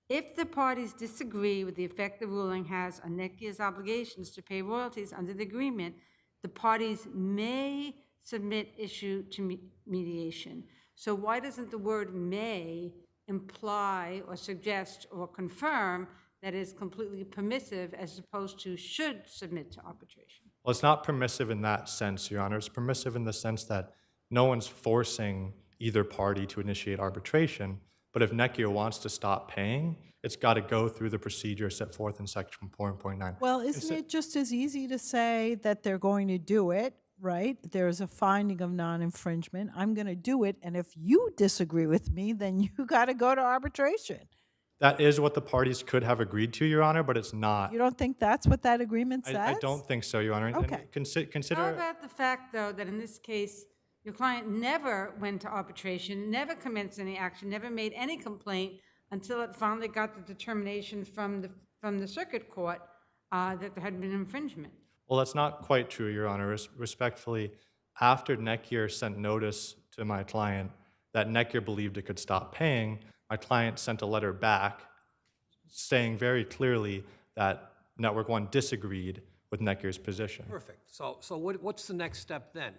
Speaker 1: if the parties disagree with the effect the ruling has on Netgear's obligations to pay royalties under the agreement, the parties may submit issue to mediation. So why doesn't the word may imply or suggest or confirm that is completely permissive as opposed to should submit to arbitration?
Speaker 22: Well, it's not permissive in that sense, Your Honor. It's permissive in the sense that no one's forcing either party to initiate arbitration, but if Netgear wants to stop paying, it's got to go through the procedure set forth in section 4.9.
Speaker 8: Well, isn't it just as easy to say that they're going to do it, right? There's a finding of non-infringement. I'm going to do it, and if you disagree with me, then you got to go to arbitration.
Speaker 22: That is what the parties could have agreed to, Your Honor, but it's not.
Speaker 8: You don't think that's what that agreement says?
Speaker 22: I don't think so, Your Honor.
Speaker 8: Okay.
Speaker 22: And consider.
Speaker 1: How about the fact, though, that in this case, your client never went to arbitration, never commenced any action, never made any complaint until it finally got the determination from the circuit court that there had been infringement?
Speaker 22: Well, that's not quite true, Your Honor. Respectfully, after Netgear sent notice to my client that Netgear believed it could stop paying, my client sent a letter back saying very clearly that Network One disagreed with Netgear's position.
Speaker 4: Perfect. So what's the next step then?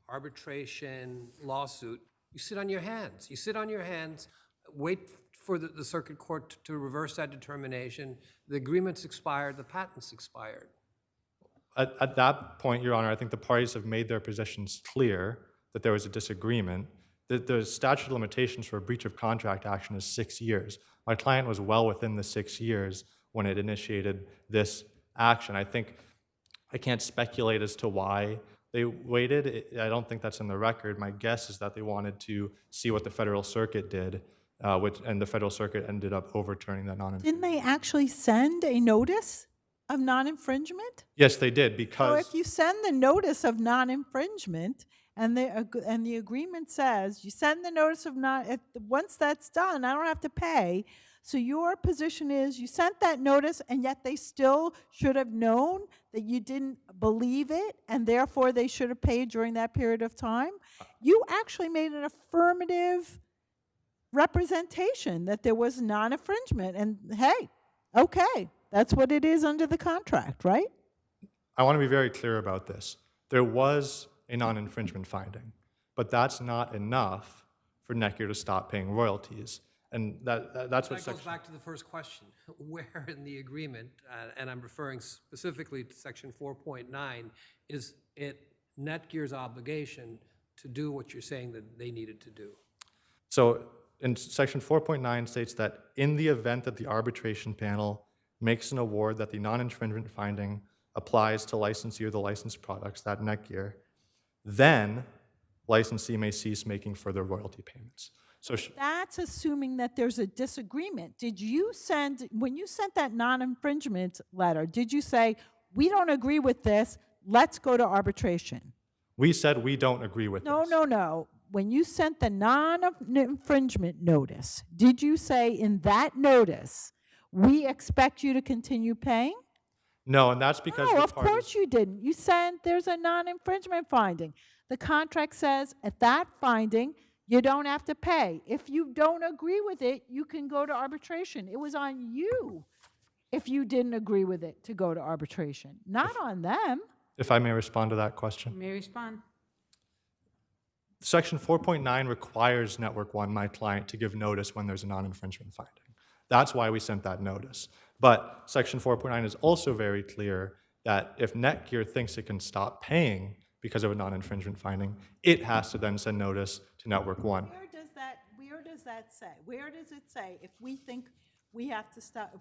Speaker 4: Arbitration, lawsuit. You sit on your hands. You sit on your hands, wait for the circuit court to reverse that determination. The agreement's expired, the patent's expired.
Speaker 22: At that point, Your Honor, I think the parties have made their positions clear that there was a disagreement. The statute of limitations for a breach of contract action is 6 years. My client was well within the 6 years when it initiated this action. I think I can't speculate as to why they waited. I don't think that's in the record. My guess is that they wanted to see what the Federal Circuit did, and the Federal Circuit ended up overturning that non-infringement.
Speaker 8: Didn't they actually send a notice of non-infringement?
Speaker 22: Yes, they did,
Speaker 8: So
Speaker 22: because
Speaker 8: if you send the notice of non-infringement and the agreement says you send the notice of once that's done, I don't have to pay. So your position is you sent that notice and yet they still should have known that you didn't believe it and therefore they should have paid during that period of time? You actually made an affirmative representation that there was non-infringement, and hey, okay, that's what it is under the contract, right?
Speaker 22: I want to be very clear about this. There was a non-infringement finding, but that's not enough for Netgear to stop paying royalties. And that's what
Speaker 4: That goes
Speaker 22: section...
Speaker 4: back to the first question. Where in the agreement, and I'm referring specifically to section 4.9, is it Netgear's obligation to do what you're saying that they needed to do?
Speaker 22: So in section 4.9 states that in the event that the arbitration panel makes an award that the non-infringement finding applies to licensee or the licensed products, that Netgear, then licensee may cease making further royalty payments. So
Speaker 8: That's assuming that there's a disagreement. When you sent that non-infringement letter, did you say, we don't agree with this, let's go to arbitration?
Speaker 22: we said we don't agree with this.
Speaker 8: No. When you sent the non-infringement notice, did you say in that notice, we expect you to continue paying?
Speaker 22: No, and that's because
Speaker 8: No,
Speaker 22: the
Speaker 8: of
Speaker 22: parties...
Speaker 8: course you didn't. You said there's a non-infringement finding. The contract says at that finding, you don't have to pay. If you don't agree with it, you can go to arbitration. It was on you, if you didn't agree with it, to go to arbitration, not on them.
Speaker 22: If I may respond to that question.
Speaker 1: You may respond.
Speaker 22: Section 4.9 requires Network One, my client, to give notice when there's a non-infringement finding. That's why we sent that notice. But Section 4.9 is also very clear that if Netgear thinks it can stop paying because of a non-infringement finding, it has to then send notice to Network One.
Speaker 8: Where does that say? Where does it say if we think we have to stop,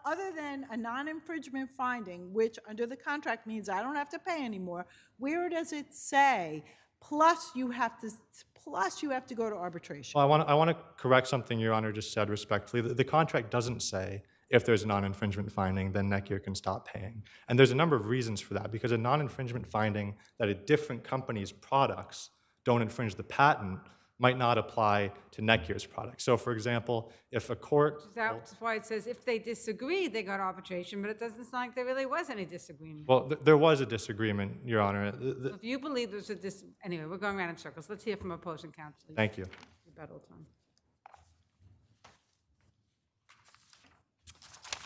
Speaker 8: other than a non-infringement finding, which under the contract means I don't have to pay anymore, where does it say, plus you have to go to arbitration?
Speaker 22: Well, I want to correct something Your Honor just said respectfully. The contract doesn't say if there's a non-infringement finding, then Netgear can stop paying. And there's a number of reasons for that, because a non-infringement finding that a different company's products don't infringe the patent might not apply to Netgear's products. So for example, if a court...
Speaker 1: That's why it says if they disagree, they go to arbitration, but it doesn't sound like there really was any disagreement.
Speaker 22: Well, there was a disagreement, Your Honor.
Speaker 1: If you believe there's anyway, we're going around in circles. Let's hear from opposing counsel.
Speaker 22: Thank you.
Speaker 1: Rebuttal time.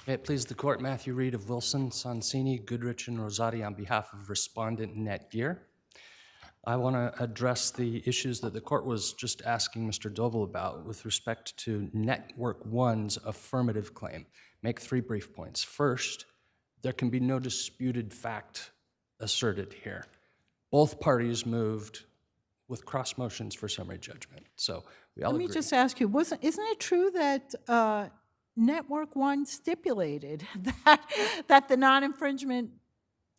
Speaker 7: May it please the court, Matthew Reed of Wilson, Sonsini, Goodrich, and Rosati on behalf of Respondent Netgear. I want to address the issues that the court was just asking Mr. Doble about with respect to Network One's affirmative claim. Make 3 brief points. First, there can be no disputed fact asserted here. Both parties moved with cross motions for summary judgment. So we all
Speaker 8: Let me
Speaker 7: agree.
Speaker 8: just ask you, isn't it true that Network One stipulated that the non-infringement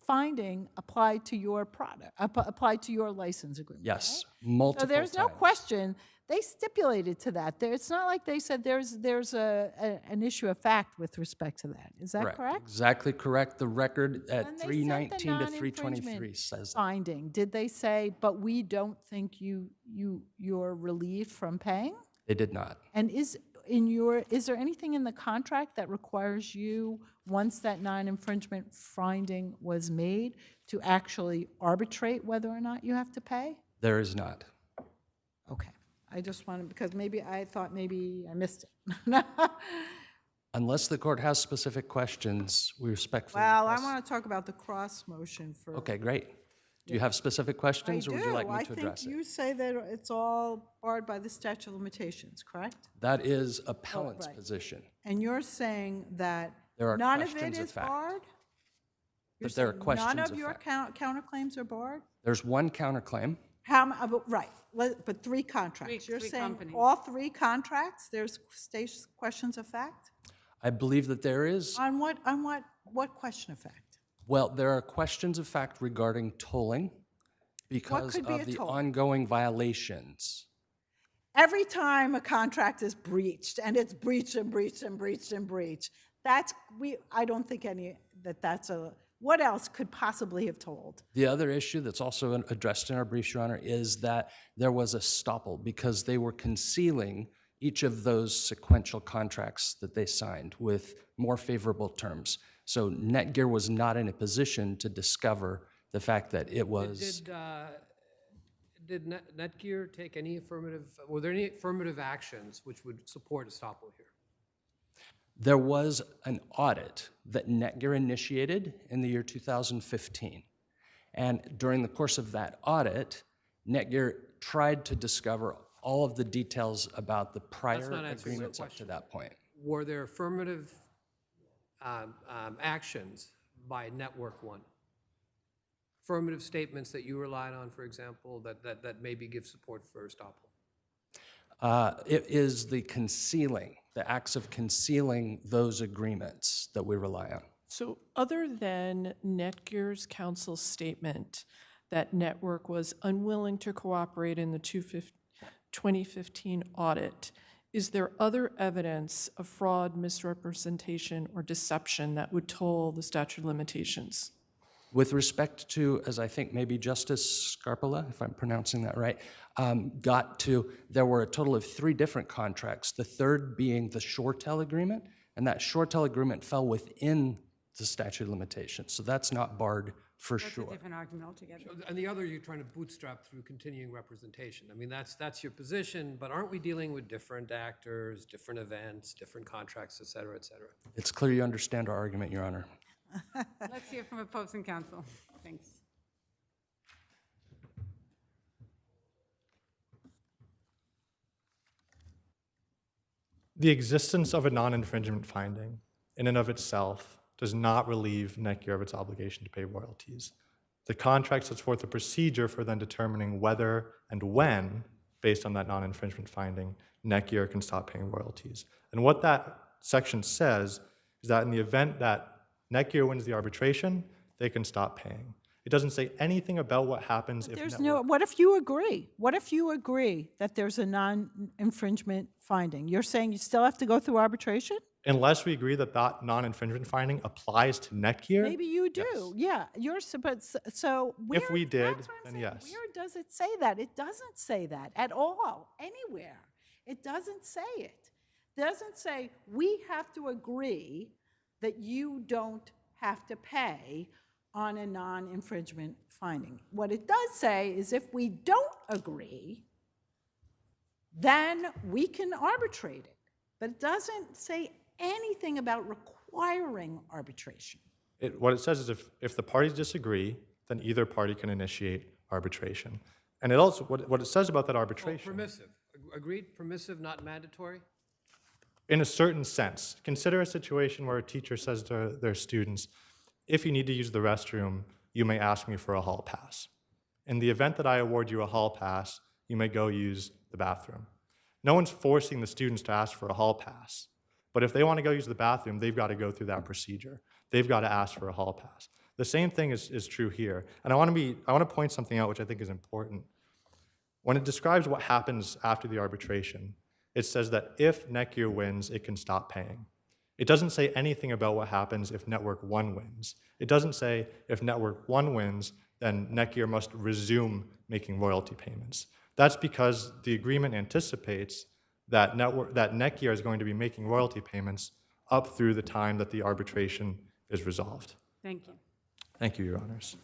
Speaker 8: finding applied to your product, applied to your license agreement?
Speaker 7: Yes,
Speaker 8: right?
Speaker 7: multiple
Speaker 8: So there's no
Speaker 7: times.
Speaker 8: question. They stipulated to that. It's not like they said there's an issue of fact with respect to that. Is that correct?
Speaker 7: Exactly correct. The record
Speaker 8: When
Speaker 7: at
Speaker 8: they
Speaker 7: 319
Speaker 8: sent the
Speaker 7: to 323
Speaker 8: non-infringement
Speaker 7: says that.
Speaker 8: finding, did they say, but we don't think you're relieved from paying?
Speaker 7: They did not.
Speaker 8: And is there anything in the contract that requires you, once that non-infringement finding was made, to actually arbitrate whether or not you have to pay?
Speaker 7: There is not.
Speaker 8: Okay. I just wanted, because I thought maybe I missed it.
Speaker 7: Unless the court has specific questions, we respectfully
Speaker 8: Well, I
Speaker 7: request-
Speaker 8: want to talk about the cross motion for.
Speaker 7: Okay, great. Do you have specific questions, or would you like me to address
Speaker 8: I think
Speaker 7: it?
Speaker 8: you say that it's all barred by the statute of limitations, correct?
Speaker 7: That is appellant's
Speaker 8: right.
Speaker 7: position.
Speaker 8: And you're saying that
Speaker 7: There are
Speaker 8: none of it
Speaker 7: questions of
Speaker 8: is
Speaker 7: fact.
Speaker 8: barred? You're
Speaker 7: But there are
Speaker 8: saying
Speaker 7: questions
Speaker 8: None of
Speaker 7: of
Speaker 8: your
Speaker 7: fact.
Speaker 8: counterclaims are barred?
Speaker 7: There's one counterclaim.
Speaker 8: Right, but 3 contracts. You're
Speaker 1: three
Speaker 8: saying
Speaker 1: companies.
Speaker 8: all 3 contracts, there's questions of fact?
Speaker 7: I believe that there is.
Speaker 8: On what question of fact?
Speaker 7: Well, there are questions of fact regarding tolling because
Speaker 8: could be a
Speaker 7: of the
Speaker 8: toll?
Speaker 7: ongoing violations.
Speaker 8: Every time a contract is breached, and it's breached and breached and breached and breached, I don't think what else could possibly have told?
Speaker 7: The other issue that's also addressed in our briefs, Your Honor, is that there was a stopple because they were concealing each of those sequential contracts that they signed with more favorable terms. So Netgear was not in a position to discover the fact that it was...
Speaker 4: Did Netgear take any were there any affirmative actions which would support estoppel here?
Speaker 7: There was an audit that Netgear initiated in the year 2015. And during the course of that audit, Netgear tried to discover all of the details about the prior
Speaker 4: not answering the
Speaker 7: agreements up to
Speaker 4: question.
Speaker 7: that point.
Speaker 4: Were there affirmative actions by Network One? Affirmative statements that you relied on, for example, that maybe give support for estoppel?
Speaker 7: It is the concealing, the acts of concealing those agreements that we rely on.
Speaker 10: So other than Netgear's counsel's statement that Network was unwilling to cooperate in the 2015 audit, is there other evidence of fraud, misrepresentation, or deception that would toll the statute of limitations?
Speaker 7: With respect to, as I think maybe Justice Scarpella, if I'm pronouncing that right, got to, there were a total of 3 different contracts, the third being the Shortel agreement, and that Shortel agreement fell within the statute of limitations. So that's not barred for
Speaker 1: That's
Speaker 7: sure.
Speaker 1: a different argument altogether.
Speaker 4: And the other, you're trying to bootstrap through continuing representation. I mean, that's your position, but aren't we dealing with different actors, different events, different contracts, et cetera, et cetera?
Speaker 7: It's clear you understand our argument, Your Honor.
Speaker 1: Let's hear from opposing counsel. Thanks.
Speaker 22: The existence of a non-infringement finding in and of itself does not relieve Netgear of its obligation to pay royalties. The contract sets forth a procedure for then determining whether and when, based on that non-infringement finding, Netgear can stop paying royalties. And what that section says is that in the event that Netgear wins the arbitration, they can stop paying. It doesn't say anything about what happens if
Speaker 8: There's
Speaker 22: Network...
Speaker 8: no, what if you agree? What if you agree that there's a non-infringement finding? You're saying you still have to go through arbitration?
Speaker 22: Unless we agree that that non-infringement finding applies to Netgear,
Speaker 8: Maybe you do, yeah. You're, but, so where,
Speaker 22: if we did,
Speaker 8: that's what I'm
Speaker 22: then
Speaker 8: saying.
Speaker 22: yes.
Speaker 8: Where does it say that? It doesn't say that at all, anywhere. It doesn't say it. It doesn't say, we have to agree that you don't have to pay on a non-infringement finding. What it does say is if we don't agree, then we can arbitrate it. But it doesn't say anything about requiring arbitration.
Speaker 22: What it says is if the parties disagree, then either party can initiate arbitration. And it also, what it says about that arbitration...
Speaker 4: Permissive. Agreed? Permissive, not mandatory?
Speaker 22: In a certain sense. Consider a situation where a teacher says to their students, if you need to use the restroom, you may ask me for a hall pass. In the event that I award you a hall pass, you may go use the bathroom. No one's forcing the students to ask for a hall pass. But if they want to go use the bathroom, they've got to go through that procedure. They've got to ask for a hall pass. The same thing is true here. And I want to point something out which I think is important. When it describes what happens after the arbitration, it says that if Netgear wins, it can stop paying. It doesn't say anything about what happens if Network 1 wins. It doesn't say if Network 1 wins, then Netgear must resume making royalty payments. That's because the agreement anticipates that Netgear is going to be making royalty payments up through the time that the arbitration is resolved.
Speaker 1: Thank you.
Speaker 22: Thank you, Your Honors.